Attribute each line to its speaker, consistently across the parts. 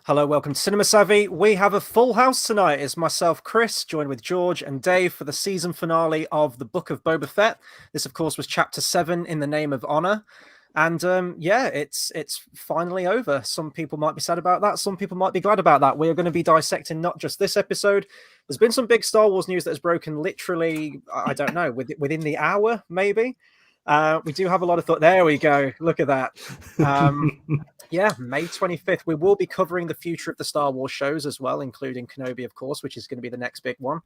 Speaker 1: Hello, welcome to Cinema Savvy. We have a full house tonight. It's myself, Chris, joined with George and Dave for the season finale of the Book of Boba Fett. This, of course, was Chapter 7, In the Name of Honor. And it's finally over. Some people might be sad about that. Some people might be glad about that. We are going to be dissecting not just this episode. There's been some big Star Wars news that has broken literally, I don't know, within the hour, maybe. We do have a lot of thought. There we go. Look at that. May 25th. We will be covering the future of the Star Wars shows as well, including Kenobi, of course, which is going to be the next big one.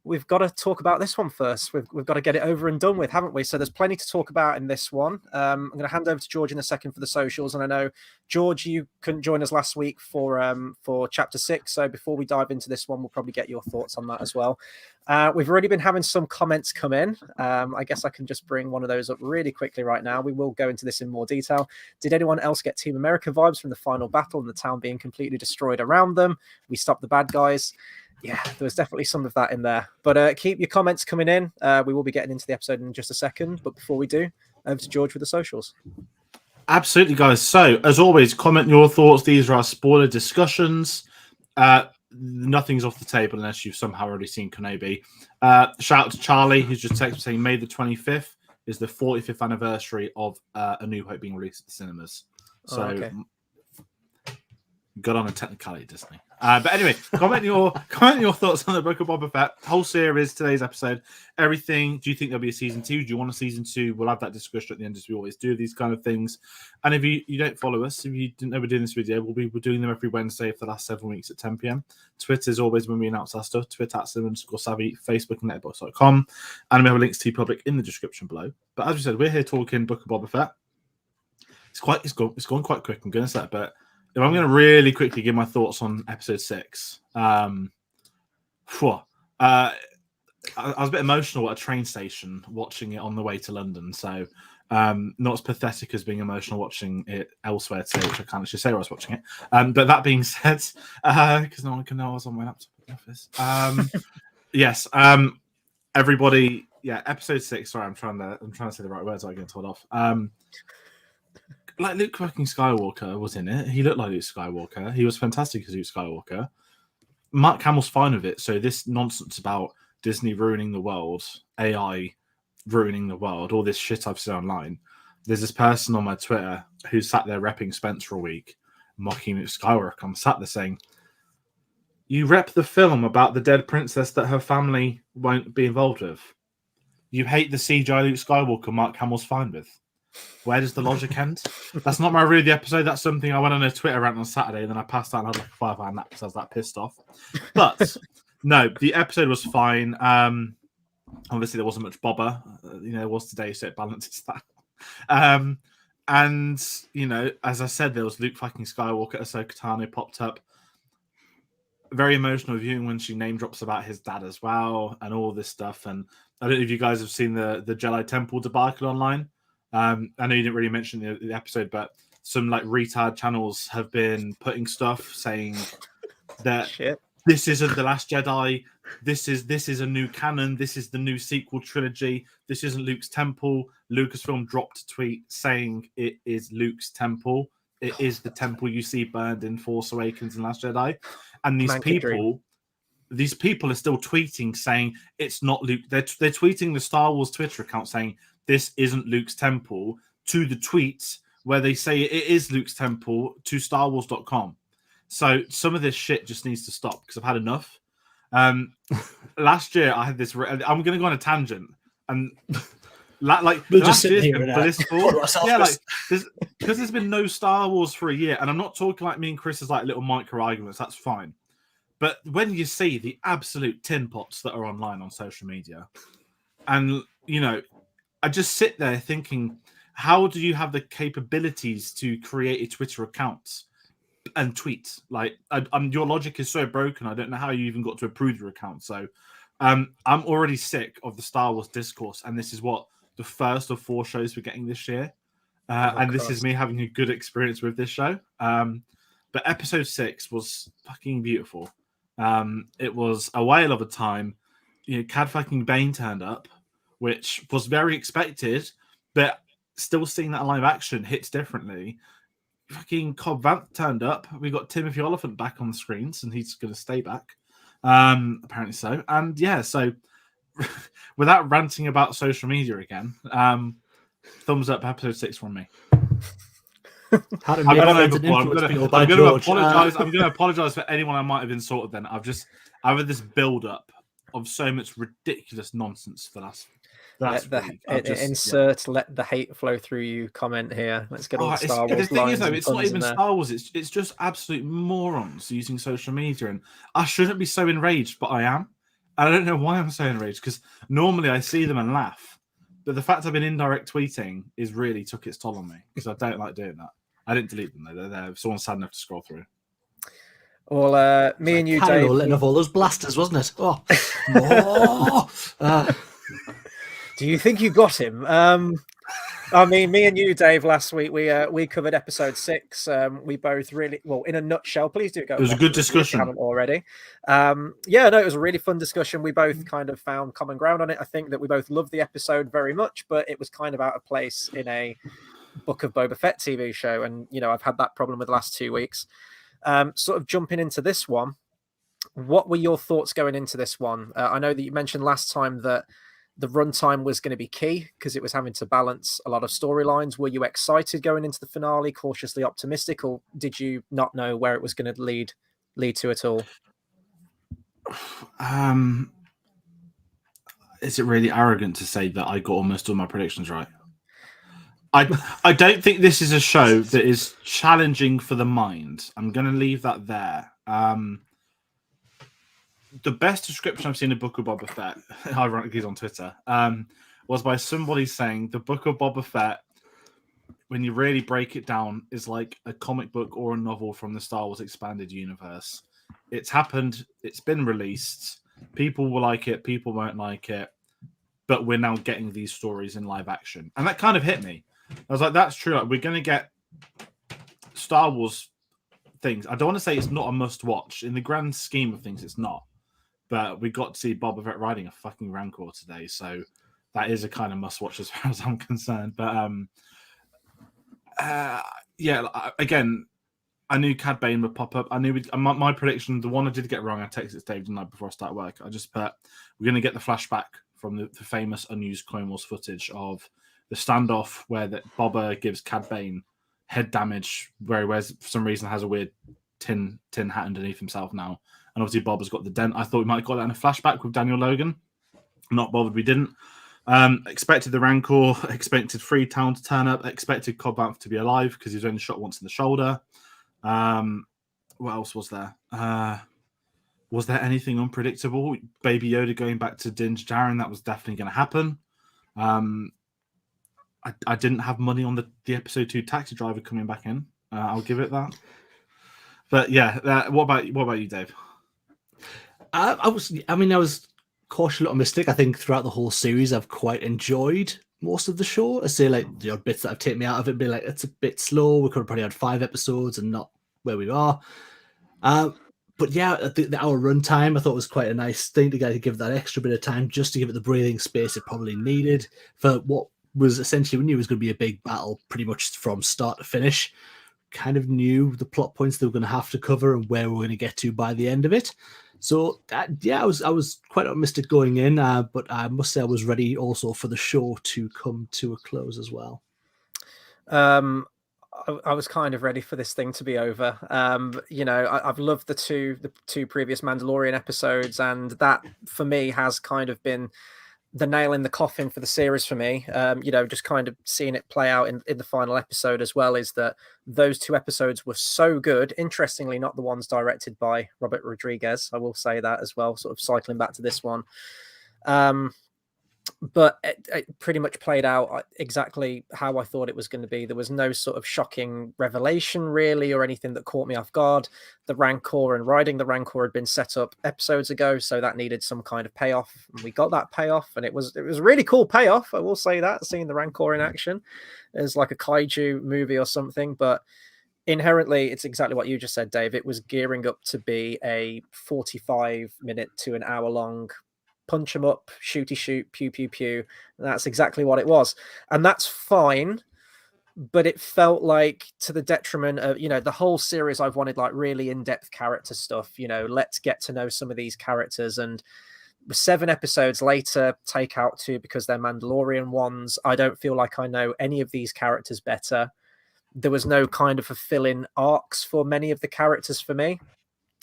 Speaker 1: We've got to talk about this one first. We've got to get it over and done with, haven't we? So there's plenty to talk about in this one. I'm going to hand over to George in a second for the socials. And I know, George, you couldn't join us last week for Chapter 6. So before we dive into this one, we'll probably get your thoughts on that as well. We've already been having some comments come in. I guess I can just bring one of those up really quickly right now. We will go into this in more detail. Did anyone else get Team America vibes from the final battle and the town being completely destroyed around them? We stopped the bad guys. Yeah, there was definitely some of that in there. But keep your comments coming in. We will be getting into the episode in just a second. But before we do, over to George with the socials.
Speaker 2: Absolutely, guys. So, as always, comment your thoughts. These are our spoiler discussions. Nothing's off the table unless you've somehow already seen Kenobi. Shout out to Charlie, who's just texted saying May the 25th is the 45th anniversary of A New Hope being released at the cinemas. So, got on a technicality, Disney. But anyway, comment your thoughts on the Book of Boba Fett. Whole series, today's episode, everything. Do you think there'll be a season 2? Do you want a season 2? We'll have that discussion at the end, as we always do these kind of things. And if you don't follow us, if you didn't know we're doing this video, we're doing them every Wednesday for the last 7 weeks at 10 p.m. Twitter is always when we announce our stuff. Twitter at @cinema_savvy, Facebook and letterboxd.com. And we have links to public in the description below. But as we said, we're here talking Book of Boba Fett. It's gone quite quick. I'm going to say it, but if I'm going to really quickly give my thoughts on episode 6, I was a bit emotional at a train station watching it on the way to London. So not as pathetic as being emotional watching it elsewhere today, which I can't actually say where I was watching it. But that being said, because no one can know I was on my laptop in the office. Yes, everybody. Yeah, episode 6. Sorry, I'm trying to say the right words. I get told off. Like Luke fucking Skywalker was in it. He looked like Luke Skywalker. He was fantastic as Luke Skywalker. Mark Hamill's fine with it. So this nonsense about Disney ruining the world, AI ruining the world, all this shit I've seen online. There's this person on my Twitter who sat there repping Spencer a week, mocking Luke Skywalker. I'm sat there saying, you rep the film about the dead princess that her family won't be involved with. You hate the CGI Luke Skywalker Mark Hamill's fine with. Where does the logic end? That's not my review of the episode. That's something I went on a Twitter rant on Saturday, and then I passed out and had like a 5-hour nap because I was that pissed off. But no, the episode was fine. Obviously, there wasn't much Boba. It was today, so it balances that. And as I said, there was Luke fucking Skywalker. Ahsoka Tano popped up. Very emotional viewing when she name drops about his dad as well, and all this stuff. And I don't know if you guys have seen the Jedi Temple debacle online. I know you didn't really mention the episode, but some like retard channels have been putting stuff saying that this isn't the Last Jedi. This is a new canon. This is the new sequel trilogy. This isn't Luke's temple. Lucasfilm dropped a tweet saying it is Luke's temple. It is the temple you see burned in Force Awakens and Last Jedi. And these people are still tweeting saying it's not Luke. They're tweeting the Star Wars Twitter account saying this isn't Luke's temple to the tweets where they say it is Luke's temple to StarWars.com. So some of this shit just needs to stop because I've had enough. Last year I had this. I'm going to go on a tangent and last year's been blissful. Yeah, because there's been no Star Wars for a year, and I'm not talking like me and Chris is like little micro arguments. That's fine. But when you see the absolute tin pots that are online on social media, and I just sit there thinking, how do you have the capabilities to create a Twitter account and tweet? Like, your logic is so broken. I don't know how you even got to approve your account. So, I'm already sick of the Star Wars discourse, and this is what the first of 4 shows we're getting this year, and this is me having a good experience with this show. But episode 6 was fucking beautiful. It was a whale of a time. Cad fucking Bane turned up, which was very expected, but still seeing that live action hits differently. fucking Cobb Vanth turned up. We got Timothy Oliphant back on the screens, and he's going to stay back. Apparently so. And yeah, so without ranting about social media again, thumbs up episode 6 from me.
Speaker 3: I've
Speaker 2: gone overboard. I'm going to apologize. I'm going to apologize for anyone I might have insulted. Then I've had this build up of so much ridiculous nonsense for us.
Speaker 1: Let the hate flow through you comment here. Let's get all the Star Wars.
Speaker 2: The thing is, though, it's not even Star Wars. It's just absolute morons using social media, and I shouldn't be so enraged, but I am. And I don't know why I'm so enraged, because normally I see them and laugh, but the fact I've been indirect tweeting is really took its toll on me, because I don't like doing that. I didn't delete them though; they're there. If someone's sad enough to scroll through.
Speaker 1: Well, me and you, Dave,
Speaker 3: letting off all those blasters, wasn't it? Oh.
Speaker 1: Do you think you got him? I mean, me and you, Dave, last week we covered episode 6. We both really, well, in a nutshell. Please do go.
Speaker 2: It was a good discussion.
Speaker 1: If you haven't already. It was a really fun discussion. We both kind of found common ground on it. I think that we both loved the episode very much, but it was kind of out of place in a Book of Boba Fett TV show, and I've had that problem with the last 2 weeks. Sort of jumping into this one, what were your thoughts going into this one? I know that you mentioned last time that the runtime was going to be key because it was having to balance a lot of storylines. Were you excited going into the finale, cautiously optimistic, or did you not know where it was going to lead to at all?
Speaker 2: Is it really arrogant to say that I got almost all my predictions right? I don't think this is a show that is challenging for the mind. I'm going to leave that there. The best description I've seen of Book of Boba Fett, ironically on Twitter, was by somebody saying the Book of Boba Fett, when you really break it down, is like a comic book or a novel from the Star Wars expanded universe. It's happened. It's been released. People will like it. People won't like it. But we're now getting these stories in live action. And that kind of hit me. I was like, that's true. Like, we're going to get Star Wars things. I don't want to say it's not a must watch. In the grand scheme of things, it's not. But we got to see Boba Fett riding a fucking Rancor today. So that is a kind of must watch as far as I'm concerned. But again, I knew Cad Bane would pop up. I knew my prediction, the one I did get wrong, I texted Dave the night before I started work. I just put, we're going to get the flashback from the famous unused Clone Wars footage of the standoff where that Boba gives Cad Bane head damage, where he wears, for some reason, has a weird tin hat underneath himself now. And obviously Boba's got the dent. I thought we might have got that in a flashback with Daniel Logan. Not bothered we didn't. Expected the Rancor, expected Freetown to turn up, expected Cobb Vanth to be alive because he was only shot once in the shoulder. What else was there? Was there anything unpredictable? Baby Yoda going back to Din Djarin, that was definitely going to happen. I didn't have money on the episode 2 taxi driver coming back in. I'll give it that. But yeah, what about you, Dave?
Speaker 3: I was cautiously optimistic. I think throughout the whole series, I've quite enjoyed most of the show. I say like the odd bits that have taken me out of it, be like, it's a bit slow. We could have probably had 5 episodes and not where we are. But yeah, the hour runtime I thought was quite a nice thing to give that extra bit of time just to give it the breathing space it probably needed for what was essentially, we knew it was going to be a big battle pretty much from start to finish. Kind of knew the plot points they were going to have to cover and where we're going to get to by the end of it. So I was quite optimistic going in, but I must say I was ready also for the show to come to a close as well.
Speaker 1: I was kind of ready for this thing to be over. I've loved the two previous Mandalorian episodes, and that for me has kind of been the nail in the coffin for the series for me. Just kind of seeing it play out in the final episode as well, is that those 2 episodes were so good. Interestingly, not the ones directed by Robert Rodriguez. I will say that as well, sort of cycling back to this one. But it pretty much played out exactly how I thought it was going to be. There was no sort of shocking revelation really or anything that caught me off guard. The Rancor and riding the Rancor had been set up episodes ago, so that needed some kind of payoff. And we got that payoff, and it was a really cool payoff. I will say that, seeing the Rancor in action is like a kaiju movie or something. But inherently, it's exactly what you just said, Dave. It was gearing up to be a 45-minute to an hour long punch 'em up, shooty shoot, pew pew pew. And that's exactly what it was, and that's fine. but it felt like to the detriment of, the whole series. I've wanted like really in-depth character stuff, let's get to know some of these characters. And 7 episodes later, take out 2 because they're Mandalorian ones. I don't feel like I know any of these characters better. There was no kind of fulfilling arcs for many of the characters for me.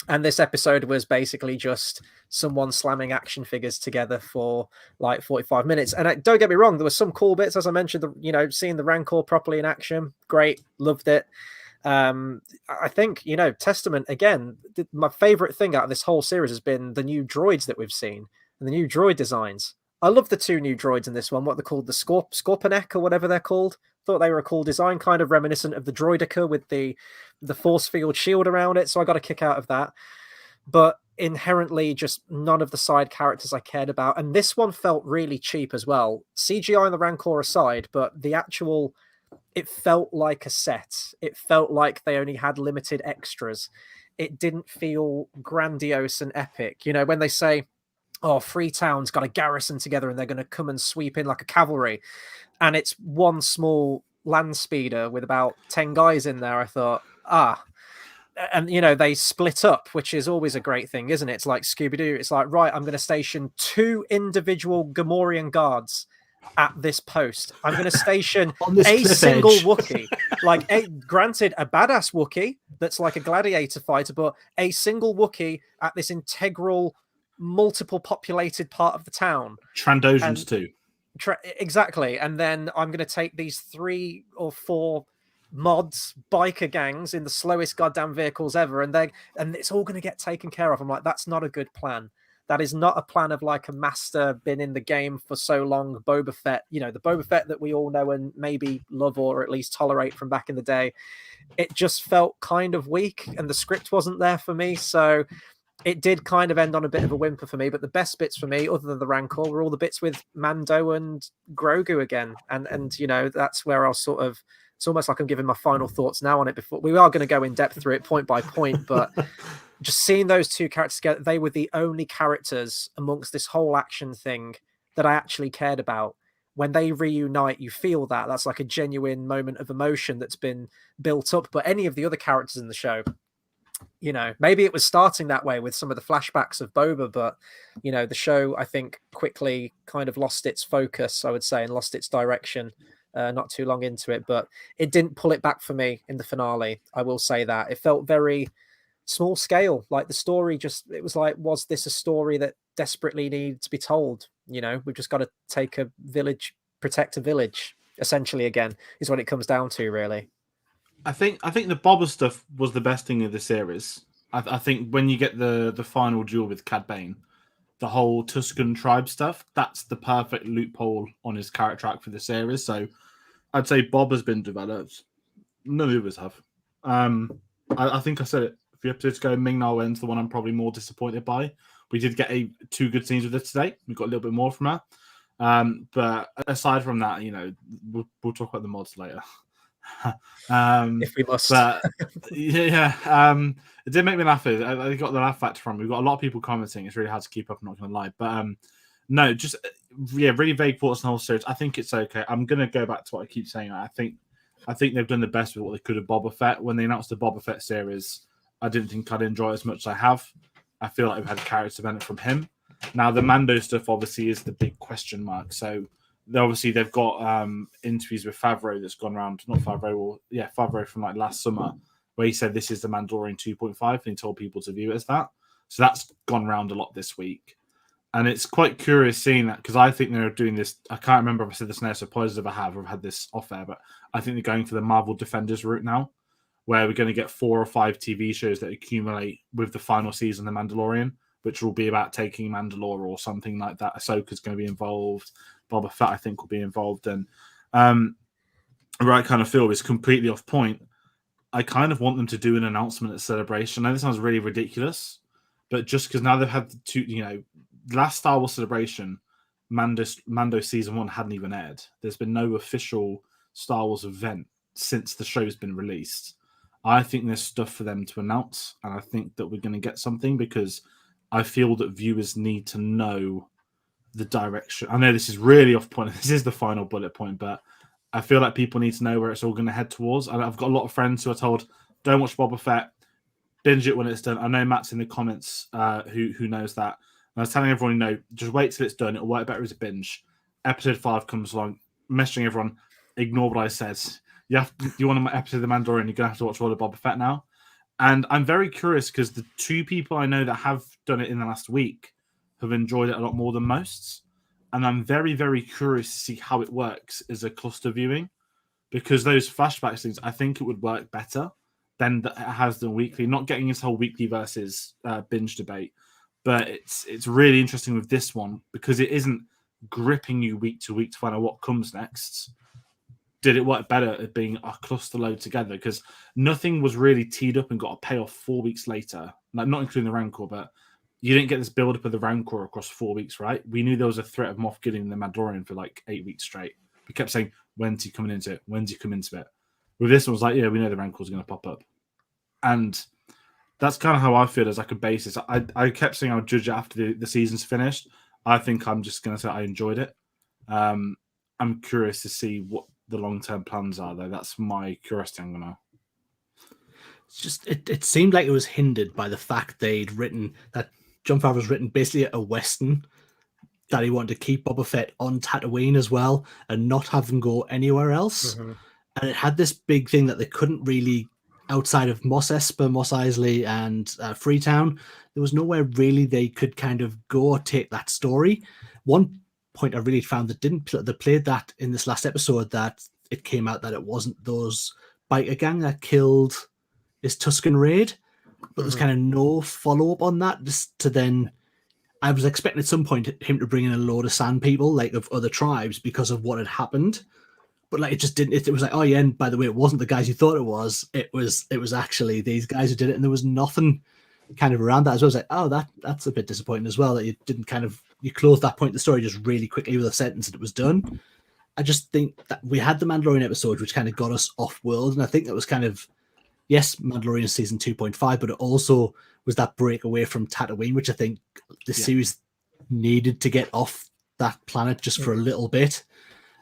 Speaker 1: And this episode was basically just someone slamming action figures together for like 45 minutes. And don't get me wrong, there were some cool bits, as I mentioned, seeing the Rancor properly in action. Great. Loved it. I think, Testament, again, my favorite thing out of this whole series has been the new droids that we've seen and the new droid designs. I love the 2 new droids in this one, what they're called, the Scorpinek or whatever they're called. Thought they were a cool design, kind of reminiscent of the Droideka with the force field shield around it. So I got a kick out of that. But inherently, just none of the side characters I cared about. And this one felt really cheap as well. CGI and the Rancor aside, but it felt like a set. It felt like they only had limited extras. It didn't feel grandiose and epic. When they say, oh, Freetown's got a garrison together and they're going to come and sweep in like a cavalry, and it's one small land speeder with about 10 guys in there, I thought, and they split up, which is always a great thing, isn't it? It's like Scooby-Doo. It's like, right, I'm going to station 2 individual Gamorrean guards at this post. I'm going to station a single Wookiee, granted, a badass Wookiee that's like a gladiator fighter, but a single Wookiee at this integral, multiple populated part of the town.
Speaker 2: Trandosians too.
Speaker 1: Exactly. And then I'm going to take these 3 or 4 mods, biker gangs in the slowest goddamn vehicles ever, and it's all going to get taken care of. I'm like, that's not a good plan. That is not a plan of like a master been in the game for so long, Boba Fett, the Boba Fett that we all know and maybe love or at least tolerate from back in the day. It just felt kind of weak and the script wasn't there for me. So it did kind of end on a bit of a whimper for me, but the best bits for me, other than the Rancor, were all the bits with Mando and Grogu again. And that's where I'll sort of, it's almost like I'm giving my final thoughts now on it. Before we are going to go in depth through it point by point, but just seeing those 2 characters together, they were the only characters amongst this whole action thing that I actually cared about. When they reunite, you feel that's like a genuine moment of emotion that's been built up. But any of the other characters in the show, maybe it was starting that way with some of the flashbacks of Boba, but the show, I think, quickly kind of lost its focus, I would say, and lost its direction not too long into it. But it didn't pull it back for me in the finale. I will say that it felt very small scale. Like the story it was like, was this a story that desperately needed to be told? We've just got to take a village, protect a village, essentially, again, is what it comes down to, really.
Speaker 2: I think the Boba stuff was the best thing of the series. I think when you get the final duel with Cad Bane, the whole Tusken tribe stuff, that's the perfect loophole on his character arc for the series. So I'd say Bob has been developed. None of us have. I think I said it. If you have to go, Ming-Na Wen's the one I'm probably more disappointed by. We did get 2 good scenes with her today. We got a little bit more from her. But aside from that, we'll talk about the mods later.
Speaker 1: If we must.
Speaker 2: But it did make me laugh. I got the laugh factor from. We've got a lot of people commenting. It's really hard to keep up. I'm not going to lie, but no, just really vague thoughts on the whole series. I think it's okay. I'm going to go back to what I keep saying. I think they've done the best with what they could with Boba Fett. When they announced the Boba Fett series, I didn't think I'd enjoy it as much as I have. I feel like we've had character development from him. Now the Mando stuff obviously is the big question mark. So they've got interviews with Favreau that's gone around. Not Favreau, Favreau from like last summer, where he said this is the Mandalorian 2.5, and he told people to view it as that. So that's gone around a lot this week, and it's quite curious seeing that, because I think they're doing this. I can't remember if I said this now, so apologies if I have or I've had this off air, but I think they're going for the Marvel Defenders route now, where we're going to get 4 or 5 TV shows that accumulate with the final season of The Mandalorian, which will be about taking Mandalore or something like that. Ahsoka's going to be involved. Boba Fett, I think, will be involved. And where I kind of feel is completely off point, I kind of want them to do an announcement at Celebration. I know this sounds really ridiculous, but just because now they've had the 2, last Star Wars Celebration, Mando Season 1 hadn't even aired. There's been no official Star Wars event since the show's been released. I think there's stuff for them to announce, and I think that we're going to get something, because I feel that viewers need to know the direction. I know this is really off point. This is the final bullet point, but I feel like people need to know where it's all going to head towards. And I've got a lot of friends who are told, don't watch Boba Fett, binge it when it's done. I know Matt's in the comments who knows that. And I was telling everyone, just wait till it's done. It'll work better as a binge. Episode 5 comes along, messaging everyone, ignore what I said. You want my episode of The Mandalorian, you're going to have to watch all of Boba Fett now. And I'm very curious because the 2 people I know that have done it in the last week have enjoyed it a lot more than most. And I'm very, very curious to see how it works as a cluster viewing, because those flashback things, I think it would work better than it has done weekly. Not getting into whole weekly versus binge debate, but it's really interesting with this one because it isn't gripping you week to week to find out what comes next. Did it work better at being a cluster load together? Because nothing was really teed up and got a payoff 4 weeks later, like not including the Rancor, but you didn't get this build up of the Rancor across 4 weeks, right? We knew there was a threat of Moff Gideon the Mandalorian for like 8 weeks straight. We kept saying, when's he coming into it? When's he come into it? With this one, was like, yeah, we know the Rancor's going to pop up. And that's kind of how I feel as like a basis. I kept saying I'll judge it after the season's finished. I think I'm just going to say I enjoyed it. I'm curious to see what the long-term plans are, though. That's my curiosity. I'm going to...
Speaker 3: It seemed like it was hindered by the fact they'd written that Jon Favreau's written basically a Western that he wanted to keep Boba Fett on Tatooine as well and not have them go anywhere else.
Speaker 1: Mm-hmm.
Speaker 3: And it had this big thing that they couldn't really, outside of Mos Espa, Mos Eisley, and Freetown, there was nowhere really they could kind of go or take that story. One point I really found that played that in this last episode, that it came out that it wasn't those biker gang that killed this Tusken Raid, but there's kind of no follow-up on that. Just to then, I was expecting at some point him to bring in a load of sand people, like of other tribes, because of what had happened. But like it just didn't. It was like, oh yeah, and by the way, it wasn't the guys you thought it was. It was actually these guys who did it, and there was nothing kind of around that as well. I was like, oh, that's a bit disappointing as well, that you didn't you closed that point of the story just really quickly with a sentence and it was done. I just think that we had the Mandalorian episode, which kind of got us off world, and I think that was kind of, yes, Mandalorian season 2.5, but it also was that break away from Tatooine, which I think the series needed to get off that planet just for a little bit.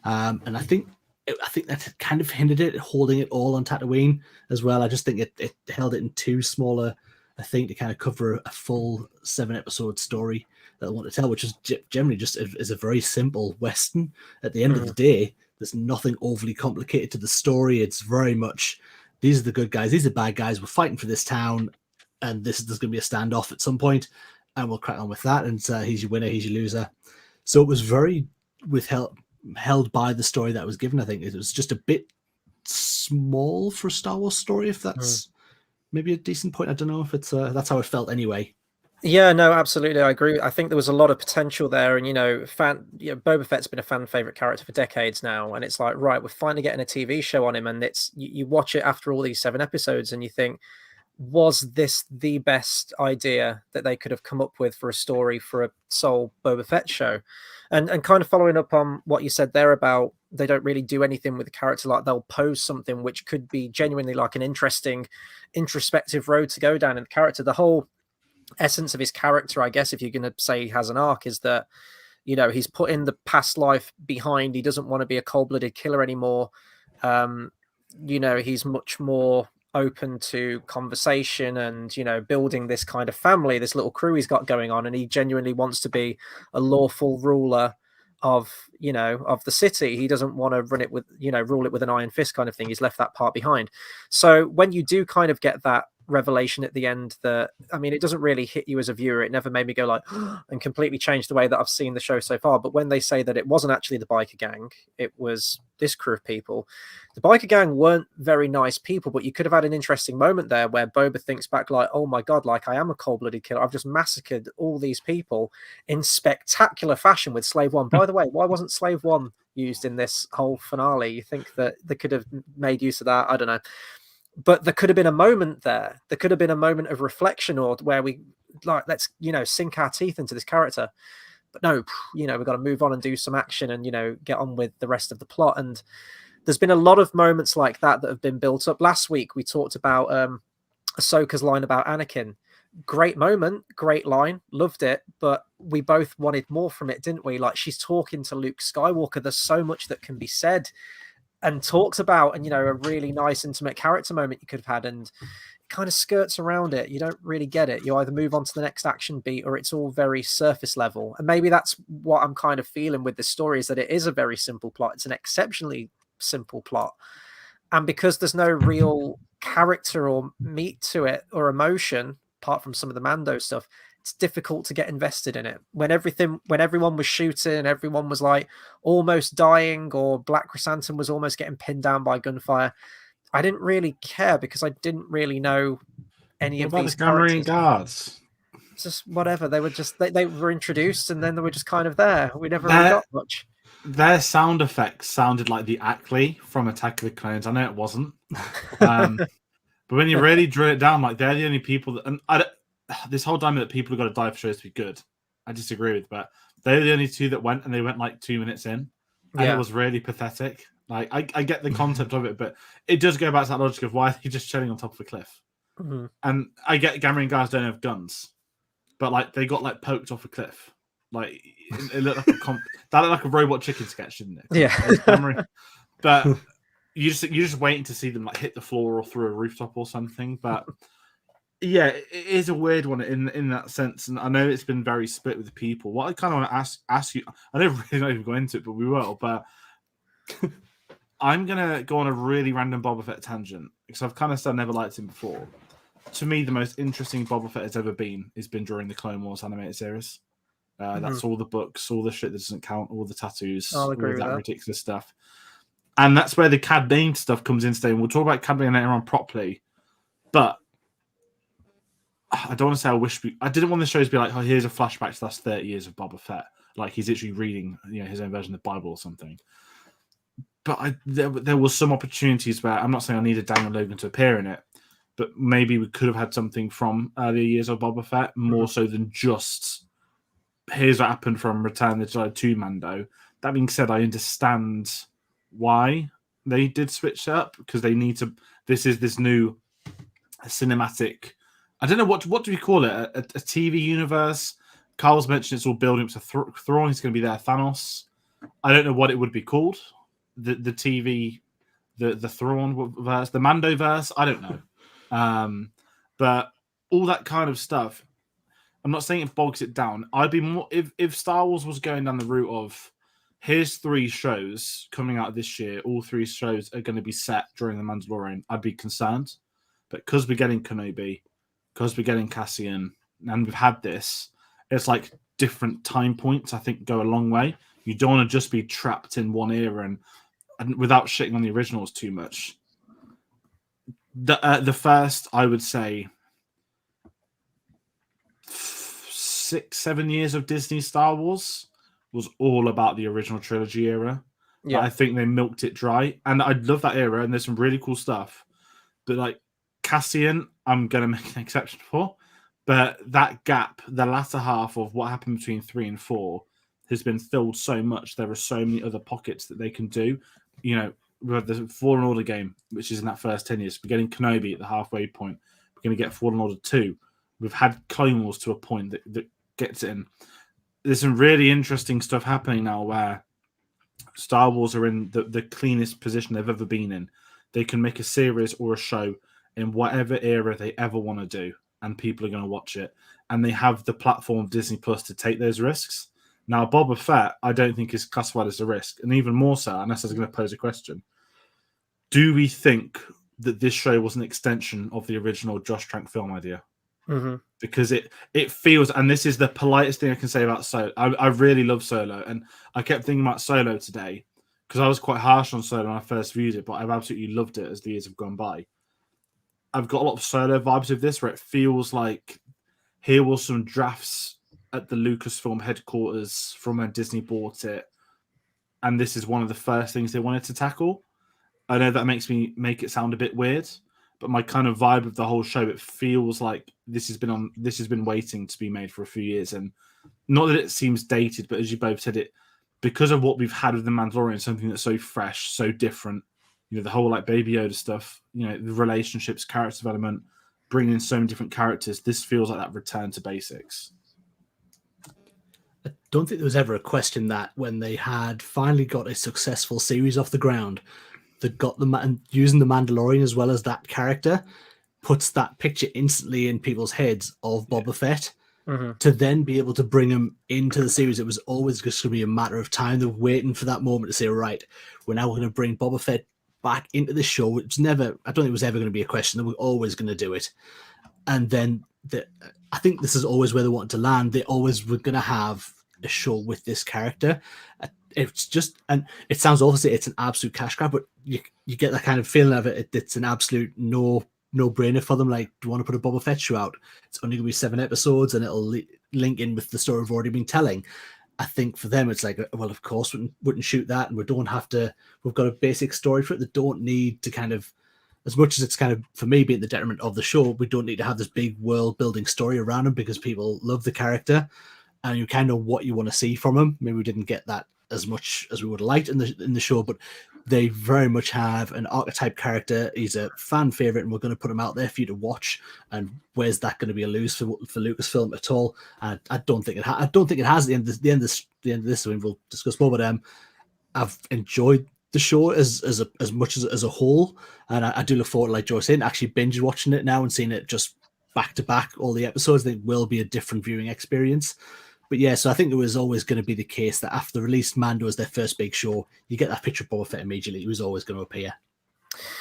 Speaker 3: And I think that kind of hindered it, holding it all on Tatooine as well. I just think it held it in too smaller a thing to kind of cover a full 7-episode story that I want to tell, which is generally just is a very simple Western. At the end of the day, there's nothing overly complicated to the story. It's very much, these are the good guys, these are the bad guys, we're fighting for this town, and there's going to be a standoff at some point, and we'll crack on with that, and he's your winner, he's your loser. So it was very held by the story that was given. I think it was just a bit small for a Star Wars story, if that's maybe a decent point. I don't know if it's that's how it felt anyway.
Speaker 1: Yeah, no, absolutely, I agree. I think there was a lot of potential there, and Boba Fett's been a fan favorite character for decades now, and it's like, right, we're finally getting a TV show on him, and it's you watch it after all these 7 episodes, and you think, was this the best idea that they could have come up with for a story for a sole Boba Fett show? And kind of following up on what you said there about they don't really do anything with the character, like they'll pose something which could be genuinely like an interesting introspective road to go down in the character. The whole essence of his character, I guess, if you're going to say he has an arc, is that he's put in the past life behind. He doesn't want to be a cold-blooded killer anymore. He's much more open to conversation and building this kind of family, this little crew he's got going on, and he genuinely wants to be a lawful ruler of the city. He doesn't want to run it with rule it with an iron fist kind of thing. He's left that part behind. So when you do kind of get that revelation at the end, that, I mean, it doesn't really hit you as a viewer. It never made me go like and completely change the way that I've seen the show so far. But when they say that it wasn't actually the biker gang, it was this crew of people, the biker gang weren't very nice people, but you could have had an interesting moment there where Boba thinks back like, oh my god, like I am a cold-blooded killer, I've just massacred all these people in spectacular fashion with Slave One. By the way, why wasn't Slave One used in this whole finale? You think that they could have made use of that? I don't know. But there could have been a moment there. There could have been a moment of reflection, or where we like, let's, sink our teeth into this character. But no, we've got to move on and do some action and, get on with the rest of the plot. And there's been a lot of moments like that have been built up. Last week, we talked about Ahsoka's line about Anakin. Great moment, great line, loved it. But we both wanted more from it, didn't we? Like, she's talking to Luke Skywalker. There's so much that can be said. and talks about, and a really nice intimate character moment you could have had, and it kind of skirts around it. You don't really get it. You either move on to the next action beat, or it's all very surface level. And maybe that's what I'm kind of feeling with this story, is that it is a very simple plot. It's an exceptionally simple plot, and because there's no real character or meat to it or emotion apart from some of the Mando stuff, it's difficult to get invested in it. When everyone was shooting, everyone was like almost dying, or Black Chrysanthemum was almost getting pinned down by gunfire, I didn't really care because I didn't really know any
Speaker 2: What
Speaker 1: of
Speaker 2: about
Speaker 1: these
Speaker 2: the Gamorrean
Speaker 1: characters.
Speaker 2: guards?
Speaker 1: Just whatever. They were just they were introduced, and then they were just kind of there. We never really got much.
Speaker 2: Their sound effects sounded like the Ackley from Attack of the Clones. I know it wasn't, but when you really drew it down, like they're the only people that, and this whole time that people have got to die for shows to be good, I disagree with. But they're the only two that went, and they went like 2 minutes in, and it was really pathetic. Like I get the concept of it, but it does go back to that logic of why are you just chilling on top of a cliff?
Speaker 1: Mm-hmm.
Speaker 2: And I get Gamorrean guys don't have guns, but like they got like poked off a cliff. Like it looked like that looked like a robot chicken sketch, didn't it?
Speaker 1: Yeah.
Speaker 2: But you're just waiting to see them like hit the floor or through a rooftop or something. But yeah, it is a weird one in that sense, and I know it's been very split with people. What I kind of want to ask you, I don't really not even go into it, but we will. But I'm gonna go on a really random Boba Fett tangent because I've kind of said I never liked him before. To me, the most interesting Boba Fett has ever been during the Clone Wars animated series. That's all the books, all the shit that doesn't count, all the tattoos, all that ridiculous stuff. And that's where the Cad Bane stuff comes in today. And we'll talk about Cad Bane later on properly. But I don't want to say I didn't want the show to be like, oh, here's a flashback to the last 30 years of Boba Fett. Like he's literally reading his own version of the Bible or something. But there was some opportunities where, I'm not saying I needed Daniel Logan to appear in it, but maybe we could have had something from earlier years of Boba Fett, more so than just here's what happened from Return of the Jedi to Mando. That being said, I understand why they did switch up, because they need to. This is this new cinematic. I don't know what do we call it? A TV universe. Carl's mentioned it's all building up to Thrawn. He's going to be there. Thanos. I don't know what it would be called. The TV, the Thrawn verse, the Mando verse. I don't know. But all that kind of stuff. I'm not saying it bogs it down. I'd be more if Star Wars was going down the route of here's 3 shows coming out this year. All 3 shows are going to be set during the Mandalorian. I'd be concerned, but because we're getting Kenobi, because we're getting Cassian, and we've had this, it's like different time points. I think go a long way. You don't want to just be trapped in one era and without shitting on the originals too much. The first, I would say, 6-7 years of Disney Star Wars was all about the original trilogy era. Yeah, I think they milked it dry, and I love that era, and there's some really cool stuff. But like Cassian, I'm gonna make an exception for. But that gap, the latter half of what happened between 3 and 4, has been filled so much. There are so many other pockets that they can do. We have the Fallen Order game, which is in that first 10 years. We're getting Kenobi at the halfway point. We're going to get Fallen Order 2. We've had Clone Wars to a point that gets in. There's some really interesting stuff happening now where Star Wars are in the cleanest position they've ever been in. They can make a series or a show in whatever era they ever want to do, and people are going to watch it. And they have the platform Disney Plus to take those risks. Now, Boba Fett, I don't think is classified as a risk. And even more so, unless I was going to pose a question, do we think that this show was an extension of the original Josh Trank film idea?
Speaker 1: Mm-hmm.
Speaker 2: Because it feels, and this is the politest thing I can say about Solo. I really love Solo, and I kept thinking about Solo today because I was quite harsh on Solo when I first viewed it, but I've absolutely loved it as the years have gone by. I've got a lot of Solo vibes of this, where it feels like here was some drafts at the Lucasfilm headquarters from when Disney bought it, and this is one of the first things they wanted to tackle. I know that makes me make it sound a bit weird, but my kind of vibe of the whole show, it feels like this has been waiting to be made for a few years, and not that it seems dated, but as you both said, it because of what we've had with the Mandalorian, something that's so fresh, so different. The whole like Baby Yoda stuff, the relationships, character development, bringing in so many different characters. This feels like that return to basics.
Speaker 3: I don't think there was ever a question that when they had finally got a successful series off the ground, that got and using the Mandalorian as well as that character puts that picture instantly in people's heads of Boba Fett. To then be able to bring him into the series, it was always just going to be a matter of time. They're waiting for that moment to say, right, we're now going to bring Boba Fett back into the show. It's never, I don't think it was ever going to be a question. They were always going to do it. And then I think this is always where they want to land. They always were going to have a show with this character. It's just, and it sounds awful to say it's an absolute cash grab, but you get that kind of feeling of it. It's an absolute no-brainer for them. Like, do you want to put a Boba Fett show out? It's only going to be 7 episodes, and it'll link in with the story we've already been telling. I think for them, it's like, well, of course, we wouldn't shoot that, and we don't have to. We've got a basic story for it. They don't need to kind of, as much as it's kind of, for me, being the detriment of the show, we don't need to have this big world-building story around him because people love the character, and you kind of what you want to see from him. Maybe we didn't get that as much as we would have liked in the show, but they very much have an archetype character. He's a fan favorite, and we're going to put him out there for you to watch. And where's that going to be a lose for Lucasfilm at all? I don't think it. I don't think it has. At the end of this, we'll discuss more. But I've enjoyed the show as much as a whole, and I do look forward, like Joe saying, actually binge watching it now and seeing it just back to back all the episodes. I think will be a different viewing experience. But yeah, so I think it was always going to be the case that after the release Mando as their first big show, you get that picture of Boba Fett immediately. He was always going to appear.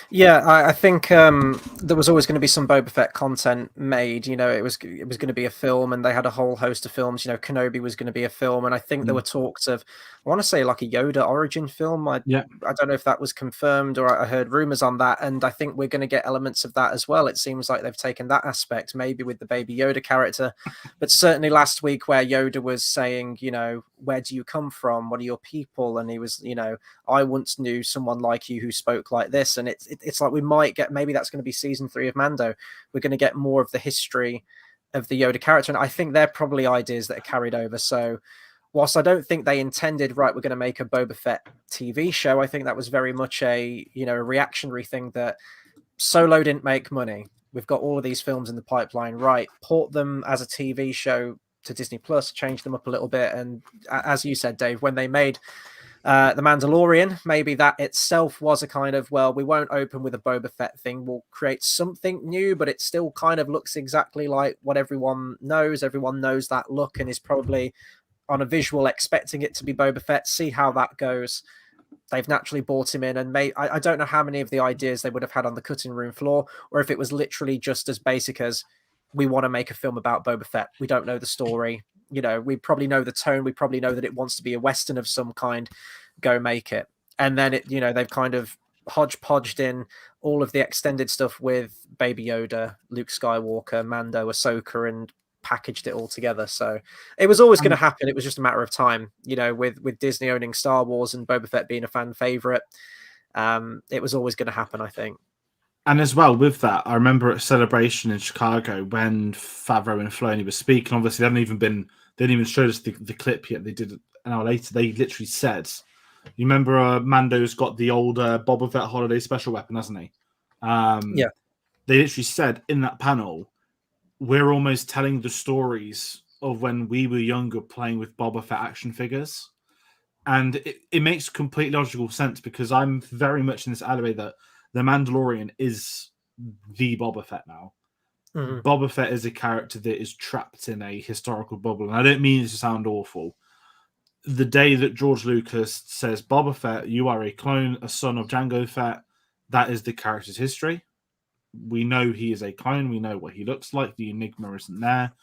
Speaker 1: Yeah, I think there was always going to be some Boba Fett content made. You know, it was going to be a film, and they had a whole host of films. You know, Kenobi was going to be a film, and I think there were talks of, I want to say like a Yoda origin film. I don't know if that was confirmed, or I heard rumors on that, and I think we're going to get elements of that as well. It seems like they've taken that aspect, maybe with the Baby Yoda character, but certainly last week where Yoda was saying, you know, where do you come from? What are your people? And he was, you know, I once knew someone like you who spoke like this. And it's like we might get, maybe that's going to be season 3 of Mando. We're going to get more of the history of the Yoda character. And I think they're probably ideas that are carried over. So whilst I don't think they intended, right, we're going to make a Boba Fett TV show, I think that was very much a, you know, a reactionary thing that Solo didn't make money. We've got all of these films in the pipeline, right? Port them as a TV show to Disney Plus, change them up a little bit. And as you said, Dave, when they made The Mandalorian, maybe that itself was a kind of, well, we won't open with a Boba Fett thing. We'll create something new, but it still kind of looks exactly like what everyone knows. Everyone knows that look and is probably on a visual expecting it to be Boba Fett. See how that goes. They've naturally brought him in, and I don't know how many of the ideas they would have had on the cutting room floor, or if it was literally just as basic as, we want to make a film about Boba Fett. We don't know the story. You know, we probably know the tone. We probably know that it wants to be a Western of some kind. Go make it. And then it, you know, they've kind of hodgepodged in all of the extended stuff with Baby Yoda, Luke Skywalker, Mando, Ahsoka, and packaged it all together. So it was always going to happen. It was just a matter of time, you know, with Disney owning Star Wars and Boba Fett being a fan favorite. It was always going to happen, I think.
Speaker 2: And as well with that, I remember at Celebration in Chicago when Favreau and Filoni were speaking. Obviously, they didn't even show us the clip yet. They did it an hour later. They literally said, "You remember Mando's got the old Boba Fett holiday special weapon, hasn't he?"
Speaker 1: Yeah. They
Speaker 2: literally said in that panel, "We're almost telling the stories of when we were younger, playing with Boba Fett action figures," and it makes complete logical sense because I'm very much in this alleyway that The Mandalorian is the Boba Fett now. Mm-hmm. Boba Fett is a character that is trapped in a historical bubble. And I don't mean this to sound awful. The day that George Lucas says, Boba Fett, you are a clone, a son of Jango Fett, that is the character's history. We know he is a clone. We know what he looks like. The enigma isn't there.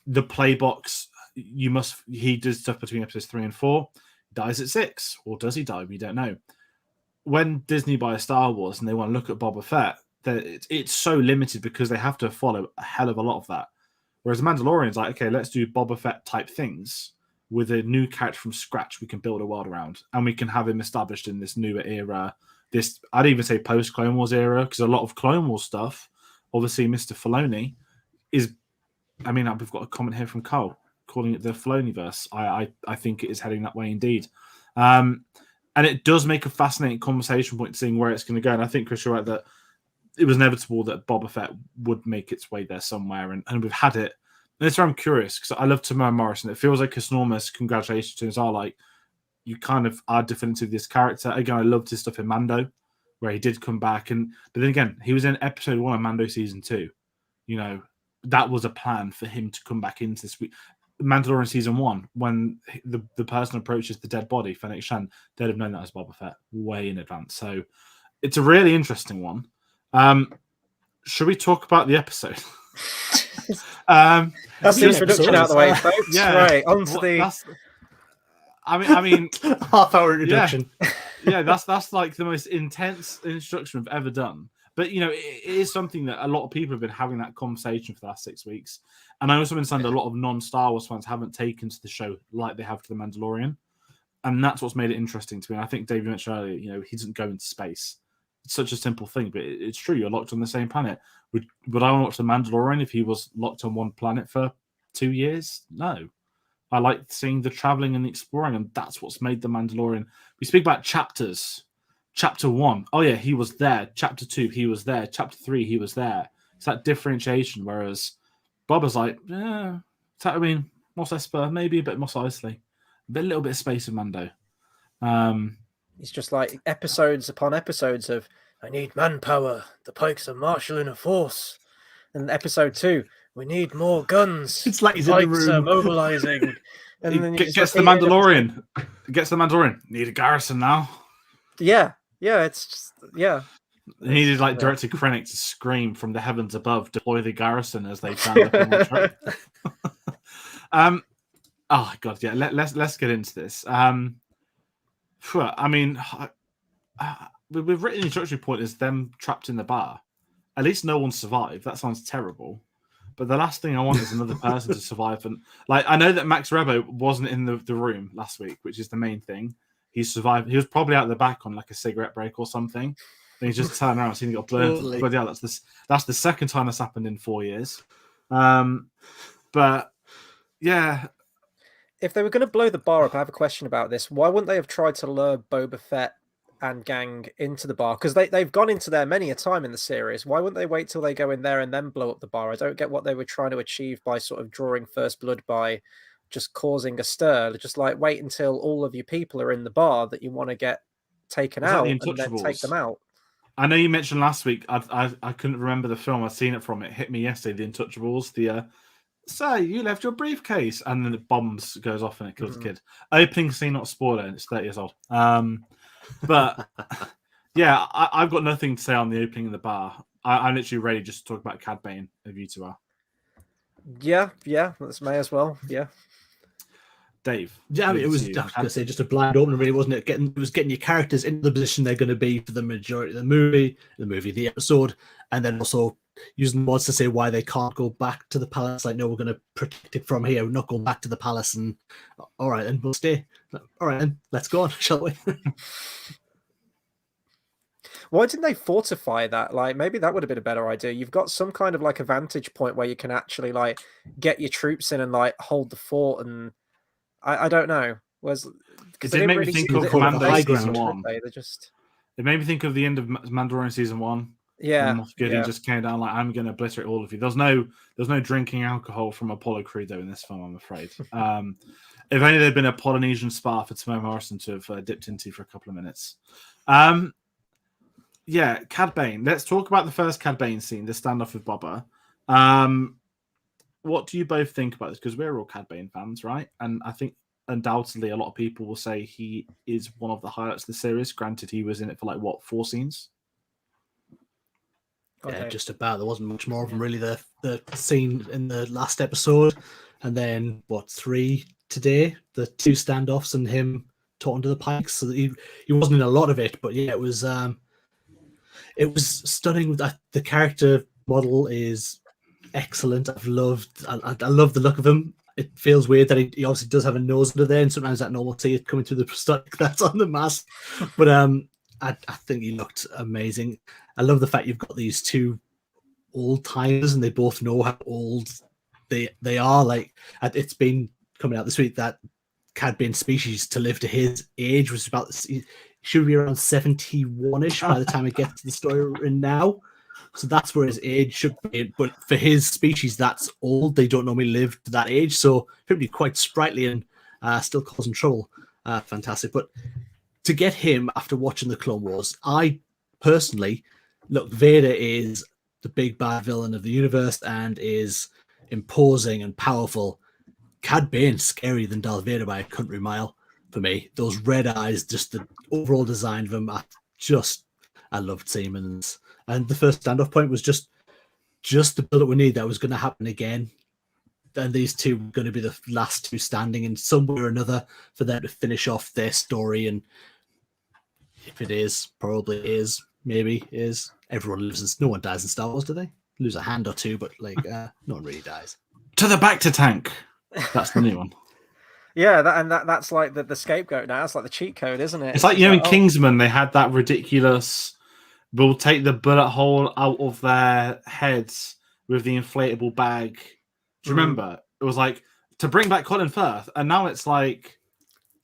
Speaker 2: The playbox, he does stuff between episodes 3 and 4. Dies at 6. Or does he die? We don't know. When Disney buys Star Wars and they want to look at Boba Fett, it's so limited because they have to follow a hell of a lot of that. Whereas Mandalorian's like, okay, let's do Boba Fett type things with a new character from scratch we can build a world around. And we can have him established in this newer era. I'd even say post-Clone Wars era, because a lot of Clone Wars stuff, obviously Mr. Filoni is, I mean, we've got a comment here from Carl calling it the Filoniverse. I think it is heading that way indeed. And it does make a fascinating conversation point seeing where it's going to go. And I think, Chris, you're right that it was inevitable that Boba Fett would make its way there somewhere. And we've had it. And it's where I'm curious because I love Temuera Morrison. It feels like enormous congratulations to us are like, you kind of are definitive this character. Again, I loved his stuff in Mando. where he did come back, but then again, he was in episode 1 of Mando season 2. You know, that was a plan for him to come back into this week. Mandalorian season 1, when the person approaches the dead body, Fennec Shan, they'd have known that as Boba Fett way in advance. So it's a really interesting one. Should we talk about the episode?
Speaker 1: That's the introduction out of the way, folks.
Speaker 2: Yeah,
Speaker 1: right, on to the...
Speaker 2: I mean,
Speaker 3: half-hour introduction.
Speaker 2: Yeah, that's like the most intense introduction we've ever done. But, you know, it is something that a lot of people have been having that conversation for the last 6 weeks. And I also understand a lot of non-Star Wars fans haven't taken to the show like they have to The Mandalorian. And that's what's made it interesting to me. And I think David mentioned earlier, you know, he doesn't go into space. It's such a simple thing, but it's true. You're locked on the same planet. Would I want to watch The Mandalorian if he was locked on one planet for 2 years? No. I like seeing the traveling and the exploring, and that's what's made The Mandalorian. We speak about chapters. Chapter 1, oh yeah, he was there. Chapter 2, he was there. Chapter 3, he was there. It's that differentiation, whereas Boba's like, yeah, Tatooine, Mos Espa, maybe a bit Mos Eisley. A little bit of space in Mando.
Speaker 1: It's just like episodes upon episodes of, I need manpower. The Pikes are marshalling a force. And episode 2, we need more guns.
Speaker 3: It's like he's
Speaker 1: the
Speaker 3: in the
Speaker 1: Pikes
Speaker 3: room.
Speaker 1: are mobilizing. And then
Speaker 2: Gets the Mandalorian. Gets the Mandalorian. Need a garrison now.
Speaker 1: Yeah, it's just, yeah.
Speaker 2: He needed like Director Krennic to scream from the heavens above, deploy the garrison as they stand up in the truck. Oh god, yeah. Let's get into this. I mean, we've written the introductory point as them trapped in the bar. At least no one survived. That sounds terrible. But the last thing I want is another person to survive. And like, I know that Max Rebo wasn't in the room last week, which is the main thing. He survived. He was probably out the back on like a cigarette break or something. And he just turned around and he got burned.
Speaker 3: Totally.
Speaker 2: But yeah, that's the second time that's happened in 4 years. But yeah.
Speaker 1: If they were going to blow the bar up, I have a question about this. Why wouldn't they have tried to lure Boba Fett and gang into the bar? Because they've gone into there many a time in the series. Why wouldn't they wait till they go in there and then blow up the bar? I don't get what they were trying to achieve by sort of drawing first blood by just causing a stir. Just like wait until all of your people are in the bar that you want to get taken out and then take them out.
Speaker 2: I know you mentioned last week. I couldn't remember the film. I've seen it from. It hit me yesterday. The Untouchables. So you left your briefcase, and then the bombs goes off and it kills the kid. Opening scene, not spoiler, and it's 30 years old. But yeah, I've got nothing to say on the opening of the bar. I'm literally ready just to talk about Cad Bane of U2R.
Speaker 1: Yeah, that's may as well. Yeah.
Speaker 2: Dave.
Speaker 3: Yeah, I mean, it was just a blind opener, really, wasn't it? It was getting your characters into the position they're going to be for the majority of the episode, and then also using the words to say why they can't go back to the palace. Like, no, we're going to protect it from here. We're not going back to the palace. And all right, then we'll stay. All right, then let's go on, shall we?
Speaker 1: Why didn't they fortify that? Like, maybe that would have been a better idea. You've got some kind of like a vantage point where you can actually like get your troops in and like hold the fort. And I don't know.
Speaker 2: It made me think of Commando season 1. It made me think of the end of Mandalorian season 1.
Speaker 1: Yeah,
Speaker 2: Moff Gideon just came down like, I'm going to obliterate all of you. There's no drinking alcohol from Apollo Credo in this film, I'm afraid. If only there'd been a Polynesian spa for Temuera Morrison to have dipped into for a couple of minutes. Yeah, Cad Bane. Let's talk about the first Cad Bane scene, the standoff with Boba. What do you both think about this? Because we're all Cad Bane fans, right? And I think undoubtedly a lot of people will say he is one of the highlights of the series. Granted, he was in it for 4 scenes?
Speaker 3: Yeah, just about. There wasn't much more of him, really. The scene in the last episode, and then 3 today, the 2 standoffs and him talking to the Pikes. So he wasn't in a lot of it, but yeah, it was stunning. The character model is excellent. I love the look of him. It feels weird that he obviously does have a nose under there, and sometimes that normal see it coming through the prosthetic that's on the mask. But I think he looked amazing. I love the fact you've got these 2 old timers, and they both know how old they are. Like, it's been coming out this week that Cad Bane species to live to his age was should be around 71ish by the time it gets to the story we're in now. So that's where his age should be. But for his species, that's old. They don't normally live to that age. So he'll be quite sprightly and still causing trouble. Fantastic. But to get him after watching the Clone Wars, I personally, look, Vader is the big bad villain of the universe and is imposing and powerful. Cad Bane's scarier than Darth Vader by a country mile for me. Those red eyes, just the overall design of them, I loved Siemens. And the first standoff point was just the build that we need that was going to happen again. And these two were going to be the last two standing in some way or another for them to finish off their story. And if it is, probably is, maybe is. Everyone lives no one dies in Star Wars, do they? Lose a hand or two, but like no one really dies.
Speaker 2: To the back to tank. That's the new one.
Speaker 1: Yeah, that's like the scapegoat now. It's like the cheat code, isn't it?
Speaker 2: It's like, in Kingsman, they had that ridiculous, we'll take the bullet hole out of their heads with the inflatable bag. Do you remember? It was like, to bring back Colin Firth, and now it's like,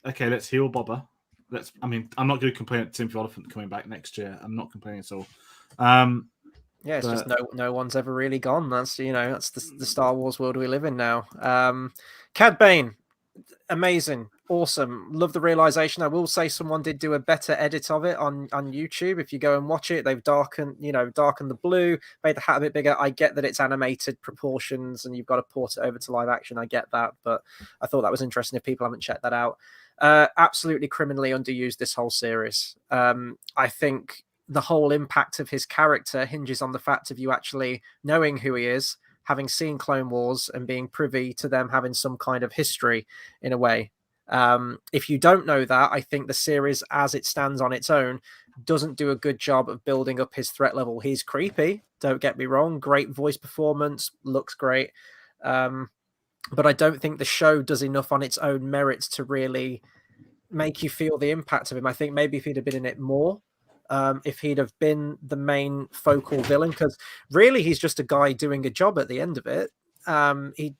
Speaker 2: okay, let's heal Boba. I'm not going to complain at Timothy Oliphant coming back next year. I'm not complaining at all.
Speaker 1: Yeah, it's just no one's ever really gone. That's that's the Star Wars world we live in now. Cad Bane, amazing, awesome. Love the realization. I will say someone did do a better edit of it on YouTube. If you go and watch it, they've darkened the blue, made the hat a bit bigger. I get that it's animated proportions and you've got to port it over to live action. I get that, but I thought that was interesting if people haven't checked that out. Absolutely criminally underused this whole series. I think the whole impact of his character hinges on the fact of you actually knowing who he is, having seen Clone Wars and being privy to them having some kind of history in a way. If you don't know that, I think the series as it stands on its own doesn't do a good job of building up his threat level. He's creepy, don't get me wrong. Great voice performance, looks great. But I don't think the show does enough on its own merits to really make you feel the impact of him. I think maybe if he'd have been in it more, if he'd have been the main focal villain, because really he's just a guy doing a job at the end of it.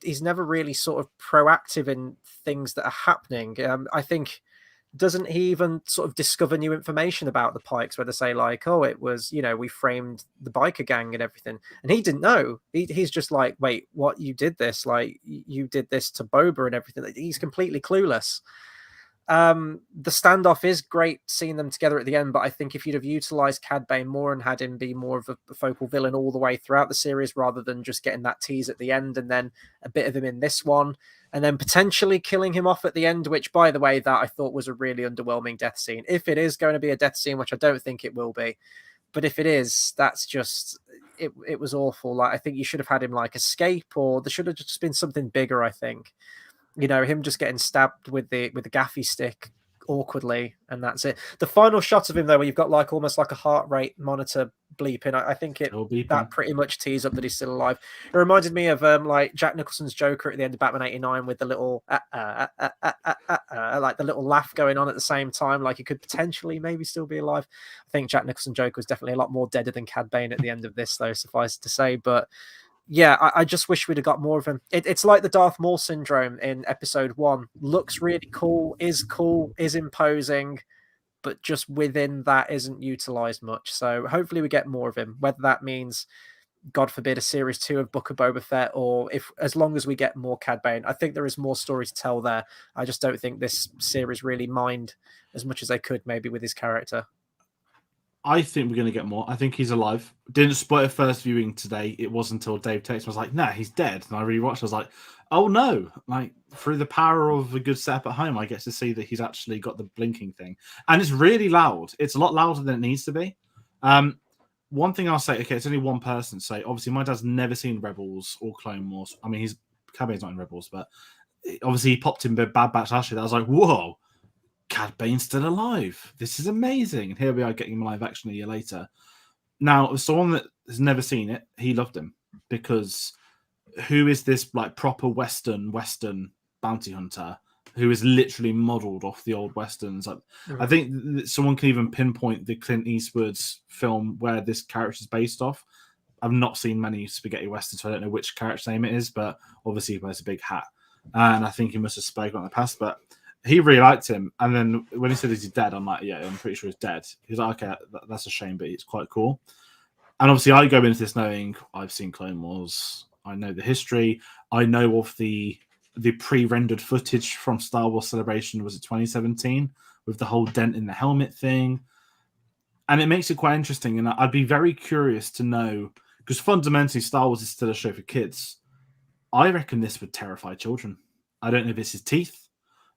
Speaker 1: He's never really sort of proactive in things that are happening. I think, doesn't he even sort of discover new information about the Pikes where they say like, oh, it was, we framed the biker gang and everything. And he didn't know. He's just like, wait, what? You did this? Like, you did this to Boba and everything. He's completely clueless. The standoff is great seeing them together at the end, but I think if you'd have utilized Cad Bane more and had him be more of a focal villain all the way throughout the series rather than just getting that tease at the end and then a bit of him in this one and then potentially killing him off at the end, which, by the way, that I thought was a really underwhelming death scene. If it is going to be a death scene, which I don't think it will be, but if it is, that's just, it was awful. Like, I think you should have had him like escape, or there should have just been something bigger, I think. Him just getting stabbed with the gaffy stick awkwardly, and that's it. The final shot of him, though, where you've got like almost like a heart rate monitor bleeping, I think that pretty much tees up that he's still alive. It reminded me of like Jack Nicholson's Joker at the end of Batman '89 with the little like the little laugh going on at the same time, like he could potentially maybe still be alive. I think Jack Nicholson Joker was definitely a lot more deader than Cad Bane at the end of this, though, suffice to say. But yeah, I just wish we'd have got more of him. It's like the Darth Maul syndrome in episode 1. Looks really cool, is imposing, but just within that isn't utilized much. So hopefully we get more of him, whether that means, God forbid, a series 2 of Book of Boba Fett, or as long as we get more Cad Bane. I think there is more story to tell there. I just don't think this series really mined as much as they could maybe with his character.
Speaker 2: I think we're going to get more. I think he's alive. Didn't spoil it first viewing today. It wasn't until Dave texted me. I was like, nah, he's dead. And I rewatched. I was like, oh no. Like, through the power of a good setup at home, I get to see that he's actually got the blinking thing. And it's really loud. It's a lot louder than it needs to be. One thing I'll say, okay, it's only one person. So obviously my dad's never seen Rebels or Clone Wars. I mean, Cad Bane's not in Rebels, but obviously he popped in Bad Batch last year. I was like, whoa. Cad Bane's still alive. This is amazing. And here we are getting him live action a year later. Now, someone that has never seen it, he loved him, because who is this like proper Western bounty hunter who is literally modeled off the old Westerns? Like, I think someone can even pinpoint the Clint Eastwood's film where this character is based off. I've not seen many spaghetti westerns, so I don't know which character name it is, but obviously he wears a big hat. And I think he must have spoken in the past, but he really liked him. And then when he said he's dead, I'm like, yeah, I'm pretty sure he's dead. He's like, okay, that's a shame, but it's quite cool. And obviously I go into this knowing I've seen Clone Wars. I know the history. I know of the pre-rendered footage from Star Wars Celebration, was it 2017, with the whole dent in the helmet thing. And it makes it quite interesting. And I'd be very curious to know, because fundamentally Star Wars is still a show for kids. I reckon this would terrify children. I don't know if it's his teeth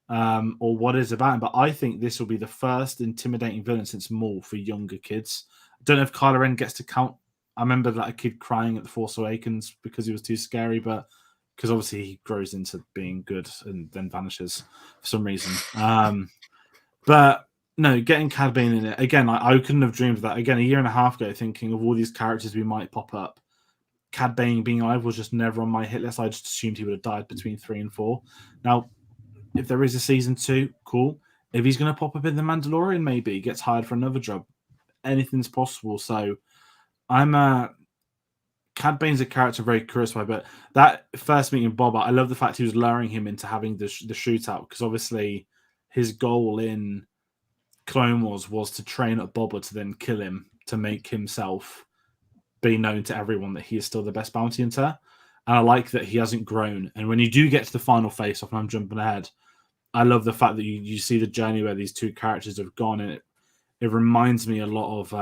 Speaker 2: or what it's about, but I think this will be the first intimidating villain since Maul for younger kids. I don't know if Kylo Ren gets to count. I remember that a kid crying at The Force Awakens because he was too scary, but because obviously he grows into being good and then vanishes for some reason. But no, getting Cad Bane in it again, I couldn't have dreamed of that. Again, a year and a half ago, thinking of all these characters we might pop up. Cad Bane being alive was just never on my hit list. I just assumed he would have died between 3 and 4. Now, if there is a season 2, cool. If he's going to pop up in The Mandalorian, maybe gets hired for another job. Anything's possible. So I'm Cad Bane's a character I'm very curious about, but that first meeting with Boba, I love the fact he was luring him into having the shootout, because obviously his goal in Clone Wars was to train up Boba to then kill him, to make himself be known to everyone that he is still the best bounty hunter. And I like that he hasn't grown. And when you do get to the final face-off, and I'm jumping ahead, I love the fact that you see the journey where these two characters have gone, and it reminds me a lot of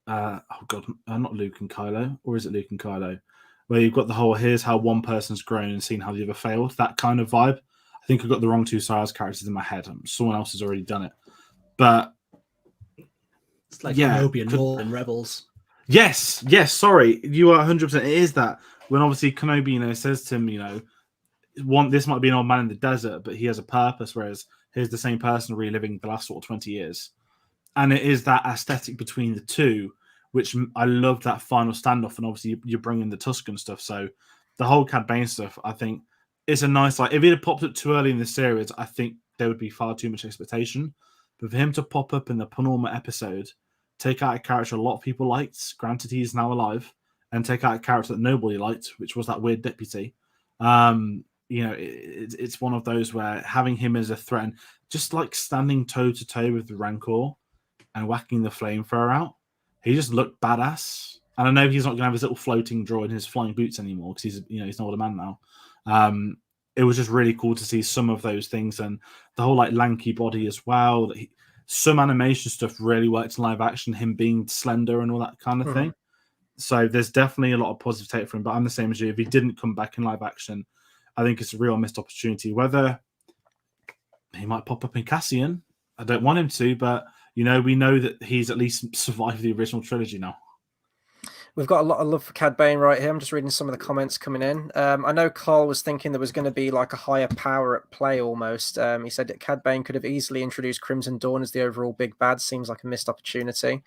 Speaker 2: not Luke and Kylo, or is it Luke and Kylo, where you've got the whole here's how one person's grown and seen how the other failed, that kind of vibe. I think I've got the wrong two Star Wars characters in my head. Someone else has already done it, but
Speaker 3: it's like Kenobi and Maul in Rebels.
Speaker 2: Yes, sorry, you are 100%. It is that when obviously Kenobi, says to him, this might be an old man in the desert, but he has a purpose, whereas here's the same person reliving the last sort of 20 years. And it is that aesthetic between the two, which I love, that final standoff. And obviously you're bringing the Tusken stuff. So the whole Cad Bane stuff, I think, is a nice, if it had popped up too early in the series, I think there would be far too much expectation. But for him to pop up in the penultimate episode, take out a character a lot of people liked, granted he is now alive, and take out a character that nobody liked, which was that weird deputy. It's one of those where having him as a threat, and just like standing toe to toe with the Rancor and whacking the flamethrower out, he just looked badass. And I know he's not going to have his little floating droid in his flying boots anymore, because he's an older man now. It was just really cool to see some of those things, and the whole lanky body as well. Some animation stuff really worked in live action, him being slender and all that kind of thing. So there's definitely a lot of positive take for him, but I'm the same as you. If he didn't come back in live action, I think it's a real missed opportunity. Whether he might pop up in Cassian, I don't want him to, but we know that he's at least survived the original trilogy now.
Speaker 1: We've got a lot of love for Cad Bane right here. I'm just reading some of the comments coming in. I know Carl was thinking there was going to be a higher power at play almost. He said that Cad Bane could have easily introduced Crimson Dawn as the overall big bad. Seems like a missed opportunity.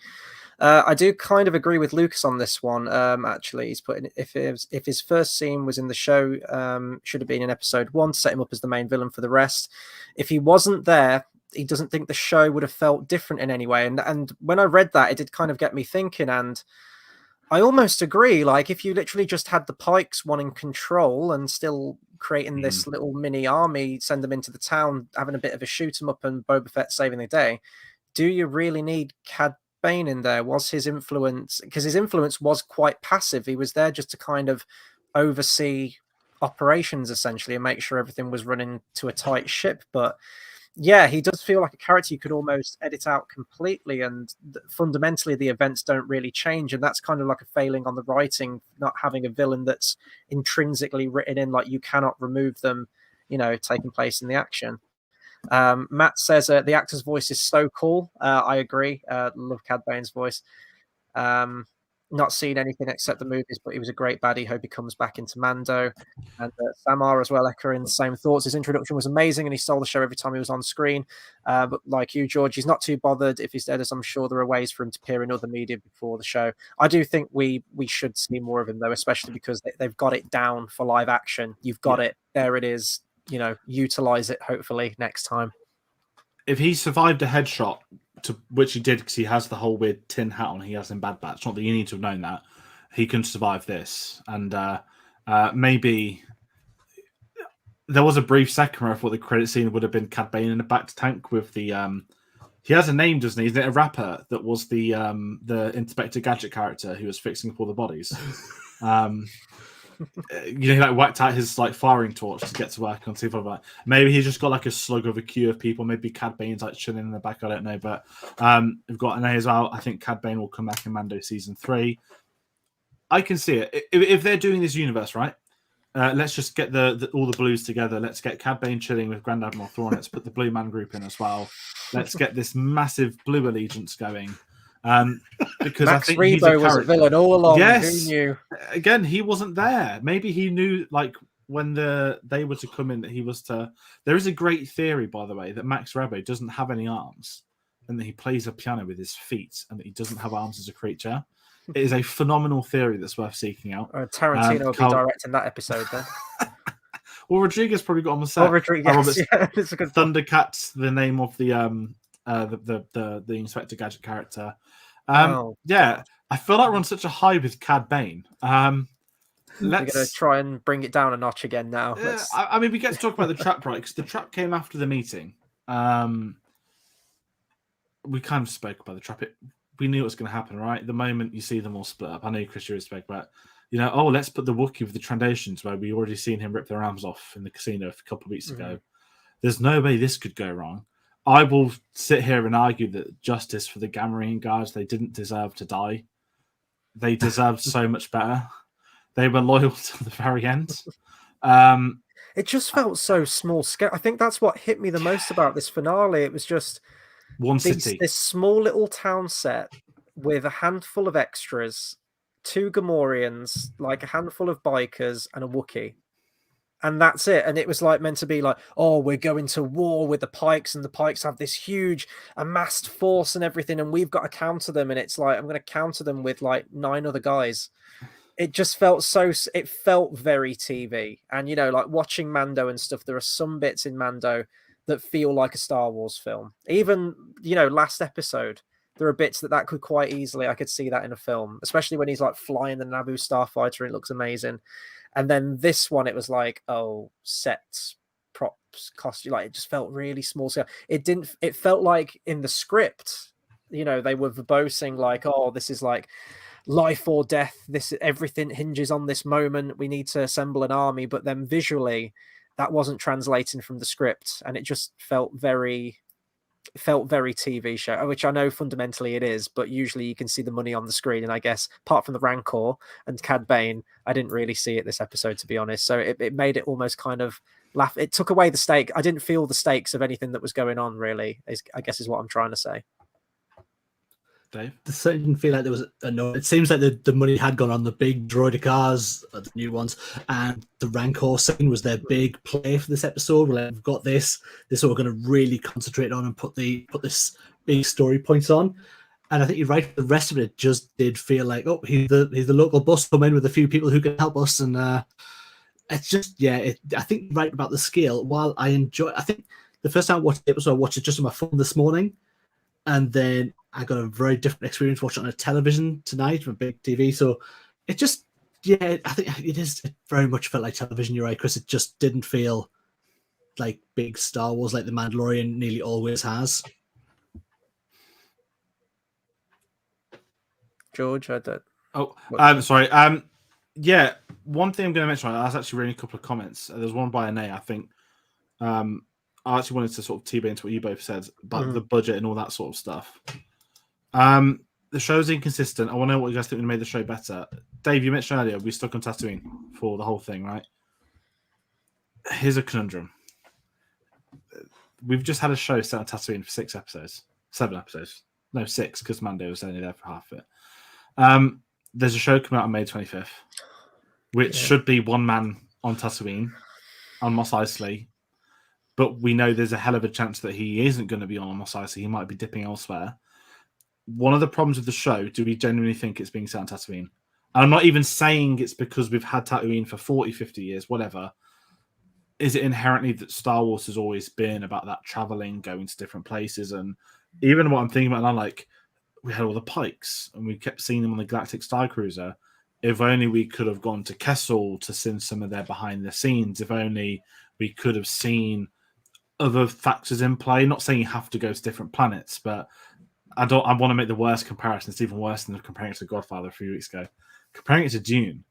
Speaker 1: I do kind of agree with Lucas on this one. Actually, he's putting if his first scene was in the show, should have been in episode 1 to set him up as the main villain for the rest. If he wasn't there, he doesn't think the show would have felt different in any way. And when I read that, it did kind of get me thinking, and I almost agree. If you literally just had the Pikes wanting control and still creating this little mini army, send them into the town, having a bit of a shoot 'em up, and Boba Fett saving the day, do you really need Cad Bane in there? Was his influence, because his influence was quite passive. He was there just to kind of oversee operations essentially and make sure everything was running to a tight ship. But yeah, he does feel like a character you could almost edit out completely, and fundamentally the events don't really change, and that's kind of like a failing on the writing, not having a villain that's intrinsically written in, you cannot remove them, taking place in the action. Matt says the actor's voice is so cool. I agree. Love Cad Bane's voice. Not seen anything except the movies, but he was a great baddie. Hope he comes back into Mando. And Samar as well, echoing the same thoughts. His introduction was amazing, and he stole the show every time he was on screen. But like you, George, he's not too bothered if he's dead, as I'm sure there are ways for him to appear in other media before the show. I do think we should see more of him, though, especially because they've got it down for live action. You've got it. There it is. Utilize it, hopefully, next time.
Speaker 2: If he survived a headshot, which he did, because he has the whole weird tin hat on he has in Bad Batch, not that you need to have known that, he couldn't survive this. And maybe there was a brief second where I thought the credit scene would have been Cad Bane in a back tank with the he has a name, doesn't he? Isn't it a rapper that was the Inspector Gadget character who was fixing up all the bodies? you know, he like whacked out his like firing torch to get to work on T5. Maybe he's just got like a slug of a queue of people. Maybe Cad Bane's like chilling in the back. I don't know, but we've got an A as well. I think Cad Bane will come back in Mando season 3. I can see it if they're doing this universe right. Let's just get all the blues together. Let's get Cad Bane chilling with Grand Admiral Thrawn. Let's put the Blue Man Group in as well. Let's get this massive blue allegiance going. Because
Speaker 1: Max
Speaker 2: I think
Speaker 1: Rebo
Speaker 2: he's a
Speaker 1: was a villain all along.
Speaker 2: Yes.
Speaker 1: Who knew?
Speaker 2: Again, he wasn't there. Maybe he knew, like, when they were to come in, that he was to. There is a great theory, by the way, that Max Rebo doesn't have any arms and that he plays a piano with his feet and that he doesn't have arms as a creature. It is a phenomenal theory that's worth seeking out.
Speaker 1: Tarantino will be directing that episode then.
Speaker 2: Well, Rodriguez probably got on the set.
Speaker 1: Rodriguez, yeah, it's a good
Speaker 2: Thundercat's the name of the Inspector Gadget character. Yeah, I feel like we're on such a high with Cad Bane.
Speaker 1: We're going to try and bring it down a notch again now.
Speaker 2: I mean, we get to talk about the trap, right? Because the trap came after the meeting. We kind of spoke about the trap. We knew it was going to happen, right? The moment you see them all split up. I know Chris, you spoke about, let's put the Wookiee with the Trandations, where we already seen him rip their arms off in the casino a couple of weeks ago. There's no way this could go wrong. I will sit here and argue that justice for the Gamorrean guards, they didn't deserve to die. They deserved so much better. They were loyal to the very end.
Speaker 1: It just felt so small scale. I think that's what hit me the most about this finale. It was just this small little town set with a handful of extras, 2 Gamorreans, like a handful of bikers, and a Wookiee. And that's it. And it was like meant to be like, oh, we're going to war with the Pikes, and the Pikes have this huge amassed force and everything, and we've got to counter them. And it's like, I'm going to counter them with like 9 other guys. It just felt it felt very TV. And, like watching Mando and stuff, there are some bits in Mando that feel like a Star Wars film. Even, last episode, there are bits that could quite easily, I could see that in a film, especially when he's like flying the Naboo starfighter. It looks amazing. And then this one, it was like, oh, sets, props, costume. Like, it just felt really small scale. It felt like in the script, they were verbosing like, oh, this is like life or death. Everything hinges on this moment. We need to assemble an army. But then visually, that wasn't translating from the script. And it just felt very TV show, which I know fundamentally it is, but usually you can see the money on the screen. And I guess apart from the Rancor and Cad Bane, I didn't really see it this episode, to be honest. So it made it almost kind of laugh. It took away the stake. I didn't feel the stakes of anything that was going on, really, I guess is what I'm trying to say.
Speaker 2: Dave?
Speaker 3: I didn't feel like there was it seems like the money had gone on the big droider cars, the new ones, and the Rancor scene was their big play for this episode. We've got this is what we're going to really concentrate on and put this big story points on. And I think you're right. The rest of it just did feel like, oh, he's the local bus come in with a few people who can help us, and it's just I think you're right about the scale. While I think the first time I watched the episode, I watched it just on my phone this morning, and then I got a very different experience watching on a television tonight from a big TV. So it just, I think it very much felt like television. You're right, Chris. It just didn't feel like big Star Wars like The Mandalorian nearly always has.
Speaker 1: George, I don't.
Speaker 2: Oh, I'm sorry. Yeah, one thing I'm going to mention, I was actually reading a couple of comments. There's one by Ane, I think. I actually wanted to sort of T-bane into what you both said about the budget and all that sort of stuff. The show's inconsistent. I want to know what you guys think would have made the show better. Dave, you mentioned earlier we stuck on Tatooine for the whole thing, right? Here's a conundrum. We've just had a show set on Tatooine for 7 episodes. No, 6, because Mando was only there for half of it. There's a show coming out on May 25th, which should be one man on Tatooine, on Mos Eisley. But we know there's a hell of a chance that he isn't going to be on Mos Eisley. He might be dipping elsewhere. One of the problems with the show, do we genuinely think it's being set on Tatooine? And I'm not even saying it's because we've had Tatooine for 40, 50 years, whatever. Is it inherently that Star Wars has always been about that traveling, going to different places? And even what I'm thinking about now, like, we had all the Pikes and we kept seeing them on the Galactic Star Cruiser. If only we could have gone to Kessel to see some of their behind the scenes. If only we could have seen other factors in play. Not saying you have to go to different planets, but I want to make the worst comparison. It's even worse than comparing it to Godfather a few weeks ago. Comparing it to Dune.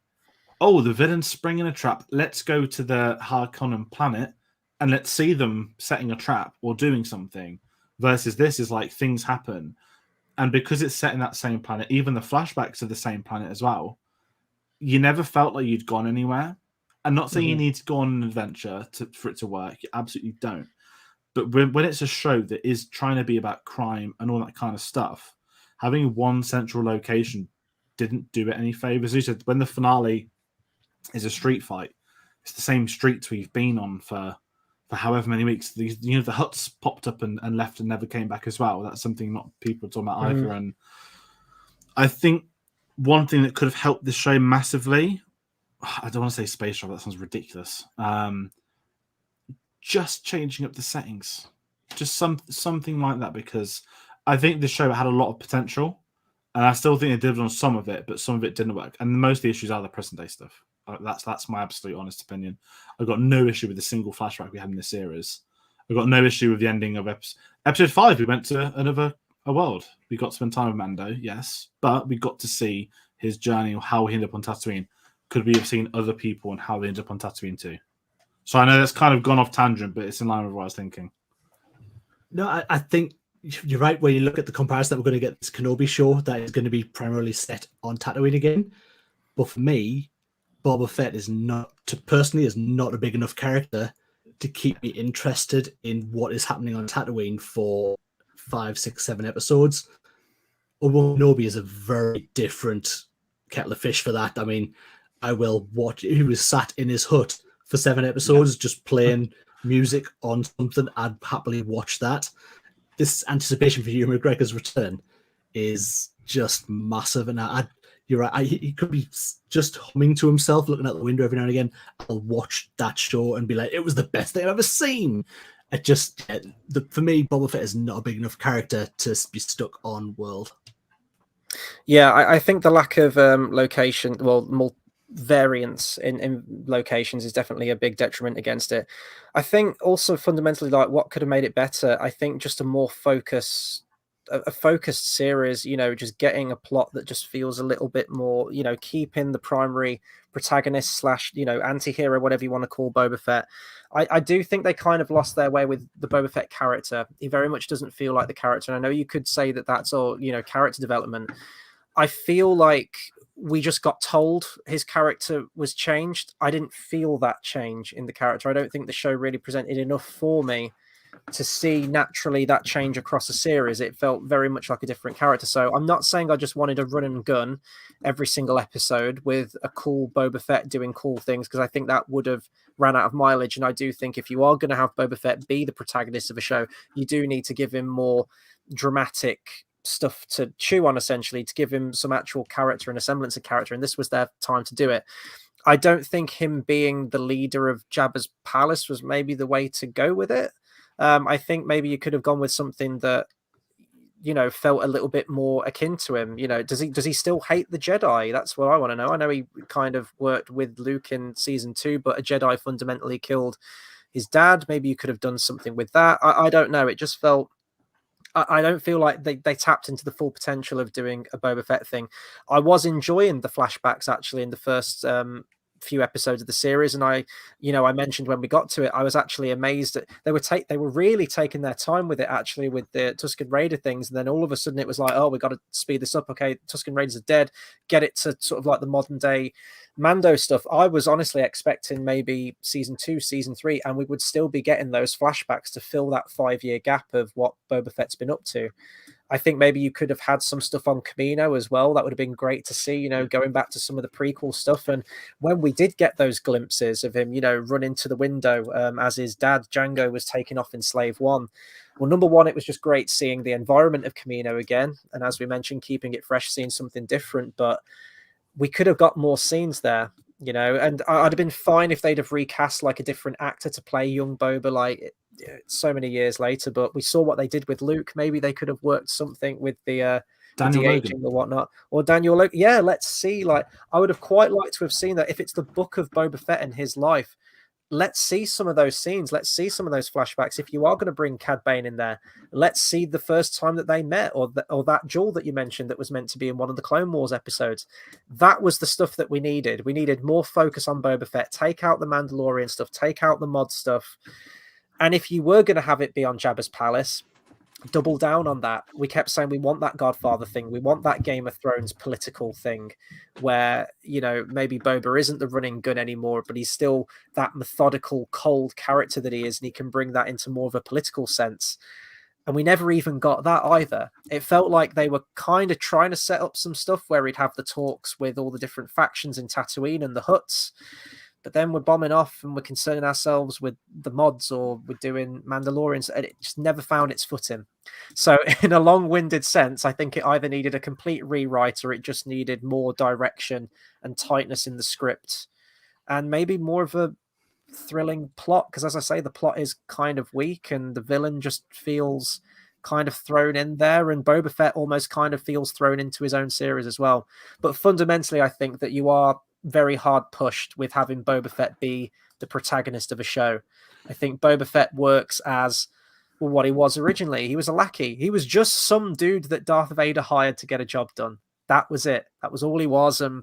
Speaker 2: oh, the villain's springing a trap. Let's go to the Harkonnen planet and let's see them setting a trap or doing something. Versus this is like things happen. And because it's set in that same planet, even the flashbacks are the same planet as well, you never felt like you'd gone anywhere. I'm not saying you need to go on an adventure for it to work. You absolutely don't. But when it's a show that is trying to be about crime and all that kind of stuff, having one central location didn't do it any favors. As you said, when the finale is a street fight, it's the same streets we've been on for however many weeks. These, the huts popped up and left and never came back as well. That's something not people are talking about either. And I think one thing that could have helped this show massively, I don't want to say space travel, that sounds ridiculous. Just changing up the settings, just something like that, because I think the show had a lot of potential, and I still think they did on some of it, but some of it didn't work. And most of the issues are the present day stuff. That's my absolute honest opinion. I've got no issue with the single flashback we had in this series. I've got no issue with the ending of episode 5. We went to a world. We got to spend time with Mando, yes, but we got to see his journey or how he ended up on Tatooine. Could we have seen other people and how they ended up on Tatooine too? So I know that's kind of gone off tangent, but it's in line with what I was thinking.
Speaker 3: No, I think you're right when you look at the comparison that we're going to get this Kenobi show that is going to be primarily set on Tatooine again. But for me, Boba Fett is not a big enough character to keep me interested in what is happening on Tatooine for 5, 6, 7 episodes. Obi-Wan Kenobi is a very different kettle of fish for that. I mean, I will watch. He was sat in his hut for 7 episodes, just playing music on something. I'd happily watch that. This anticipation for Ewan McGregor's return is just massive. And you're right. He could be just humming to himself, looking out the window every now and again. I'll watch that show and be like, it was the best thing I've ever seen. For me, Boba Fett is not a big enough character to be stuck on world.
Speaker 1: Yeah, I think the lack of location, variance in locations is definitely a big detriment against it. I think also fundamentally, like, what could have made it better, I think just a focused series, just getting a plot that just feels a little bit more, keeping the primary protagonist / anti-hero, whatever you want to call Boba Fett. I do think they kind of lost their way with the Boba Fett character. He very much doesn't feel like the character. And I know you could say that that's all, character development. I feel like we just got told his character was changed. I didn't feel that change in the character. I don't think the show really presented enough for me to see naturally that change across a series. It felt very much like a different character. So I'm not saying I just wanted a run and gun every single episode with a cool Boba Fett doing cool things, because I think that would have ran out of mileage. And I do think if you are going to have Boba Fett be the protagonist of a show, you do need to give him more dramatic stuff to chew on, essentially, to give him some actual character and a semblance of character. And this was their time to do it. I don't think him being the leader of Jabba's palace was maybe the way to go with it. I think maybe you could have gone with something that, felt a little bit more akin to him. Does he still hate the Jedi? That's what I want to know. I know he kind of worked with Luke in season 2, but a Jedi fundamentally killed his dad. Maybe you could have done something with that. I don't know. It just felt, I don't feel like they tapped into the full potential of doing a Boba Fett thing. I was enjoying the flashbacks actually in the first few episodes of the series, and I mentioned when we got to it, I was actually amazed that they were really taking their time with it, actually, with the Tusken Raider things. And then all of a sudden it was like, oh, we got to speed this up. Okay, Tusken Raiders are dead. Get it to sort of like the modern day Mando stuff. I was honestly expecting maybe season 2, season 3, and we would still be getting those flashbacks to fill that 5-year gap of what Boba Fett's been up to. I think maybe you could have had some stuff on Camino as well. That would have been great to see, going back to some of the prequel stuff. And when we did get those glimpses of him, run into the window as his dad, Django, was taken off in Slave One. Well, number one, it was just great seeing the environment of Camino again. And as we mentioned, keeping it fresh, seeing something different. But we could have got more scenes there, and I'd have been fine if they'd have recast like a different actor to play young Boba, like so many years later. But we saw what they did with Luke. Maybe they could have worked something with the
Speaker 2: Daniel
Speaker 1: de-aging or whatnot, or Daniel Logan. Yeah, let's see. Like, I would have quite liked to have seen that. If it's the book of Boba Fett and his life, let's see some of those scenes. Let's see some of those flashbacks. If you are going to bring Cad Bane in there, let's see the first time that they met, or that duel that you mentioned that was meant to be in one of the Clone Wars episodes. That was the stuff that we needed. We needed more focus on Boba Fett. Take out the Mandalorian stuff. Take out the mod stuff. And if you were going to have it be on Jabba's palace, double down on that. We kept saying we want that Godfather thing. We want that Game of Thrones political thing where, you know, maybe Boba isn't the running gun anymore, but he's still that methodical, cold character that he is, and he can bring that into more of a political sense. And we never even got that either. It felt like they were kind of trying to set up some stuff where he'd have the talks with all the different factions in Tatooine and the Hutts. But then we're bombing off and we're concerning ourselves with the mods, or we're doing Mandalorians, and it just never found its footing. So in a long-winded sense, I think it either needed a complete rewrite or it just needed more direction and tightness in the script and maybe more of a thrilling plot. Because as I say, the plot is kind of weak and the villain just feels kind of thrown in there, and Boba Fett almost kind of feels thrown into his own series as well. But fundamentally, I think that you are very hard pushed with having Boba Fett be the protagonist of a show. I think Boba Fett works as, well, what he was originally. He was a lackey. He was just some dude that Darth Vader hired to get a job done. That was it. That was all he was. And,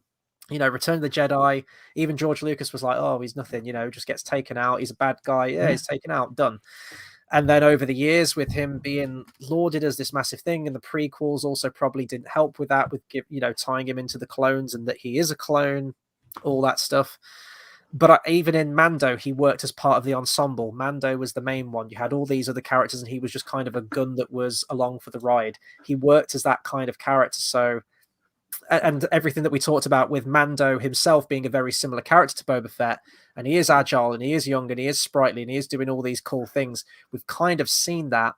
Speaker 1: you know, Return of the Jedi, even George Lucas was like, oh, he's nothing, you know, just gets taken out. He's a bad guy. Yeah, he's taken out, done. And then over the years, with him being lauded as this massive thing, and the prequels also probably didn't help with that, with, you know, tying him into the clones and that he is a clone, all that stuff. But even in Mando, he worked as part of the ensemble. Mando was the main one. You had all these other characters, and he was just kind of a gun that was along for the ride. He worked as that kind of character. So, and everything that we talked about with Mando himself being a very similar character to Boba Fett, and he is agile, and he is young, and he is sprightly, and he is doing all these cool things. We've kind of seen that.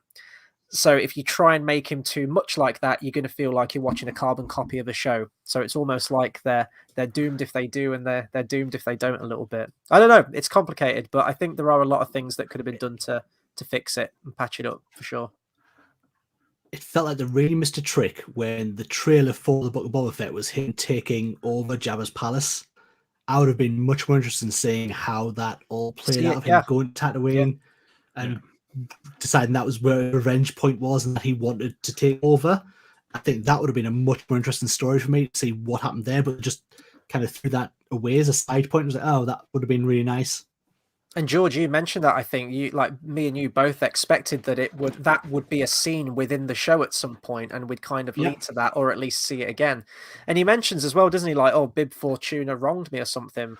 Speaker 1: So if you try and make him too much like that, you're going to feel like you're watching a carbon copy of a show. So it's almost like they're doomed if they do, and they're doomed if they don't a little bit. I don't know. It's complicated, but I think there are a lot of things that could have been done to fix it and patch it up for sure.
Speaker 3: It felt like they really missed a trick when the trailer for the Book of Boba Fett was him taking over Jabba's palace. I would have been much more interested in seeing how that all played out of him going to Tatooine and deciding that was where the revenge point was and that he wanted to take over. I think that would have been a much more interesting story for me to see what happened there, but just kind of threw that away as a side point. I was like, oh, that would have been really nice.
Speaker 1: And George, you mentioned that. I think you, like me and you, both expected that that would be a scene within the show at some point, and we'd kind of lead to that, or at least see it again. And he mentions as well, doesn't he? Like, oh, Bib Fortuna wronged me or something.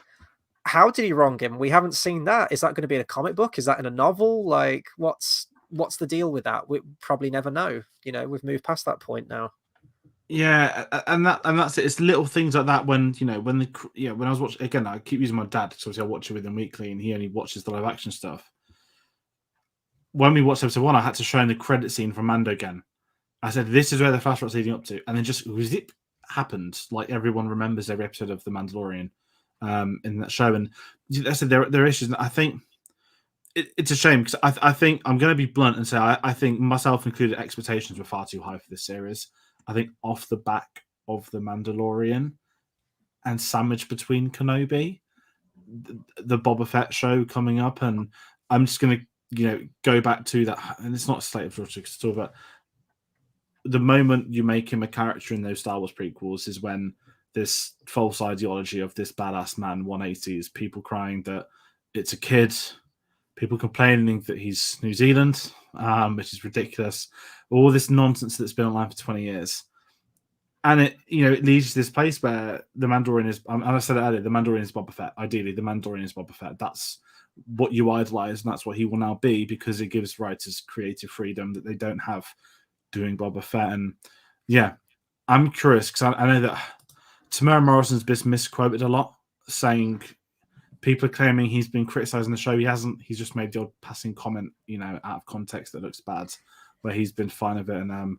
Speaker 1: How did he wrong him? We haven't seen that. Is that going to be in a comic book? Is that in a novel? Like, what's the deal with that? We probably never know. You know, we've moved past that point now.
Speaker 2: Yeah, and that's it. It's little things like that when, you know, when I was watching, again, I keep using my dad because obviously I watch it with him weekly and he only watches the live action stuff. When we watched episode 1, I had to show him the credit scene from Mando again. I said, this is where the flashback's leading up to, and then just zip happened, like everyone remembers every episode of The Mandalorian in that show. And I said there are issues, and I think it's a shame because I think I'm going to be blunt and say I think myself included, expectations were far too high for this series. I think off the back of The Mandalorian and sandwiched between Kenobi, the Boba Fett show coming up, and I'm just going to, you know, go back to that. And it's not a slate of George, it's all about the moment you make him a character in those Star Wars prequels is when this false ideology of this badass man 180s, people crying that it's a kid, people complaining that he's New Zealand, which is ridiculous. All this nonsense that's been online for 20 years. And it, you know, it leads to this place where the Mandalorian is, and I said it earlier, the Mandalorian is Boba Fett. Ideally, the Mandalorian is Boba Fett. That's what you idolize, and that's what he will now be, because it gives writers creative freedom that they don't have doing Boba Fett. And yeah, I'm curious because I know that Temuera Morrison's been misquoted a lot, saying people are claiming he's been criticizing the show. He hasn't. He's just made the odd passing comment, you know, out of context that looks bad, where he's been fine of it. And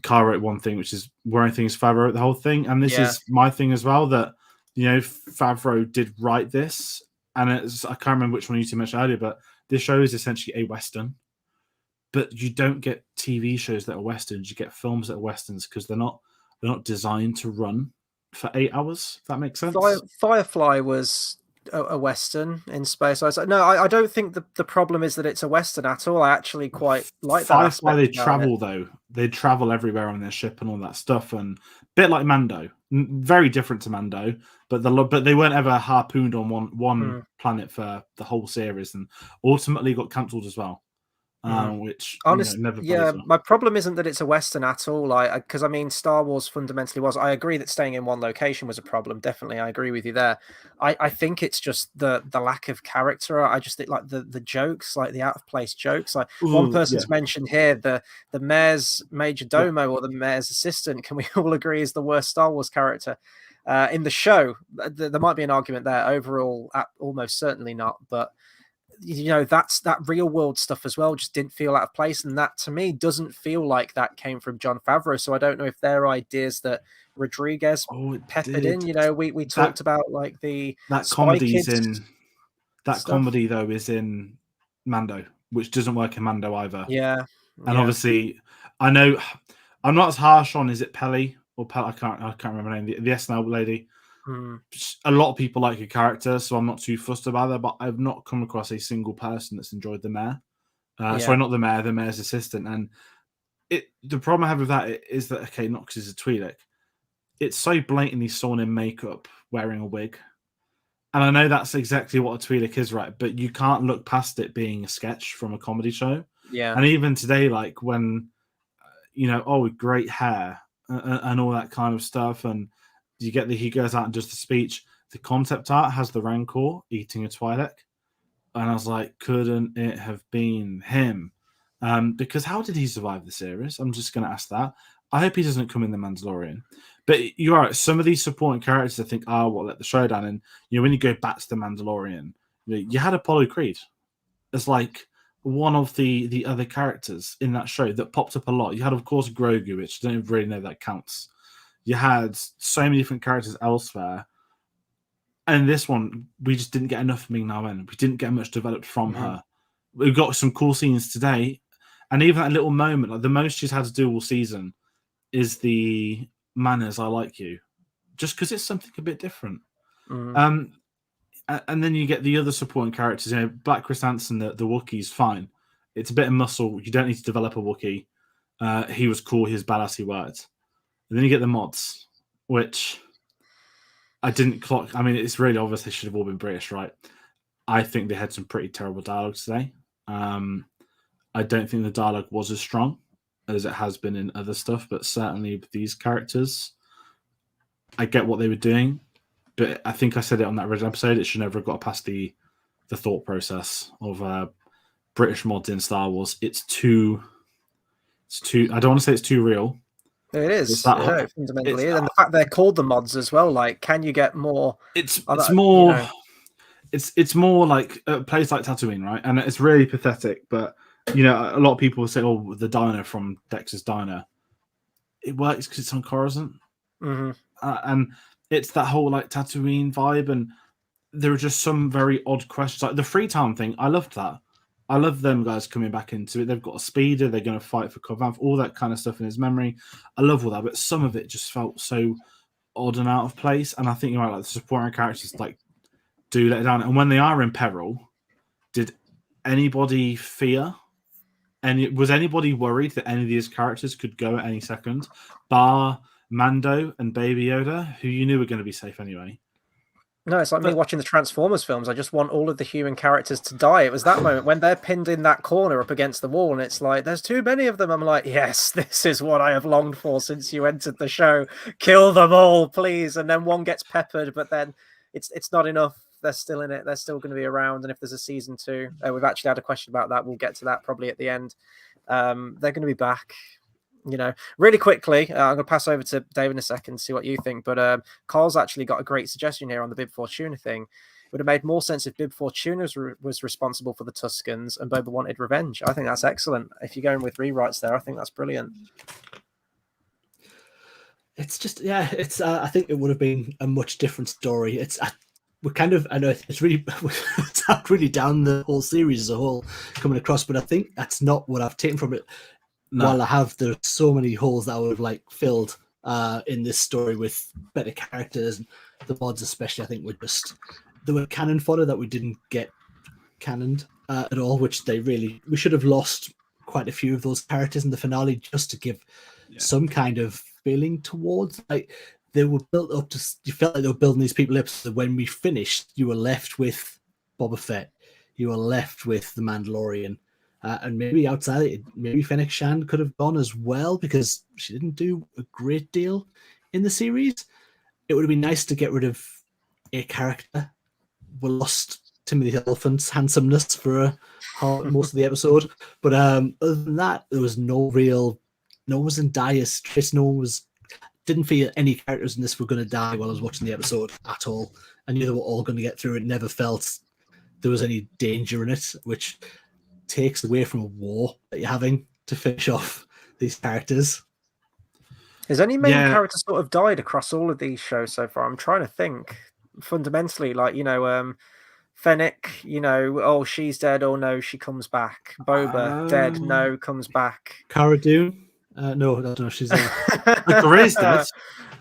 Speaker 2: Kyle wrote one thing, which is worrying things Favreau wrote the whole thing. And this is my thing as well, that, you know, Favreau did write this. And it's, I can't remember which one you two mentioned earlier, but this show is essentially a Western. But you don't get TV shows that are Westerns. You get films that are Westerns because they're not designed to run for 8 hours, if that makes sense.
Speaker 1: Firefly was a Western in space. I was like, no, I don't think the problem is that it's a Western at all. I actually quite like that
Speaker 2: Firefly,
Speaker 1: aspect
Speaker 2: they
Speaker 1: about it.
Speaker 2: travel though. They travel everywhere on their ship and all that stuff, and a bit like Mando. Very different to Mando, but they weren't ever harpooned on one planet for the whole series, and ultimately got cancelled as well. Which
Speaker 1: Honestly,
Speaker 2: never
Speaker 1: yeah,
Speaker 2: plays well.
Speaker 1: my problem isn't that it's a Western at all. Like, because I mean, Star Wars fundamentally was. I agree that staying in one location was a problem. Definitely, I agree with you there. I think it's just the lack of character. I just think like the jokes, like the out of place jokes. Like one person's mentioned here, the mayor's major domo or the mayor's assistant. Can we all agree is the worst Star Wars character in the show? There might be an argument there. Overall, almost certainly not, but. That's that real world stuff as well just didn't feel out of place, and that to me doesn't feel like that came from Jon Favreau. So I don't know if they're ideas that Rodriguez peppered in. We talked about like
Speaker 2: that
Speaker 1: Spy
Speaker 2: comedy's
Speaker 1: Kids
Speaker 2: in that
Speaker 1: stuff.
Speaker 2: comedy though is in Mando, which doesn't work in Mando either.
Speaker 1: Yeah,
Speaker 2: and obviously I know I'm not as harsh on is it Pelly or I can't remember her name, the SNL lady. A lot of people like her character, so I'm not too fussed about her, but I've not come across a single person that's enjoyed the mayor. Sorry, not the mayor, the mayor's assistant. And the problem I have with that is that, okay, not because he's a Twi'lek, it's so blatantly someone in makeup wearing a wig. And I know that's exactly what a Twi'lek is, right? But you can't look past it being a sketch from a comedy show.
Speaker 1: Yeah.
Speaker 2: And even today, like when, great hair and all that kind of stuff, and he goes out and does the speech. The concept art has the Rancor eating a Twi'lek, and I was like, couldn't it have been him? Because how did he survive the series? I'm just going to ask that. I hope he doesn't come in the Mandalorian. But you're right. Some of these supporting characters, I think, let the show down. And when you go back to the Mandalorian, you had Apollo Creed as like one of the other characters in that show that popped up a lot. You had, of course, Grogu, which I don't really know if that counts. You had so many different characters elsewhere. And this one, we just didn't get enough of Ming-Na Wen. We didn't get much developed from her. We've got some cool scenes today. And even that little moment, like the most she's had to do all season is the manners, I like you. Just because it's something a bit different. And then you get the other supporting characters. Black Chris Hansen, the Wookiee's fine. It's a bit of muscle. You don't need to develop a Wookiee. He was cool. He was badass. He worked. And then you get the mods, which I didn't clock. I mean, it's really obvious they should have all been British, right? I think they had some pretty terrible dialogue today. I don't think the dialogue was as strong as it has been in other stuff, but certainly with these characters, I get what they were doing. But I think I said it on that original episode, it should never have got past the thought process of British mods in Star Wars. It's too. I don't want to say it's too real.
Speaker 1: It is fundamentally, and the fact they're called the mods as well. Like, can you get more?
Speaker 2: It's more. It's more like a place like Tatooine, right? And it's really pathetic. But a lot of people will say, "Oh, the diner from Dexter's Diner." It works because it's on Coruscant, and it's that whole like Tatooine vibe. And there are just some very odd questions, like the Freetown thing. I loved that. I love them guys coming back into it. They've got a speeder. They're going to fight for Cobb, all that kind of stuff in his memory. I love all that, but some of it just felt so odd and out of place. And I think you're right, like the supporting characters like do let it down. And when they are in peril, did anybody fear? Was anybody worried that any of these characters could go at any second, bar Mando and Baby Yoda, who you knew were going to be safe anyway?
Speaker 1: No, it's like me watching the Transformers films. I just want all of the human characters to die. It was that moment when they're pinned in that corner up against the wall, and it's like, there's too many of them. I'm like, yes, this is what I have longed for since you entered the show. Kill them all, please. And then one gets peppered, but then it's not enough. They're still in it. They're still going to be around. And if there's a season 2, we've actually had a question about that. We'll get to that probably at the end. They're going to be back. Really quickly, I'm going to pass over to Dave in a second, see what you think. But Carl's actually got a great suggestion here on the Bib Fortuna thing. It would have made more sense if Bib Fortuna was responsible for the Tuskens and Boba wanted revenge. I think that's excellent. If you're going with rewrites there, I think that's brilliant.
Speaker 3: It's just, it's. I think it would have been a much different story. I know it's really, it's not really down the whole series as a whole coming across, but I think that's not what I've taken from it. No. While there's so many holes that I would have filled in this story with better characters, and the mods especially, I think were just there were cannon fodder that we didn't get cannoned at all, which we should have lost quite a few of those characters in the finale just to give some kind of feeling towards. Like they were built up to, you felt like they were building these people up so that when we finished, you were left with Boba Fett, you were left with the Mandalorian, and maybe outside it, maybe Fennec Shand could have gone as well because she didn't do a great deal in the series. It would have been nice to get rid of a character. We lost Timothy Olyphant's handsomeness for most of the episode, but other than that, there was no one was in dire stress. Didn't feel any characters in this were going to die while I was watching the episode at all. I knew they were all going to get through it. Never felt there was any danger in it, which takes away from a war that you're having to finish off these characters.
Speaker 1: Has any main character sort of died across all of these shows so far? I'm trying to think. Fundamentally, like, Fennec, oh, she's dead. Oh, no, she comes back. Boba, dead. No, comes back.
Speaker 3: Cara Dune? No, I don't know. She's
Speaker 2: her career's dead.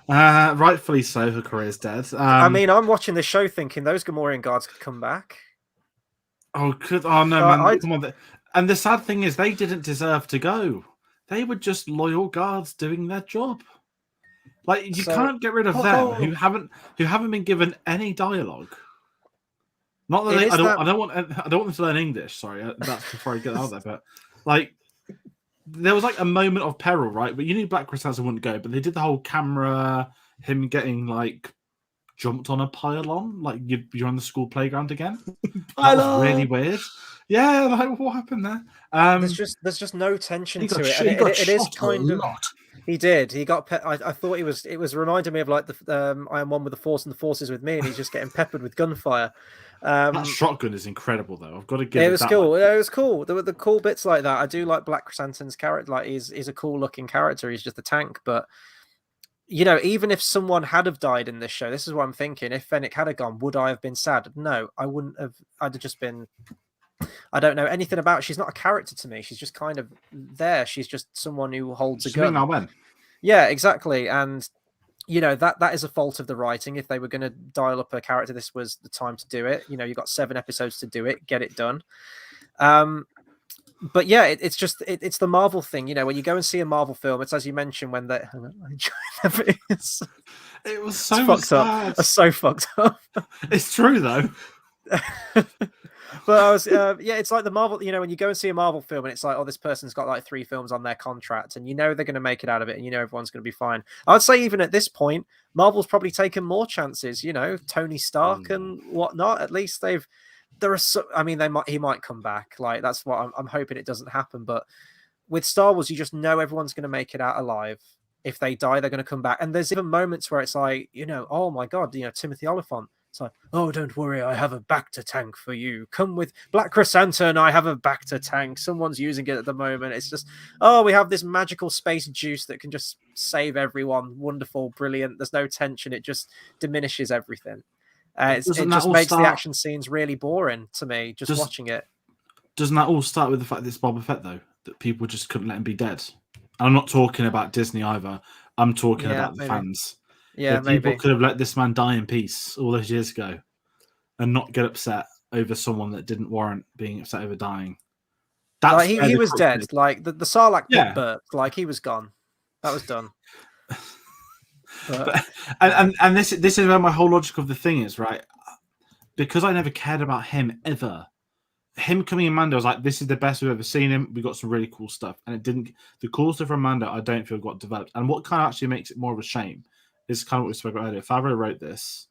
Speaker 2: Rightfully so, her career's dead.
Speaker 1: I mean, I'm watching the show thinking those Gamorrean guards could come back.
Speaker 2: Oh no, man! Come on. And the sad thing is, they didn't deserve to go. They were just loyal guards doing their job. Like you can't get rid of them who haven't been given any dialogue. Not that I don't want them to learn English. Sorry, that's before I get out there. But like, there was like a moment of peril, right? But you knew Black Chrysanthemum wouldn't go. But they did the whole camera, him getting like jumped on a pylon, like you're on the school playground again. That was really weird. Yeah, like what happened there?
Speaker 1: There's just no tension to it. It is kind of. He did. He got. I thought he was. It was reminding me of like the I am one with the Force and the Force is with me, and he's just getting peppered with gunfire.
Speaker 2: That shotgun is incredible, though. I've got to give it.
Speaker 1: It was cool. It was cool. There were the cool bits like that. I do like Black Chrysanthemum's character. Like he's a cool looking character. He's just a tank, but. Even if someone had have died in this show, this is what I'm thinking. If Fennec had have gone, would I have been sad? No, I wouldn't have. I'd have just been. I don't know anything about. She's not a character to me. She's just kind of there. She's just someone who holds a gun.
Speaker 2: I went.
Speaker 1: Yeah, exactly. And that is a fault of the writing. If they were going to dial up a character, this was the time to do it. You've got 7 episodes to do it. Get it done. But yeah, it's the Marvel thing. When you go and see a Marvel film, it's as you mentioned when they.
Speaker 2: It was so fucked up.
Speaker 1: It's so fucked up.
Speaker 2: It's true though.
Speaker 1: But I was, it's like the Marvel. When you go and see a Marvel film, and it's like, oh, this person's got like 3 films on their contract, and they're going to make it out of it, and everyone's going to be fine. I'd say even at this point, Marvel's probably taken more chances. Tony Stark and whatnot. At least they've. There are he might come back. Like that's what I'm hoping it doesn't happen. But with Star Wars, you just know everyone's going to make it out alive. If they die, they're going to come back. And there's even moments where it's like, oh my god, Timothy Olyphant. It's like, oh, don't worry, I have a Bacta tank for you. Come with Black Chrysanthemum, I have a Bacta tank. Someone's using it at the moment. It's just, oh, we have this magical space juice that can just save everyone. Wonderful, brilliant. There's no tension. It just diminishes everything. It just makes the action scenes really boring to me, just watching it.
Speaker 2: Doesn't that all start with the fact that it's Boba Fett, though? That people just couldn't let him be dead? And I'm not talking about Disney either. I'm talking about the fans.
Speaker 1: Yeah,
Speaker 2: people could have let this man die in peace all those years ago and not get upset over someone that didn't warrant being upset over dying.
Speaker 1: He was dead. Like the Sarlacc pit burped. Like he was gone. That was done.
Speaker 2: And this is where my whole logic of the thing is, right? Because I never cared about him ever. Him coming in Mando, I was like, this is the best we've ever seen him. We got some really cool stuff. And it didn't. The cool stuff from Mando, I don't feel got developed. And what kind of actually makes it more of a shame is kind of what we spoke about earlier. Favreau wrote this,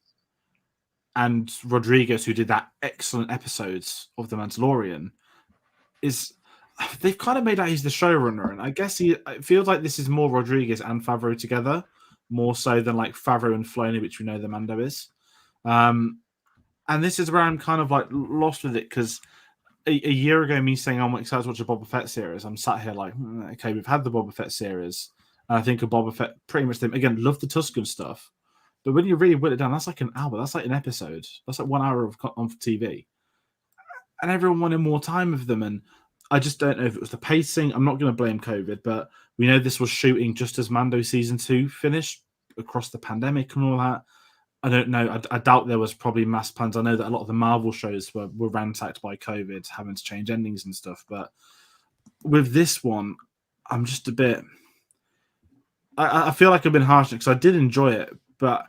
Speaker 2: and Rodriguez, who did that excellent episodes of The Mandalorian, they've kind of made out he's the showrunner. And I guess it feels like this is more Rodriguez and Favreau together, more so than like Favreau and Filoni, which we know the Mando is. And this is where I'm kind of like lost with it, because a year ago, me saying I'm excited to watch a Boba Fett series, I'm sat here like, okay, we've had the Boba Fett series, and I think of Boba Fett pretty much again, love the Tusken stuff, but when you really whittle it down, that's like an hour, that's like an episode, that's like 1 hour on TV, and everyone wanted more time with them, and I just don't know if it was the pacing. I'm not going to blame COVID, but we know this was shooting just as Mando season 2 finished across the pandemic and all that. I don't know. I doubt there was probably mass plans. I know that a lot of the Marvel shows were ransacked by COVID, having to change endings and stuff. But with this one, I'm just a bit. I feel like I've been harsh because I did enjoy it, but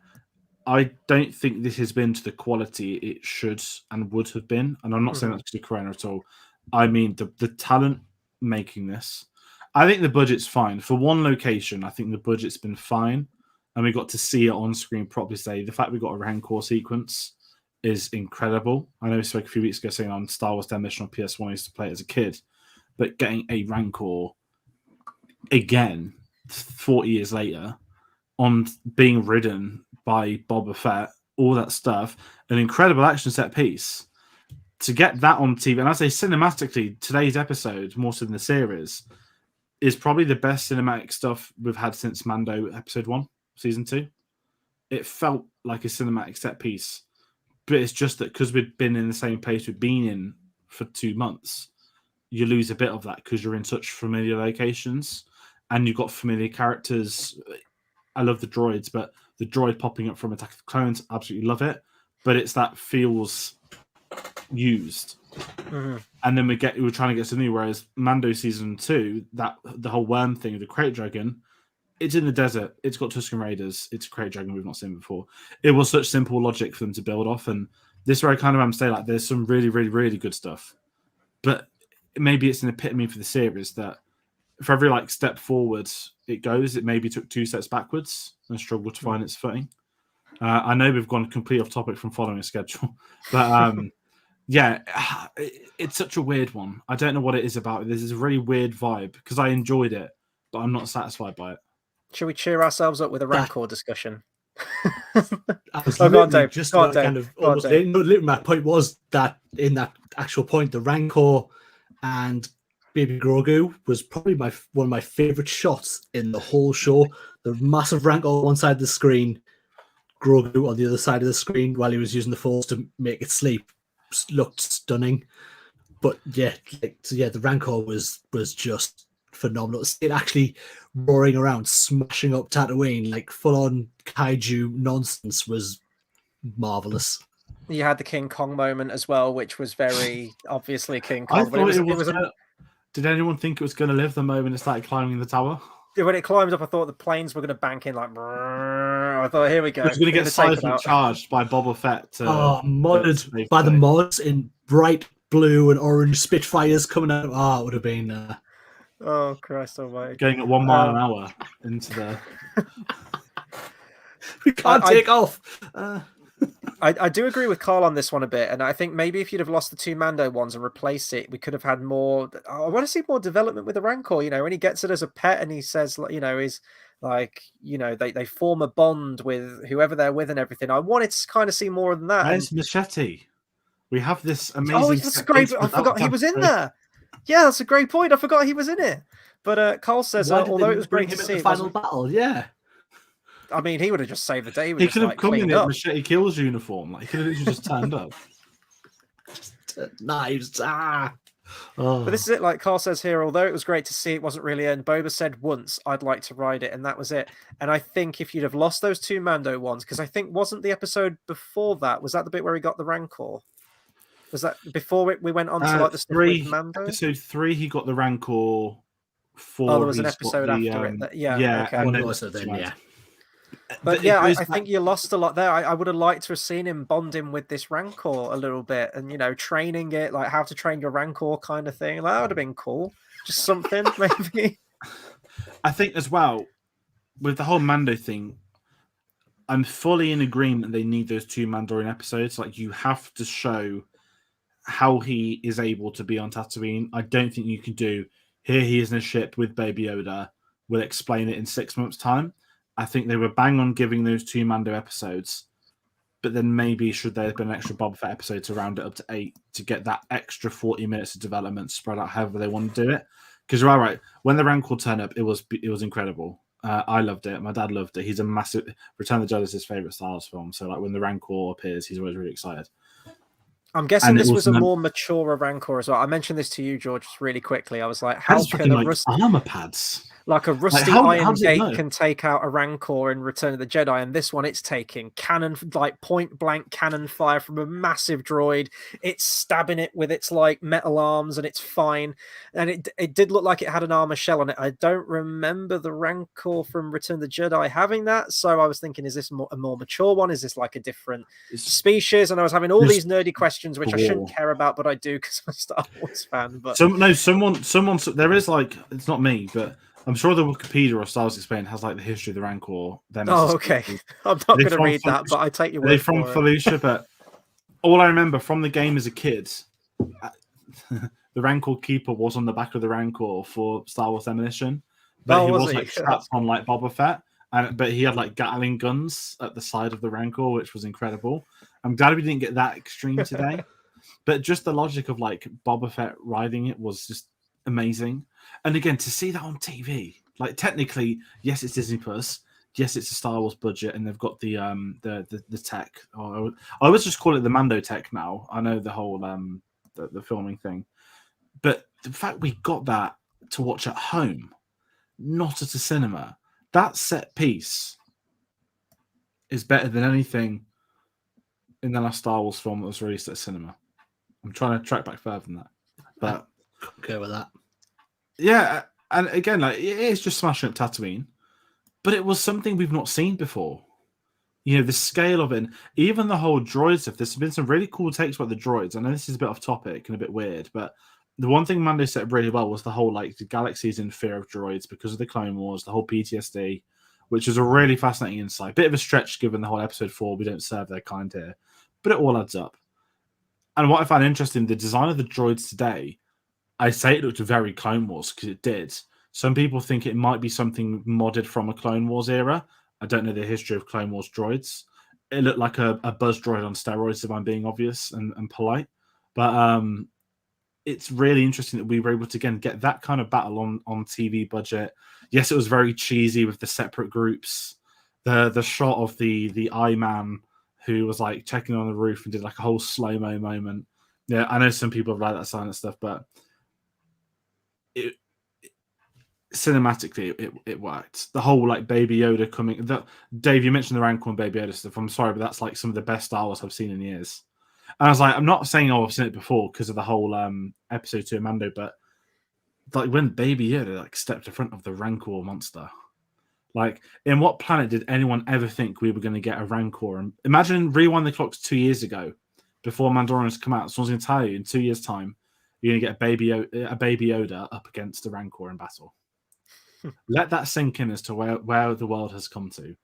Speaker 2: I don't think this has been to the quality it should and would have been. And I'm not saying that's because of Corona at all. I mean, the talent making this. I think the budget's fine. For one location, I think the budget's been fine. And we got to see it on screen properly. Say the fact we got a Rancor sequence is incredible. I know we spoke a few weeks ago saying on Star Wars Demolition on PS1, I used to play it as a kid. But getting a Rancor again, 40 years later, on being ridden by Boba Fett, all that stuff, an incredible action set piece. To get that on TV, and I say cinematically, today's episode, more so than the series, is probably the best cinematic stuff we've had since Mando episode 1, season 2. It felt like a cinematic set piece, but it's just that because we'd been in the same place we'd been in for 2 months, you lose a bit of that because you're in such familiar locations and you've got familiar characters. I love the droids, but the droid popping up from Attack of the Clones, absolutely love it. But it's that feels used. Mm-hmm. And then we're trying to get something new, whereas Mando season 2, that the whole worm thing, the crate dragon, it's in the desert, it's got Tusken Raiders, it's a crate dragon we've not seen before. It was such simple logic for them to build off, and this is where I kind of am saying, like, there's some really, really, really good stuff. But maybe it's an epitome for the series that for every like step forward it goes, it maybe took 2 steps backwards and struggled to find its footing. I know we've gone completely off topic from following a schedule, but yeah, it's such a weird one. I don't know what it is about it. There's a really weird vibe because I enjoyed it, but I'm not satisfied by it.
Speaker 1: Should we cheer ourselves up with a Rancor discussion?
Speaker 3: I was literally just kind of almost. Literally, my point was that in that actual point, the Rancor and Baby Grogu was probably one of my favorite shots in the whole show. The massive Rancor on one side of the screen, Grogu on the other side of the screen while he was using the Force to make it sleep, looked stunning. But yeah, the Rancor was just phenomenal. It actually roaring around, smashing up Tatooine like full on kaiju nonsense was marvelous.
Speaker 1: You had the King Kong moment as well, which was very obviously King Kong. But
Speaker 2: did anyone think it was going to live the moment it started climbing the tower?
Speaker 1: When it climbed up, I thought the planes were going to bank in like. I thought, here we go.
Speaker 2: It's going to get seismic charged by Boba Fett.
Speaker 3: Modded by the mods in bright blue and orange Spitfires coming out. Oh, it would have been.
Speaker 1: Oh Christ Almighty!
Speaker 2: Going at 1 mile an hour into the.
Speaker 3: We can't take off.
Speaker 1: I do agree with Carl on this one a bit, and I think maybe if you'd have lost the 2 Mando ones and replaced it, we could have had more. I want to see more development with the Rancor. You know, when he gets it as a pet, and he says, you know, he's like, you know, they form a bond with whoever they're with and everything. I wanted to kind of see more than that.
Speaker 2: Where's Machete? We have this amazing.
Speaker 1: Oh, that's a great. I forgot he was in there. Yeah, that's a great point. I forgot he was in it. But Carl says, although it was great to see,
Speaker 3: the final battle, yeah.
Speaker 1: I mean, he would have just saved the day.
Speaker 2: He could have come in a Machete Kills uniform. Like, he could have just turned up.
Speaker 3: Knives.
Speaker 1: But this is it. Like Carl says here, although it was great to see, it wasn't really earned. Boba said once, I'd like to ride it, and that was it. And I think if you'd have lost those 2 Mando ones, because I think wasn't the episode before that, was that the bit where he got the Rancor? Was that before we went on to like the story with Mando?
Speaker 2: Episode 3, he got the Rancor. 4,
Speaker 1: there was an episode after it. Yeah.
Speaker 3: Okay.
Speaker 1: But yeah, I think you lost a lot there. I would have liked to have seen him bonding with this Rancor a little bit and, you know, training it, like how to train your Rancor kind of thing. That would have been cool. Just something, maybe.
Speaker 2: I think as well, with the whole Mando thing, I'm fully in agreement they need those 2 Mandalorian episodes. Like, you have to show how he is able to be on Tatooine. I don't think you can do, here he is in a ship with Baby Yoda, we'll explain it in 6 months' time. I think they were bang on giving those 2 Mando episodes, but then maybe should there have been an extra Boba Fett episode to round it up to 8 to get that extra 40 minutes of development spread out however they want to do it. Because you're right, when the Rancor turned up, it was incredible. I loved it. My dad loved it. He's a massive Return of the Jedi is his favorite Star Wars film. So like when the Rancor appears, he's always really excited.
Speaker 1: I'm guessing this was a more mature Rancor as well. I mentioned this to you, George, just really quickly. I was like, how can
Speaker 2: like armor pads?
Speaker 1: Like a rusty
Speaker 2: how
Speaker 1: iron
Speaker 2: does it
Speaker 1: gate
Speaker 2: know?
Speaker 1: can take out a Rancor in Return of the Jedi, and this one it's taking cannon, like point blank cannon fire from a massive droid. It's stabbing it with its like metal arms, and it's fine. And it did look like it had an armor shell on it. I don't remember the Rancor from Return of the Jedi having that, so I was thinking, is this a more mature one? Is this like a different species? And I was having all these nerdy questions, which I shouldn't care about, but I do because I'm a Star Wars fan. But
Speaker 2: someone, there is like, it's not me, but I'm sure the Wikipedia or Stars Explained has like the history of the Rancor.
Speaker 1: Oh, okay. I'm not going to read that, but I take your word for it.
Speaker 2: They're from Felucia, but all I remember from the game as a kid, the Rancor Keeper was on the back of the Rancor for Star Wars Ammunition, but he was like strapped on like Boba Fett, but he had like Gatling guns at the side of the Rancor, which was incredible. I'm glad we didn't get that extreme today, but just the logic of like Boba Fett riding it was just amazing. And again, to see that on TV, like technically, yes, it's Disney Plus, yes, it's a Star Wars budget, and they've got the tech. I always just call it the Mando tech now. I know the whole the filming thing, but the fact we got that to watch at home, not at a cinema, that set piece is better than anything in the last Star Wars film that was released at cinema. I'm trying to track back further than that, but
Speaker 3: go with that.
Speaker 2: Yeah, and again, like it is just smashing up Tatooine, but it was something we've not seen before. You know, the scale of it, and even the whole droid stuff. There's been some really cool takes about the droids. I know this is a bit off topic and a bit weird, but the one thing Mando set really well was the whole like the galaxy's in fear of droids because of the Clone Wars, the whole PTSD, which is a really fascinating insight. Bit of a stretch given the whole Episode 4. We don't serve their kind here, but it all adds up. And what I found interesting, the design of the droids today. I say it looked very Clone Wars because it did. Some people think it might be something modded from a Clone Wars era. I don't know the history of Clone Wars droids. It looked like a buzz droid on steroids, if I'm being obvious and polite. But it's really interesting that we were able to, again, get that kind of battle on TV budget. Yes, it was very cheesy with the separate groups. The shot of the eye man who was like checking on the roof and did like a whole slow-mo moment. Yeah, I know some people have liked that silent stuff, but cinematically it worked. The whole like Baby Yoda coming. Dave, you mentioned the Rancor and Baby Yoda stuff. I'm sorry, but that's like some of the best Star Wars I've seen in years. And I was like, I'm not saying I've seen it before because of the whole Episode 2 of Mando, but like when Baby Yoda like stepped in front of the Rancor monster, like in what planet did anyone ever think we were going to get a Rancor? And imagine rewind the clocks 2 years ago, before Mandalorian's come out. Someone's going to tell you in 2 years' time you're going to get a Baby Yoda up against a Rancor in battle. Let that sink in as to where the world has come to.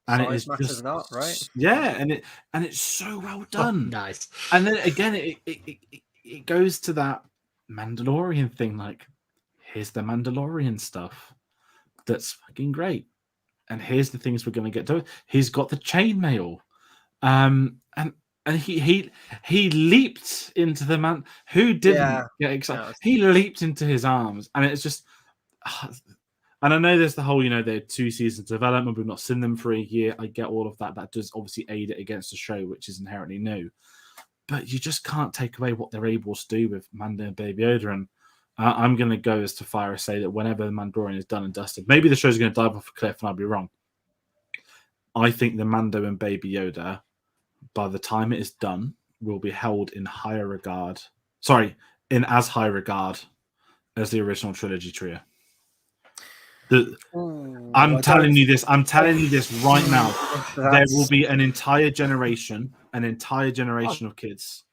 Speaker 2: And
Speaker 1: size
Speaker 2: it is
Speaker 1: matters
Speaker 2: just
Speaker 1: not, right?
Speaker 2: Yeah, and it's so well done.
Speaker 3: Oh, nice.
Speaker 2: And then again, it goes to that Mandalorian thing. Like, here's the Mandalorian stuff that's fucking great, and here's the things we're going to get to. He's got the chainmail, and he leaped into the man who didn't get excited.
Speaker 1: Yeah.
Speaker 2: He leaped into his arms, and it's just. And I know there's the whole, they had 2 seasons of development. We've not seen them for a year. I get all of that. That does obviously aid it against the show, which is inherently new. But you just can't take away what they're able to do with Mando and Baby Yoda. And I'm going to go as far as say that whenever the Mandalorian is done and dusted, maybe the show's going to dive off a cliff and I'll be wrong. I think the Mando and Baby Yoda, by the time it is done, will be held in higher regard. Sorry, in as high regard as the original trilogy trio. I'm telling you this right now. There will be an entire generation of kids,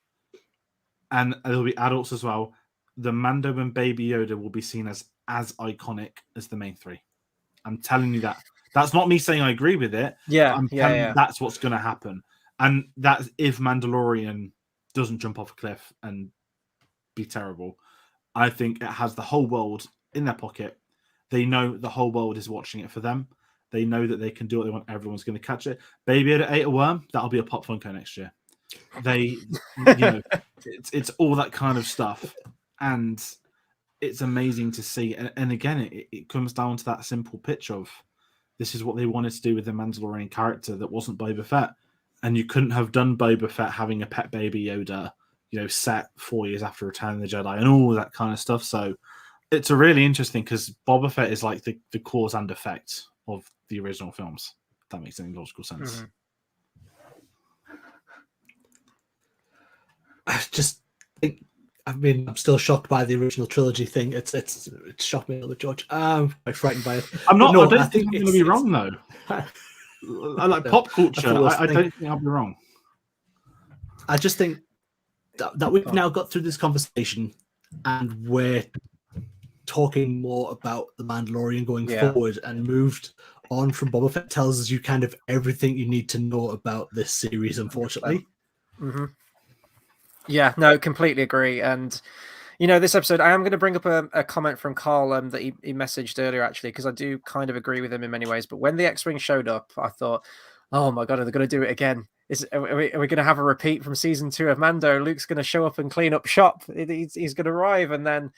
Speaker 2: and there will be adults as well. The Mando and Baby Yoda will be seen as iconic as the main 3. I'm telling you that. That's not me saying I agree with it. I'm telling you that's what's going to happen, and that's if Mandalorian doesn't jump off a cliff and be terrible. I think it has the whole world in their pocket. They know the whole world is watching it for them. They know that they can do what they want. Everyone's going to catch it. Baby Yoda ate a worm. That'll be a Pop Funko next year. It's all that kind of stuff. And it's amazing to see. And again, it comes down to that simple pitch of this is what they wanted to do with the Mandalorian character that wasn't Boba Fett. And you couldn't have done Boba Fett having a pet Baby Yoda, set 4 years after Return of the Jedi and all that kind of stuff. So It's a really interesting because Boba Fett is like the cause and effect of the original films. If that makes any logical sense.
Speaker 3: I just think, I mean, I'm still shocked by the original trilogy thing. It's shocked me a little bit, George. I'm quite frightened by it.
Speaker 2: I'm not.
Speaker 3: No,
Speaker 2: I don't think I'm going to be wrong though. I like
Speaker 3: No,
Speaker 2: pop culture. I
Speaker 3: thing.
Speaker 2: don't think I'll be wrong.
Speaker 3: I just think that we've now got through this conversation and we're talking more about the Mandalorian going forward and moved on from Boba Fett tells us you kind of everything you need to know about this series, unfortunately.
Speaker 1: Yeah, no, completely agree. And this episode, I am going to bring up a comment from Carl that he messaged earlier, actually, because I do kind of agree with him in many ways. But when the X-Wing showed up, I thought, oh my God, are they going to do it again? Are we going to have a repeat from season 2 of Mando? Luke's going to show up and clean up shop. He's going to arrive. And then,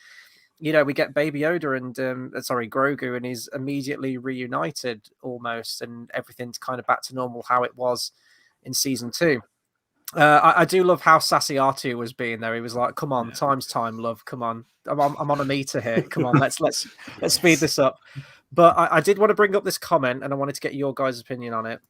Speaker 1: we get Baby Yoda and, Grogu, and he's immediately reunited almost. And everything's kind of back to normal, how it was in season 2. I do love how sassy R2 was being there. He was like, "Come on, time's time, love. Come on, I'm on a meter here. Come on, let's speed this up." But I did want to bring up this comment, and I wanted to get your guys' opinion on it.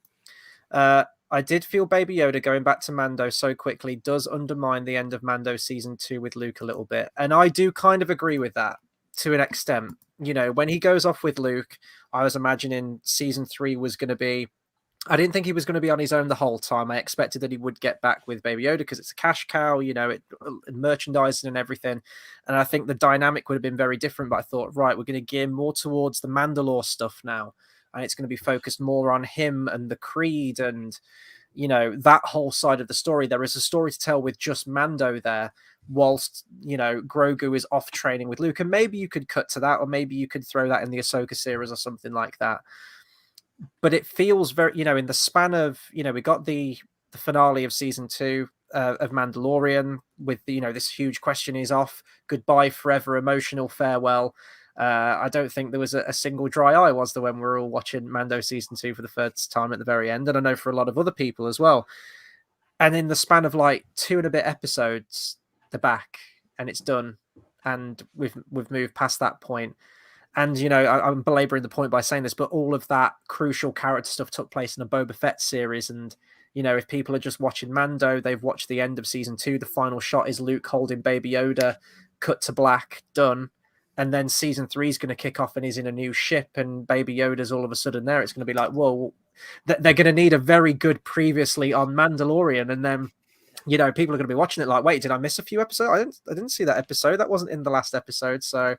Speaker 1: I did feel Baby Yoda going back to Mando so quickly does undermine the end of Mando season 2 with Luke a little bit, and I do kind of agree with that to an extent. When he goes off with Luke, I was imagining season 3 was going to be. I didn't think he was going to be on his own the whole time. I expected that he would get back with Baby Yoda because it's a cash cow, merchandising and everything. And I think the dynamic would have been very different. But I thought, right, we're going to gear more towards the Mandalore stuff now. And it's going to be focused more on him and the Creed and, that whole side of the story. There is a story to tell with just Mando there whilst, Grogu is off training with Luke. And maybe you could cut to that, or maybe you could throw that in the Ahsoka series or something like that. But it feels very, in the span of, we got the finale of season 2 of Mandalorian with this huge question is off, goodbye forever, emotional farewell. I don't think there was a single dry eye, was there, when we were all watching Mando season 2 for the first time at the very end, and I know for a lot of other people as well. And in the span of like 2 and a bit episodes, they're back and it's done, and we've moved past that point. And, I'm belaboring the point by saying this, but all of that crucial character stuff took place in a Boba Fett series. And, if people are just watching Mando, they've watched the end of season 2. The final shot is Luke holding Baby Yoda, cut to black, done. And then season 3 is going to kick off and he's in a new ship and Baby Yoda's all of a sudden there. It's going to be like, whoa, they're going to need a very good previously on Mandalorian. And then, people are going to be watching it like, wait, did I miss a few episodes? I didn't see that episode. That wasn't in the last episode. So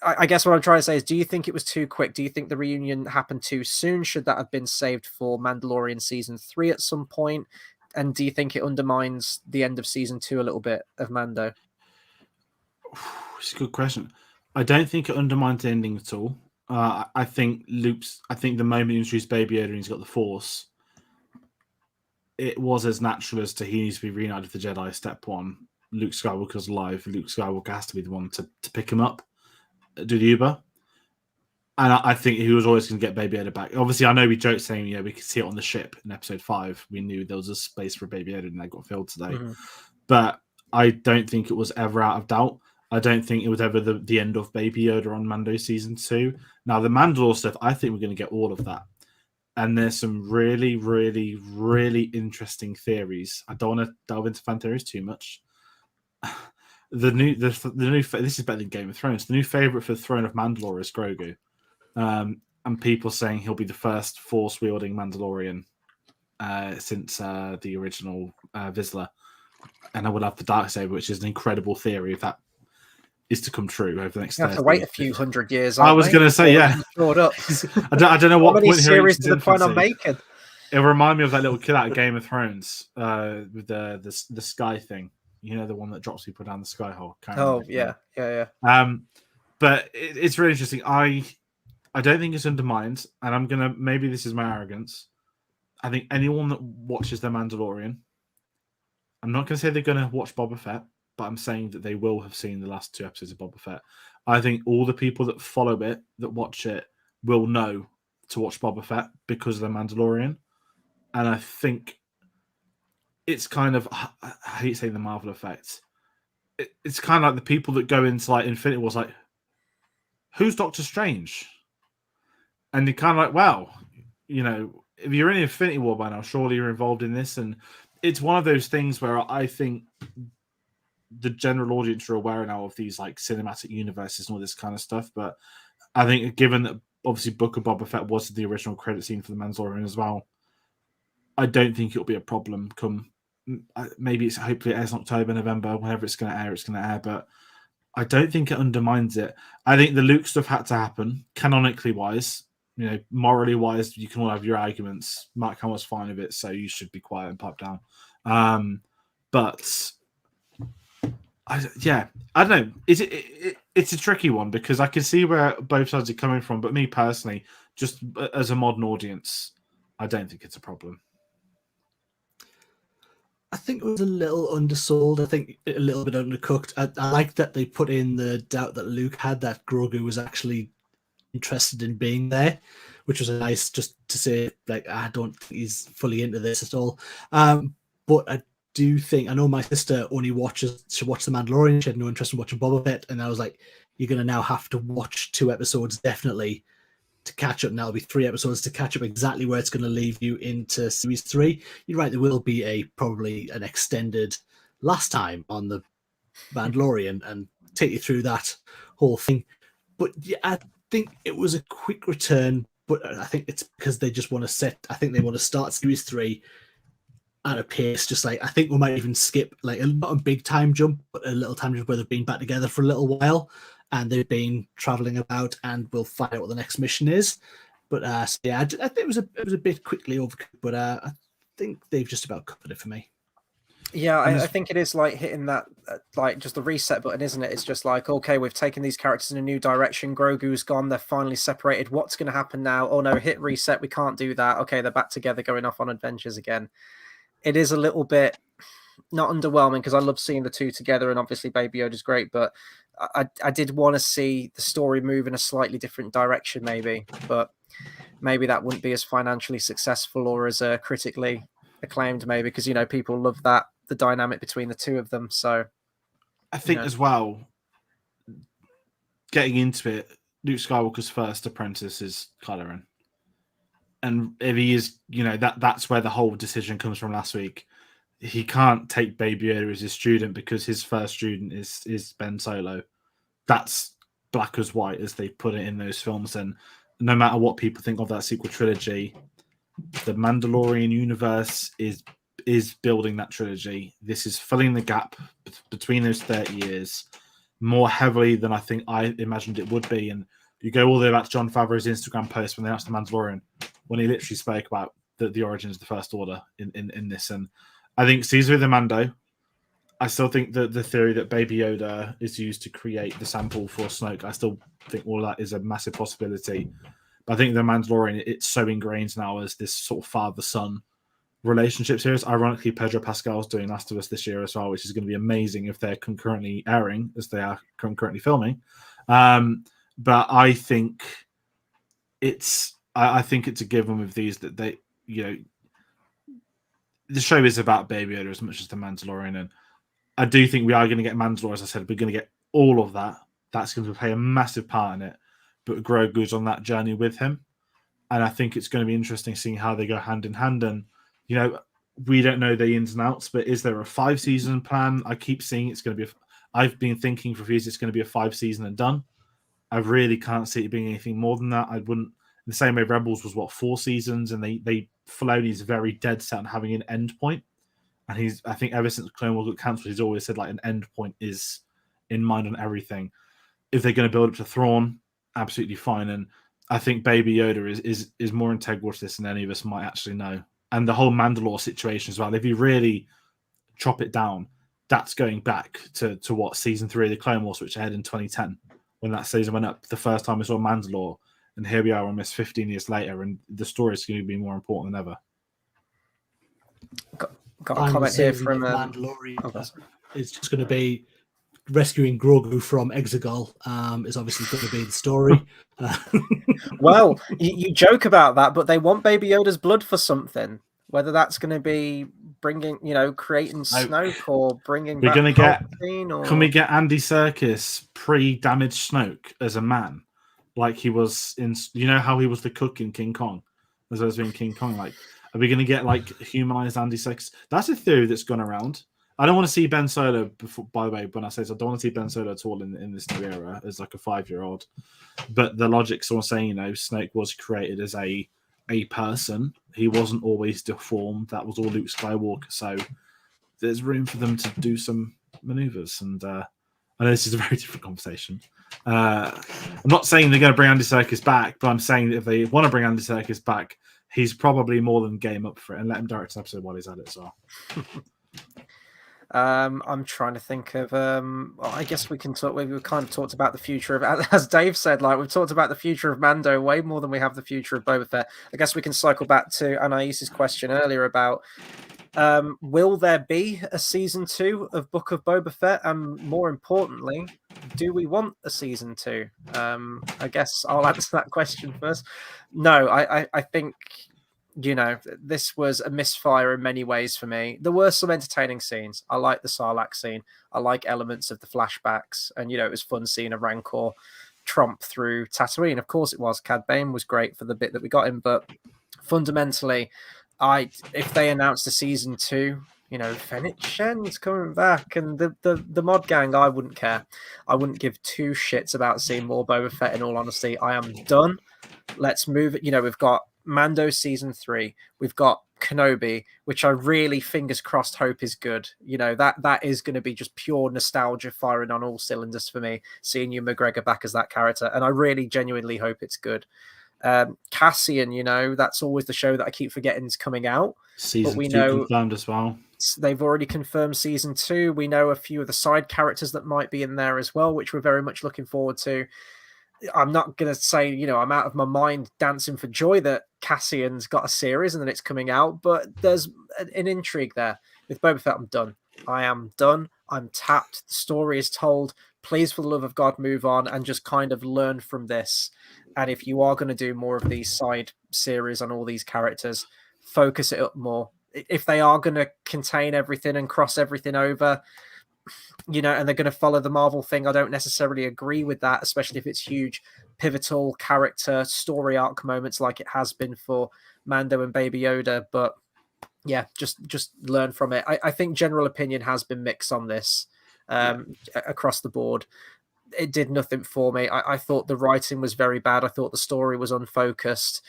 Speaker 1: I guess what I'm trying to say is, do you think it was too quick? Do you think the reunion happened too soon? Should that have been saved for Mandalorian season 3 at some point? And do you think it undermines the end of season 2 a little bit of Mando?
Speaker 2: It's a good question. I don't think it undermines the ending at all. I think the moment he introduced Baby Yoda and he's got the Force, it was as natural as he needs to be reunited with the Jedi. Step 1, Luke Skywalker's alive. Luke Skywalker has to be the one to pick him up. Do the Uber, and I think he was always going to get Baby Yoda back. Obviously, I know we joked saying, we could see it on the ship in episode 5. We knew there was a space for Baby Yoda, and that got filled today. Mm-hmm. But I don't think it was ever out of doubt. I don't think it was ever the end of Baby Yoda on Mando season 2. Now, the Mandalore stuff, I think we're going to get all of that. And there's some really, really, really interesting theories. I don't want to delve into fan theories too much. The new this is better than Game of Thrones. The new favorite for the throne of Mandalore is Grogu, and people saying he'll be the first Force wielding Mandalorian since the original Vizsla, and I will have the Darksaber, which is an incredible theory if that is to come true over the next.
Speaker 1: You have to wait a few hundred years.
Speaker 2: I was going to say, yeah.
Speaker 1: Up.
Speaker 2: I don't know what
Speaker 1: many
Speaker 2: point
Speaker 1: series do they plan on making.
Speaker 2: It reminded me of that little kid out of Game of Thrones with the sky thing. The one that drops people down the sky hole.
Speaker 1: Yeah.
Speaker 2: But it's really interesting. I don't think it's undermined, and I'm gonna. Maybe this is my arrogance. I think anyone that watches The Mandalorian, I'm not gonna say they're gonna watch Boba Fett, but I'm saying that they will have seen the last 2 episodes of Boba Fett. I think all the people that follow it, that watch it, will know to watch Boba Fett because of The Mandalorian, and I think. It's kind of, I hate saying the Marvel effect. It's kind of like the people that go into like Infinity Wars, like, who's Doctor Strange? And you're kind of like, well, you know, if you're in Infinity War by now, surely you're involved in this. And it's one of those things where I think the general audience are aware now of these like cinematic universes and all this kind of stuff. But I think given that obviously Book of Boba Fett was the original credit scene for the Mandalorian as well, I don't think it'll be a problem come maybe it's hopefully it airs in October, November, whenever it's going to air, it's going to air. But I don't think it undermines it. I think the Luke stuff had to happen, canonically wise. You know, morally wise, you can all have your arguments. Mark Hamill's fine with it, so you should be quiet and pipe down. But I don't know. It's a tricky one because I can see where both sides are coming from. But me personally, just as a modern audience, I don't think it's a problem.
Speaker 3: I think it was a little undersold. I think a little bit undercooked. I like that they put in the doubt that Luke had that Grogu was actually interested in being there, which was a nice just to say, like, I don't think he's fully into this at all. But I do think, I know my sister only watched The Mandalorian. She had no interest in watching Boba Fett. And I was like, you're going to now have to watch 2 episodes definitely to catch up. And that'll be 3 episodes to catch up exactly where it's going to leave you into series 3. You're right, there will be probably an extended last time on the Mandalorian and take you through that whole thing. But yeah, I think it was a quick return, but I think it's because they just want to they want to start series 3 at a pace, just like, I think we might even skip like not a big time jump, but a little time jump where they've been back together for a little while and they've been traveling about, and we'll find out what the next mission is. But so yeah, I think it was a bit quickly overcooked, but I think they've just about covered it for me.
Speaker 1: Yeah, I think it is like hitting that, like just the reset button, isn't it? It's just like, okay, we've taken these characters in a new direction. Grogu's gone. They're finally separated. What's going to happen now? Oh no, hit reset. We can't do that. Okay, they're back together, going off on adventures again. It is a little bit not underwhelming because I love seeing the two together, and obviously Baby Yoda's great, but I did want to see the story move in a slightly different direction, maybe, but maybe that wouldn't be as financially successful or as critically acclaimed, maybe, because, you know, people love the dynamic between the two of them. So
Speaker 2: I think as well, getting into it, Luke Skywalker's first apprentice is Kylo Ren. And if he is, you know, that's where the whole decision comes from last week. He can't take Baby Yoda as his student because his first student is Ben Solo. That's black as white as they put it in those films. And no matter what people think of that sequel trilogy, the Mandalorian universe is building that trilogy. This is filling the gap between those 30 years more heavily than I think I imagined it would be. And you go all the way back to Jon Favreau's Instagram post when they announced the Mandalorian, when he literally spoke about the origins of the First Order in this. And I think Caesar with the Mando, I still think that the theory that Baby Yoda is used to create the sample for Snoke, I still think all of that is a massive possibility. But I think the Mandalorian, it's so ingrained now as this sort of father-son relationship series. Ironically, Pedro Pascal's doing Last of Us this year as well, which is going to be amazing if they're concurrently airing as they are concurrently filming. But I think it's a given with these that they, you know, the show is about Baby Yoda as much as the Mandalorian, and I do think we are going to get Mandalore. As I said, we're going to get all of that. That's going to play a massive part in it. But Grogu's on that journey with him, and I think it's going to be interesting seeing how they go hand in hand. And you know, we don't know the ins and outs, but is there a 5-season plan? I keep seeing it's going to be. I've been thinking for years it's going to be a 5-season and done. I really can't see it being anything more than that. I wouldn't. In the same way, Rebels was 4 seasons, and Filoni's very dead set on having an end point. And I think ever since Clone Wars got cancelled, he's always said like an end point is in mind on everything. If they're going to build up to Thrawn, absolutely fine. And I think Baby Yoda is more integral to this than any of us might actually know. And the whole Mandalore situation as well. If you really chop it down, that's going back to what, season 3 of the Clone Wars, which aired in 2010, when that season went up the first time we saw Mandalore. And here we are almost 15 years later, and the story is going to be more important than ever.
Speaker 1: Got a comment here from
Speaker 3: Mandalorian. It's just going to be rescuing Grogu from Exegol. Is obviously going to be the story.
Speaker 1: Well, you joke about that, but they want Baby Yoda's blood for something. Whether that's going to be creating Snoke or bringing.
Speaker 2: We're
Speaker 1: back
Speaker 2: going to get.
Speaker 1: Or...
Speaker 2: Can we get Andy Serkis pre-damaged Snoke as a man? like he was in. You know how he was the cook in King Kong, as well as being King Kong. Like, are we going to get like humanized Andy Serkis? That's a theory that's gone around. I don't want to see Ben Solo. Before, by the way, when I say so, I don't want to see Ben Solo at all in this new era as like a 5-year-old. But the logic's all saying, Snoke was created as a person. He wasn't always deformed. That was all Luke Skywalker. So there's room for them to do some maneuvers. And I know this is a very different conversation. I'm not saying they're going to bring Andy Serkis back, but I'm saying that if they want to bring Andy Serkis back, he's probably more than game up for it, and let him direct an episode while he's at it as well.
Speaker 1: I'm trying to think of. I guess we can talk. We've kind of talked about the future of, as Dave said, like we've talked about the future of Mando way more than we have the future of Boba Fett. I guess we can cycle back to Anais' question earlier about will there be a season 2 of Book of Boba Fett, and more importantly, do we want a season 2? I guess I'll answer that question first. No, I think. This was a misfire in many ways for me. There were some entertaining scenes. I like the Sarlacc scene. I like elements of the flashbacks. And, it was fun seeing a Rancor tromp through Tatooine. Of course it was. Cad Bane was great for the bit that we got him. But fundamentally, if they announced a season 2, Fennec Shen's coming back and the mod gang, I wouldn't care. I wouldn't give 2 shits about seeing more Boba Fett, in all honesty. I am done. Let's move it. We've got Mando season 3, we've got Kenobi, which I really, fingers crossed, hope is good. That is going to be just pure nostalgia firing on all cylinders for me, seeing Ewan McGregor back as that character, and I really genuinely hope it's good. Cassian, that's always the show that I keep forgetting is coming out.
Speaker 2: Season 2 confirmed as well.
Speaker 1: They've already confirmed season 2. We know a few of the side characters that might be in there as well, which we're very much looking forward to. I'm not going to say, I'm out of my mind dancing for joy that Cassian's got a series and that it's coming out, but there's an intrigue there. With Boba Fett, I'm done. I am done. I'm tapped. The story is told. Please, for the love of God, move on and just kind of learn from this. And if you are going to do more of these side series on all these characters, focus it up more. If they are going to contain everything and cross everything over, and they're going to follow the Marvel thing, I don't necessarily agree with that, especially if it's huge, pivotal character story arc moments like it has been for Mando and Baby Yoda. But yeah, just learn from it. I think general opinion has been mixed on this across the board. It did nothing for me. I thought the writing was very bad. I thought the story was unfocused.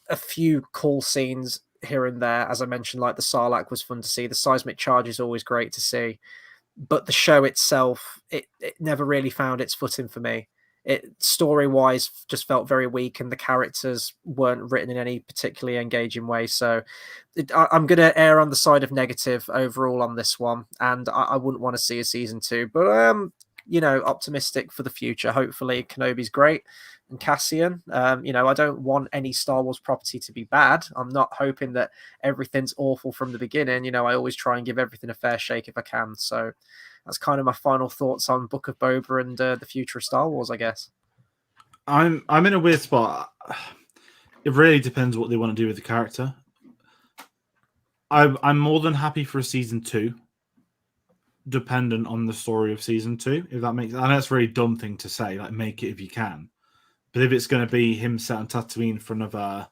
Speaker 1: A few cool scenes here and there, as I mentioned, like the Sarlacc was fun to see. The seismic charge is always great to see. But the show itself, it never really found its footing for me. It story-wise just felt very weak, and the characters weren't written in any particularly engaging way. So I'm going to err on the side of negative overall on this one, and I wouldn't want to see a season 2. But optimistic for the future. Hopefully Kenobi's great. And Cassian, I don't want any Star Wars property to be bad. I'm not hoping that everything's awful from the beginning. I always try and give everything a fair shake if I can. So that's kind of my final thoughts on Book of Boba and the future of Star Wars, I guess.
Speaker 2: I'm in a weird spot. It really depends what they want to do with the character. I'm more than happy for a season 2, dependent on the story of season 2. If that makes, I know it's a very dumb thing to say, like make it if you can. But if it's going to be him set on Tatooine for another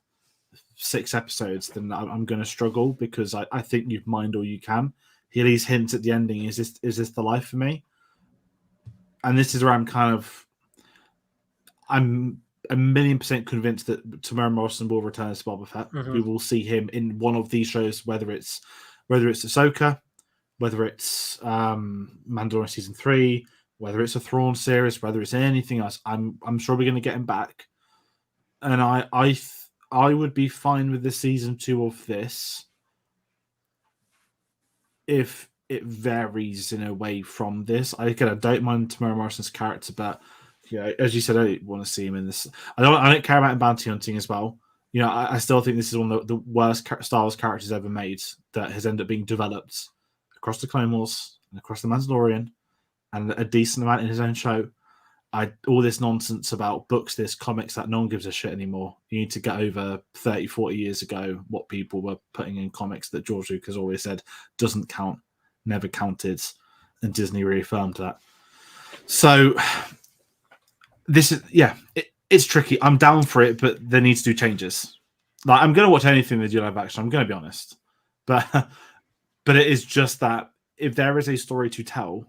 Speaker 2: 6 episodes, then I'm going to struggle, because I think you've mined all you can. He at least hints at the ending, is this the life for me? And this is where I'm a million% convinced that Temuera Morrison will return as Boba Fett.
Speaker 1: Mm-hmm.
Speaker 2: We will see him in one of these shows, whether it's Ahsoka, whether it's Mandalorian season 3, whether it's a Thrawn series, whether it's anything else. I'm sure we're going to get him back, and I would be fine with the season 2 of this if it varies in a way from this. I don't mind Temuera Morrison's character, but as you said, I don't want to see him in this. I don't care about bounty hunting as well. I still think this is one of the worst Star Wars characters ever made, that has ended up being developed across the Clone Wars and across the Mandalorian, and a decent amount in his own show. All this nonsense about books, this comics, that no one gives a shit anymore. You need to get over 30, 40 years ago what people were putting in comics that George Lucas always said doesn't count, never counted, and Disney reaffirmed that. So this is, it's tricky. I'm down for it, but they need to do changes. Like, I'm going to watch anything they do live action. I'm going to be honest, but but it is just that if there is a story to tell,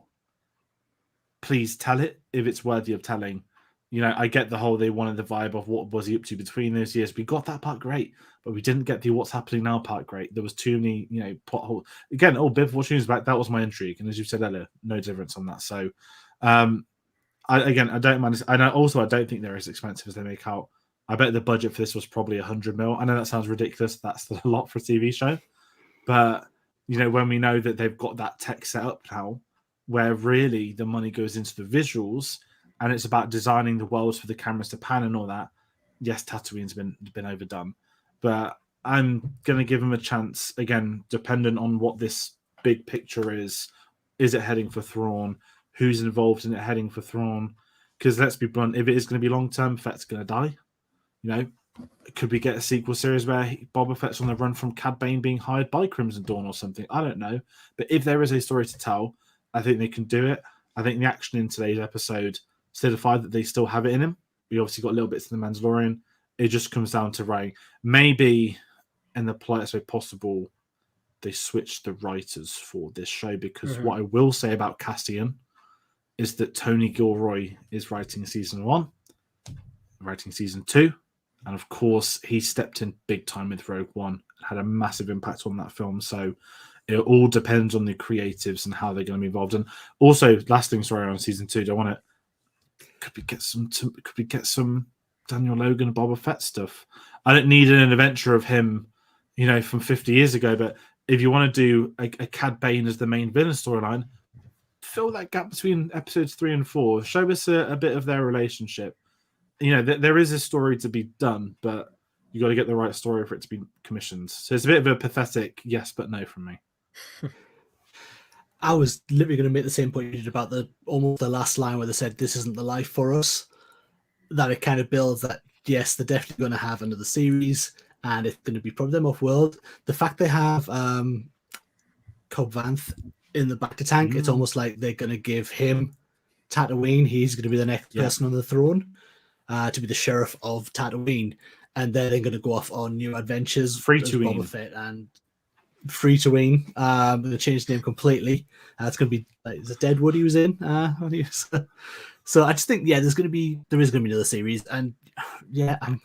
Speaker 2: please tell it if it's worthy of telling. You know, I get the whole they wanted the vibe of what was he up to between those years. We got that part great, but we didn't get the what's happening now part great. There was too many, you know, plot holes. Again, all Bib Fortune's back. That was my intrigue, and as you said earlier, no difference on that. So, I don't mind. And I don't think they're as expensive as they make out. I bet the budget for this was probably 100 mil. I know that sounds ridiculous. That's a lot for a TV show, but you know, when we know that they've got that tech set up now, where really the money goes into the visuals. And it's about designing the worlds for the cameras to pan and all that. Yes, Tatooine's been overdone, but I'm gonna give him a chance again, dependent on what this big picture is. Is it heading for Thrawn? Who's involved in it heading for Thrawn? Because let's be blunt, if it is going to be long term, Fett's going to die. You know, could we get a sequel series where Boba Fett's on the run from Cad Bane being hired by Crimson Dawn or something? I don't know, but if there is a story to tell, I think they can do it. I think the action in today's episode certified that they still have it in him. We obviously got little bits in the Mandalorian. It just comes down to writing. Maybe in the politest way possible, they switched the writers for this show, because what I will say about Cassian is that Tony Gilroy is writing season 1, writing season 2, and of course he stepped in big time with Rogue One, had a massive impact on that film. So it all depends on the creatives and how they're going to be involved. And also, last thing, sorry, on season 2, do I want to could we get some Daniel Logan and Boba Fett stuff? I don't need an adventure of him, you know, from 50 years ago. But if you want to do a Cad Bane as the main villain storyline, fill that gap between episodes 3 and 4. Show us a bit of their relationship. You know, there is a story to be done, but you got to get the right story for it to be commissioned. So it's a bit of a pathetic yes but no from me.
Speaker 3: I was literally going to make the same point you did about almost the last line where they said this isn't the life for us. That it kind of builds that, yes, they're definitely going to have another series, and it's going to be probably them off-world. The fact they have Cobb Vanth in the back to tank, it's almost like they're going to give him Tatooine. He's going to be the next person on the throne, to be the sheriff of Tatooine, and they're then going to go off on new adventures.
Speaker 2: Free to
Speaker 3: Boba Fett and Free to Ween. They changed the name completely. It's going to be is it Deadwood he was in? So I just think there is going to be another series, and I'm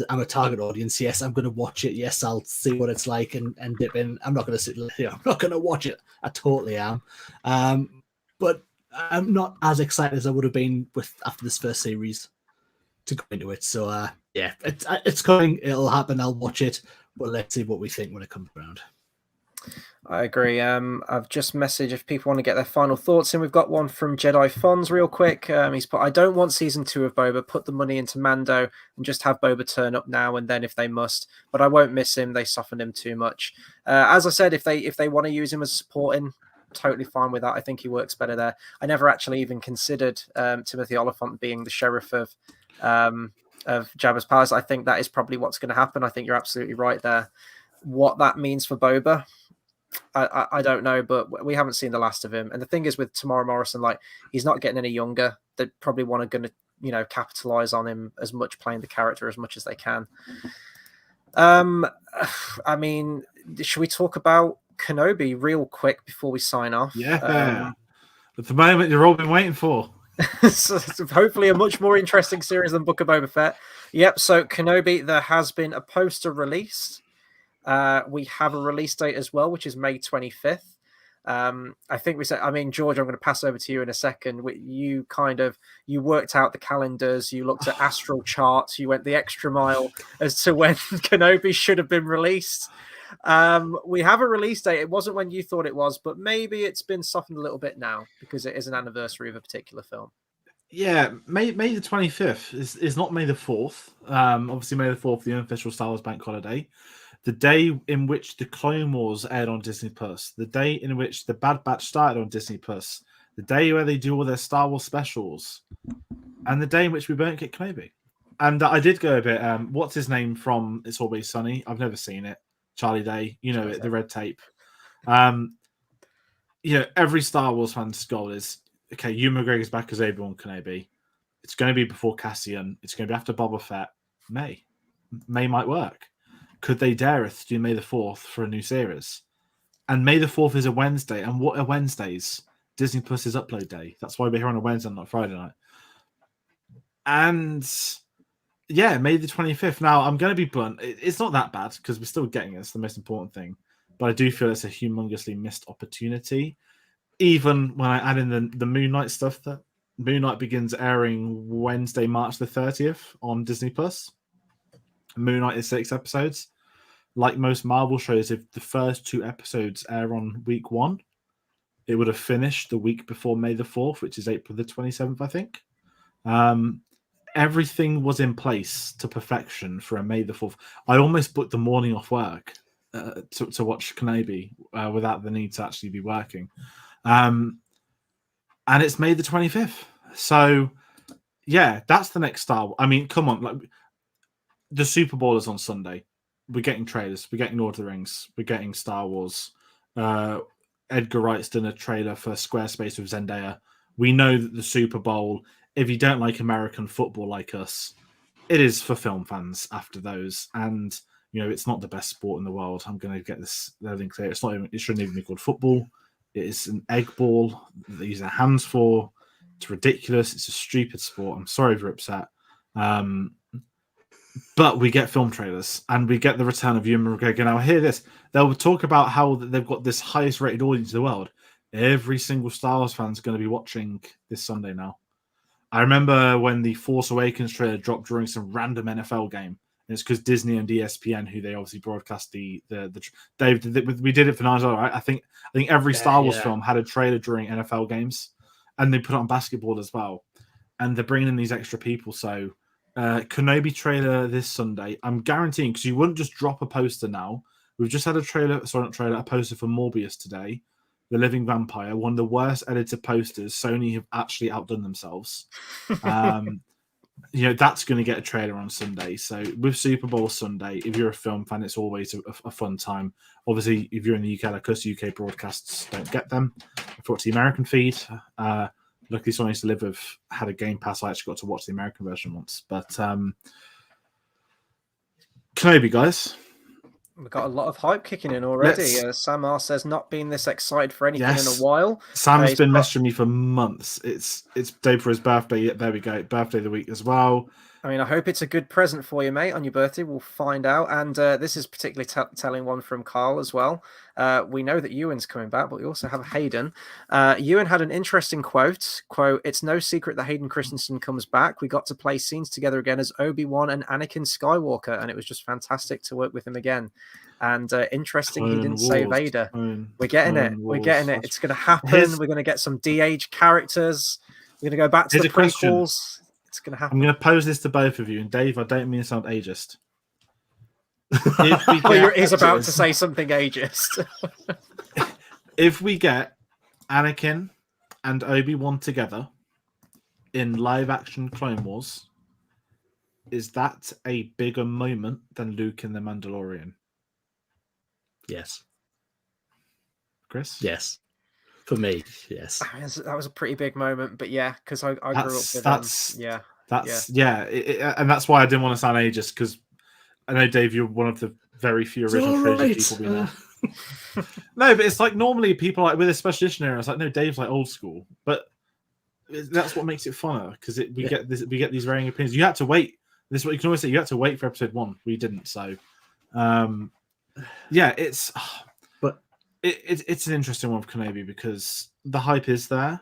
Speaker 3: a target audience. Yes, I'm going to watch it. Yes, I'll see what it's like and dip in. I'm not going to sit here. I'm not going to watch it. I totally am, but I'm not as excited as I would have been after this first series to go into it. So it's coming. It'll happen. I'll watch it. But let's see what we think when it comes around.
Speaker 1: I agree. I've just messaged if people want to get their final thoughts in. We've got one from Jedi Fonz real quick. He's put, I don't want season 2 of Boba. Put the money into Mando and just have Boba turn up now and then if they must. But I won't miss him. They softened him too much. As I said, if they want to use him as supporting, totally fine with that. I think he works better there. I never actually even considered Timothy Oliphant being the sheriff of Jabba's palace. I think that is probably what's going to happen. I think you're absolutely right there. What that means for Boba, I don't know, but we haven't seen the last of him. And the thing is with Temuera Morrison, like, he's not getting any younger. They probably want to capitalize on him as much, playing the character as much as they can. I mean, should we talk about Kenobi real quick before we sign off?
Speaker 2: Yeah. At the moment, you've all been waiting for.
Speaker 1: So hopefully a much more interesting series than Book of Boba Fett. Yep, so Kenobi, there has been a poster released. We have a release date as well, which is May 25th. I think we said, George, I'm going to pass over to you in a second. You worked out the calendars, you looked at astral charts, you went the extra mile as to when Kenobi should have been released. We have a release date. It wasn't when you thought it was, but maybe it's been softened a little bit now because it is an anniversary of a particular film.
Speaker 2: Yeah, May the 25th is not May the 4th. Obviously, May the 4th, the unofficial Star Wars bank holiday. The day in which the Clone Wars aired on Disney Plus. The day in which the Bad Batch started on Disney Plus. The day where they do all their Star Wars specials. And the day in which we won't get Kenobi. And I did go a bit, what's his name from It's Always Sunny? I've never seen it. Charlie Day, the red tape. Every Star Wars fan's goal is, okay, Ewan McGregor's back as Obi-Wan Kenobi. It's going to be before Cassian. It's going to be after Boba Fett. May might work. Could they dare us to do May the 4th for a new series? And May the 4th is a Wednesday. And what are Wednesdays? Disney Plus's upload day. That's why we're here on a Wednesday, not Friday night. And yeah, May the 25th. Now, I'm going to be blunt. It's not that bad because we're still getting it. It's the most important thing. But I do feel it's a humongously missed opportunity. Even when I add in the Moon Knight stuff, that Moon Knight begins airing Wednesday, March the 30th on Disney Plus. Moon Knight is 6 episodes. Like most Marvel shows, if the first 2 episodes air on week 1, it would have finished the week before May the 4th, which is April the 27th, I think. Everything was in place to perfection for a May the 4th. I almost booked the morning off work to watch Kenobi without the need to actually be working. And it's May the 25th. So, yeah, that's the next Star Wars. I mean, come on. Like, the Super Bowl is on Sunday. We're getting trailers. We're getting Lord of the Rings. We're getting Star Wars. Edgar Wright's done a trailer for Squarespace with Zendaya. We know that the Super Bowl, if you don't like American football like us, it is for film fans after those. And, you know, it's not the best sport in the world. I'm going to get this everything clear. It shouldn't even be called football. It is an egg ball that they use their hands for. It's ridiculous. It's a stupid sport. I'm sorry if you're upset. But we get film trailers and we get the return of Ewan McGregor. Now, hear this. They'll talk about how they've got this highest rated audience in the world. Every single Star Wars fan is going to be watching this Sunday now. I remember when the Force Awakens trailer dropped during some random NFL game. And it's because Disney and ESPN, who they obviously broadcast we did it for 9 hours, right? I think every Star Wars film had a trailer during NFL games, and they put it on basketball as well. And they're bringing in these extra people, so Kenobi trailer this Sunday. I'm guaranteeing, because you wouldn't just drop a poster now. We've just had a poster for Morbius today, The Living Vampire, one of the worst edited posters. Sony have actually outdone themselves. You know, that's going to get a trailer on Sunday. So with Super Bowl Sunday, if you're a film fan, it's always a fun time. Obviously, if you're in the UK, like us, UK broadcasts don't get them. I've watched the American feed. Luckily, someone I used to live with had a Game Pass. I actually got to watch the American version once. But Kenobi, guys.
Speaker 1: We've got a lot of hype kicking in already. Sam R says not been this excited for anything in a while.
Speaker 2: Sam's been messaging me for months. It's day for his birthday. Yeah, there we go. Birthday of the week as well.
Speaker 1: I mean, I hope it's a good present for you, mate, on your birthday. We'll find out. And this is particularly telling one from Carl as well. We know that Ewan's coming back, but we also have Hayden. Ewan had an interesting quote, "It's no secret that Hayden Christensen comes back. We got to play scenes together again as Obi-Wan and Anakin Skywalker, and it was just fantastic to work with him again." And interesting, he didn't say Vader. We're getting it. We're getting it. It's going to happen. We're going to get some de-aged characters. We're going to go back to the prequels. It's going to happen.
Speaker 2: I'm going to pose this to both of you. And Dave, I don't mean to sound ageist.
Speaker 1: He's about to say something ageist.
Speaker 2: If we get Anakin and Obi-Wan together in live-action Clone Wars, is that a bigger moment than Luke in The Mandalorian?
Speaker 3: Yes.
Speaker 2: Chris?
Speaker 3: Yes. For me, yes.
Speaker 1: That was a pretty big moment, but yeah, because I grew up with them.
Speaker 2: And that's why I didn't want to sound ageist, because I know, Dave, you're one of the very few original trilogy people we know. No, but it's like normally people like with a special edition era, it's like, no, Dave's like old school, but that's what makes it funner, because we get these varying opinions. You had to wait. This is what you can always say. You had to wait for episode 1. We didn't, so it's an interesting one for Kenobi because the hype is there.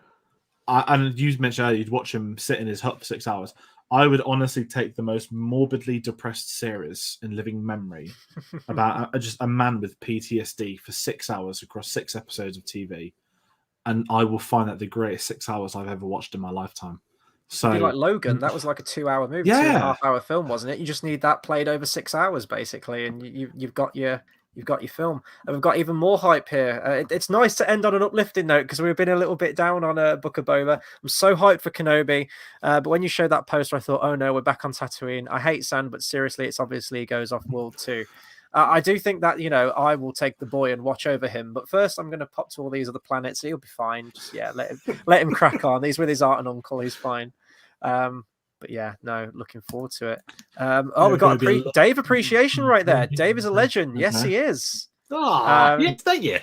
Speaker 2: And you mentioned earlier you'd watch him sit in his hut for 6 hours. I would honestly take the most morbidly depressed series in living memory about just a man with PTSD for 6 hours across 6 episodes of TV, and I will find that the greatest 6 hours I've ever watched in my lifetime. So,
Speaker 1: like Logan, that was like a 2-hour movie, 2.5-hour film, wasn't it? You just need that played over 6 hours, basically, and you've got your film. And we've got even more hype here. It's nice to end on an uplifting note because we've been a little bit down on Book of Boba. I'm so hyped for Kenobi. But when you showed that poster, I thought, oh no, we're back on Tatooine. I hate sand, but seriously, it's obviously goes off World 2. I do think that, I will take the boy and watch over him. But first, I'm going to pop to all these other planets. He'll be fine. Just, let him crack on. He's with his aunt and uncle. He's fine. But yeah, no, looking forward to it.
Speaker 3: There's
Speaker 1: We got
Speaker 3: gonna be a lot-
Speaker 1: Dave appreciation right there. Dave is a legend. Yes, he is.
Speaker 3: Yes, thank you.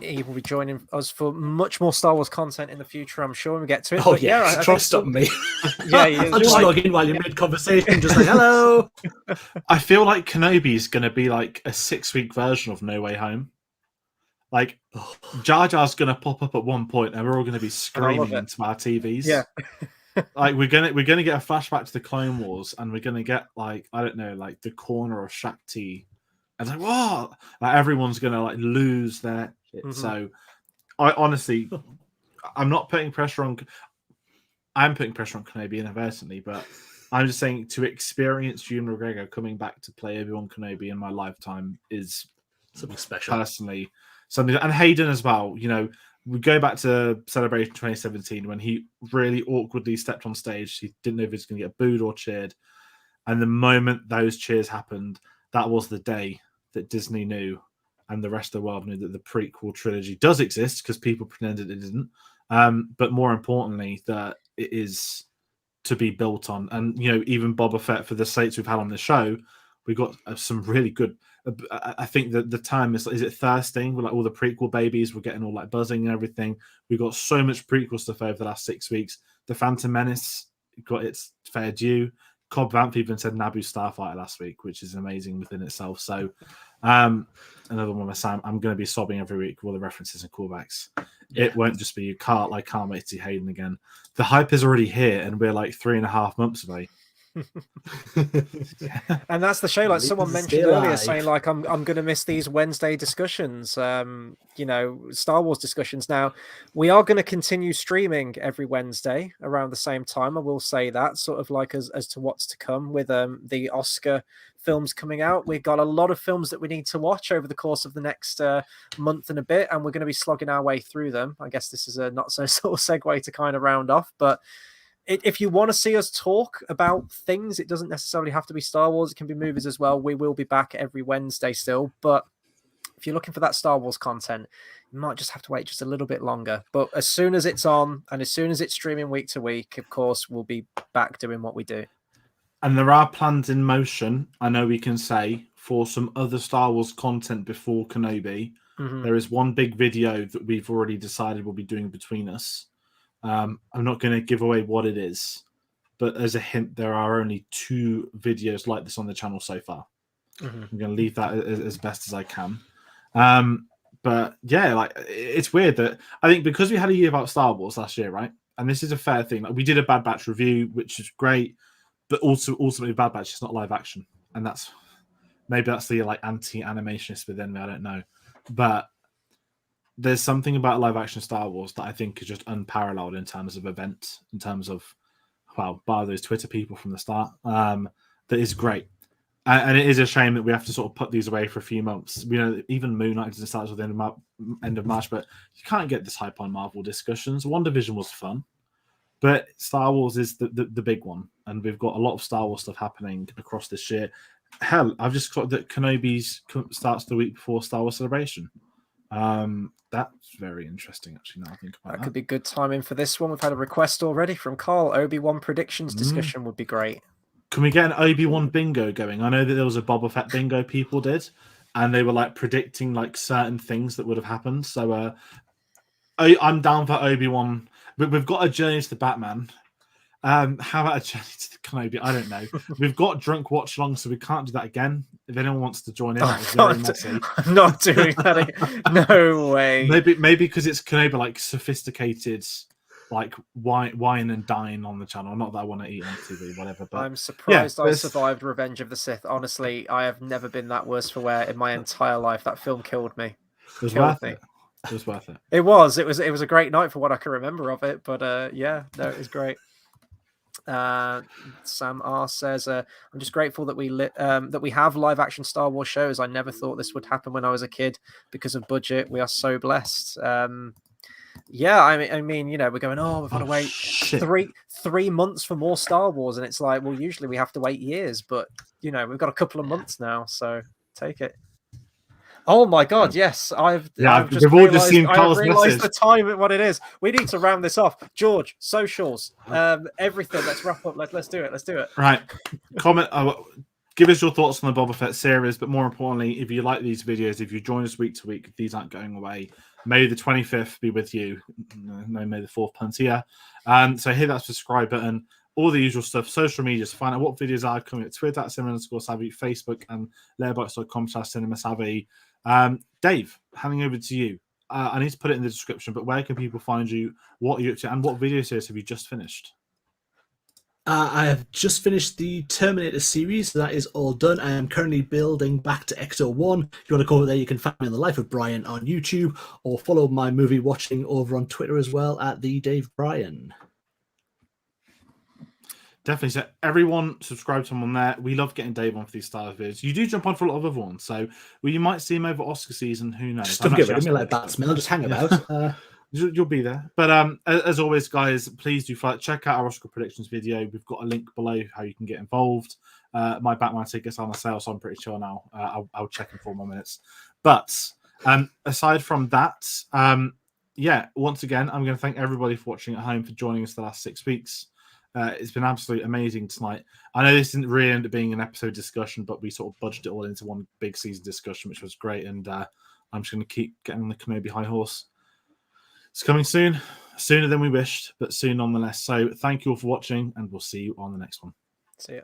Speaker 1: He will be joining us for much more Star Wars content in the future, I'm sure, when we get to it.
Speaker 3: Oh
Speaker 1: But
Speaker 3: yeah,
Speaker 1: I
Speaker 3: try
Speaker 1: think
Speaker 3: stopping me.
Speaker 1: Yeah, he is.
Speaker 3: I'll just log in while you're mid-conversation, just like, hello.
Speaker 2: I feel like Kenobi's going to be like a 6-week version of No Way Home. Like, Jar Jar's going to pop up at one point, and we're all going to be screaming
Speaker 1: it.
Speaker 2: into our TVs.
Speaker 1: Yeah.
Speaker 2: Like we're gonna get a flashback to the Clone Wars, and we're gonna get like, I don't know, like the corner of Shakti, and it's like, what? Like everyone's gonna like lose their shit.
Speaker 1: Mhm.
Speaker 2: So, I honestly, I'm not putting pressure on. I'm putting pressure on Kenobi inadvertently, but I'm just saying to experience Ewan McGregor coming back to play Obi-Wan Kenobi in my lifetime is
Speaker 3: Something special.
Speaker 2: personally something, and Hayden as well. You know, we go back to Celebration 2017 when he really awkwardly stepped on stage. He didn't know if he was going to get booed or cheered. And the moment those cheers happened, that was the day that Disney knew and the rest of the world knew that the prequel trilogy does exist, because people pretended it didn't. But more importantly, that it is to be built on. And, you know, even Boba Fett, for the slates we've had on the show, we got some really good. I think that the time is it thirsting with like all the prequel babies. We're getting all like buzzing and everything. We got so much prequel stuff over the last 6 weeks. The Phantom Menace got its fair due. Cobb Vanth even said Naboo Starfighter last week, which is amazing within itself. So another one of Sam. I'm going to be sobbing every week with all the references and callbacks. Yeah. It won't just be can't wait to see Hayden again. The hype is already here, and we're like 3.5 months away.
Speaker 1: And that's the show. Like someone mentioned earlier, saying like I'm going to miss these Wednesday discussions. You know, Star Wars discussions. Now we are going to continue streaming every Wednesday around the same time. I will say that, sort of like as to what's to come with the Oscar films coming out. We've got a lot of films that we need to watch over the course of the next month and a bit, and we're going to be slogging our way through them. I guess this is a not so sort of segue to kind of round off, but if you want to see us talk about things, it doesn't necessarily have to be Star Wars. It can be movies as well. We will be back every Wednesday still. But if you're looking for that Star Wars content, you might just have to wait just a little bit longer. But as soon as it's on and as soon as it's streaming week to week, of course, we'll be back doing what we do.
Speaker 2: And there are plans in motion, I know we can say, for some other Star Wars content before Kenobi. Mm-hmm. There is one big video that we've already decided we'll be doing between us. I'm not going to give away what it is, but as a hint, there are only 2 videos like this on the channel so far. Mm-hmm. I'm going to leave that as best as I can. But yeah, like it's weird that I think because we had a year about Star Wars last year, right? And this is a fair thing. Like we did a Bad Batch review, which is great, but also ultimately Bad Batch is not live action, and that's the like anti-animationist within me. I don't know, but there's something about live action Star Wars that I think is just unparalleled in terms of event, in terms of, well, bar those Twitter people from the start, that is great. And it is a shame that we have to sort of put these away for a few months. You know, even Moon Knight doesn't start until the end of March, but you can't get this hype on Marvel discussions. WandaVision was fun, but Star Wars is the big one. And we've got a lot of Star Wars stuff happening across this year. Hell, I've just got that Kenobi's starts the week before Star Wars Celebration. That's very interesting, actually, now I think about that.
Speaker 1: That could be good timing for this one. We've had a request already from Carl. Obi-Wan predictions discussion would be great.
Speaker 2: Can we get an Obi-Wan bingo going? I know that there was a Boba Fett bingo people did, and they were like predicting like certain things that would have happened. So I'm down for Obi-Wan. We've got a Journey to the Batman. How about a Journey to the Kenobi? I don't know. We've got drunk watch along, so we can't do that again. If anyone wants to join in,
Speaker 1: I'm not doing that again. No way.
Speaker 2: Maybe because it's Kenobi, like sophisticated, like wine and dine on the channel. Not that I want to eat on TV, whatever. But
Speaker 1: I'm surprised I survived Revenge of the Sith. Honestly, I have never been that worse for wear in my entire life. That film killed me.
Speaker 2: It was worth it. It was worth it.
Speaker 1: It was a great night for what I can remember of it. But yeah, no, it was great. Sam R says, "I'm just grateful that we have live action Star Wars shows. I never thought this would happen when I was a kid because of budget. We are so blessed." Yeah, I mean, you know, we're going, we've got to wait 3 months for more Star Wars, and it's like, well, usually we have to wait years, but you know, we've got a couple of months now, so take it. Oh my God! Yes, I've just
Speaker 2: we've all just
Speaker 1: realised.
Speaker 2: seen
Speaker 1: I've
Speaker 2: Carl's
Speaker 1: realised the
Speaker 2: message.
Speaker 1: time and what it is. We need to round this off. George, socials, everything. Let's wrap up. Let's do it. Let's do it.
Speaker 2: Right. Comment. Give us your thoughts on the Boba Fett series, but more importantly, if you like these videos, if you join us week to week, these aren't going away. May the 25th be with you. No, May the 4th plenty. So hit that subscribe button. All the usual stuff, social media, to find out what videos are coming at Twitter at @cinema_savvy, Facebook and letterboxd.com/cinemasavvy. Dave, handing over to you. I need to put it in the description, but where can people find you? What are you up to? And what video series have you just finished?
Speaker 3: I have just finished the Terminator series. That is all done. I am currently building back to Ecto 1. If you want to go over there, you can find me on The Life of Brian on YouTube, or follow my movie watching over on Twitter as well at the Dave Brian.
Speaker 2: Definitely. So everyone subscribe to him on there. We love getting Dave on for these style of videos. You do jump on for a lot of other ones. So you might see him over Oscar season. Who knows?
Speaker 3: Just don't get rid of me like that smell. Just hang about.
Speaker 2: You'll be there. But as always, guys, please do check out our Oscar predictions video. We've got a link below how you can get involved. My Batman tickets are on sale, so I'm pretty sure now. I'll check in 4 more minutes. But aside from that, once again, I'm going to thank everybody for watching at home, for joining us the last 6 weeks. It's been absolutely amazing tonight. I know this didn't really end up being an episode discussion, but we sort of budged it all into one big season discussion, which was great. And I'm just going to keep getting on the Kenobi high horse. It's coming soon, sooner than we wished, but soon nonetheless. So thank you all for watching, and we'll see you on the next one.
Speaker 1: See ya.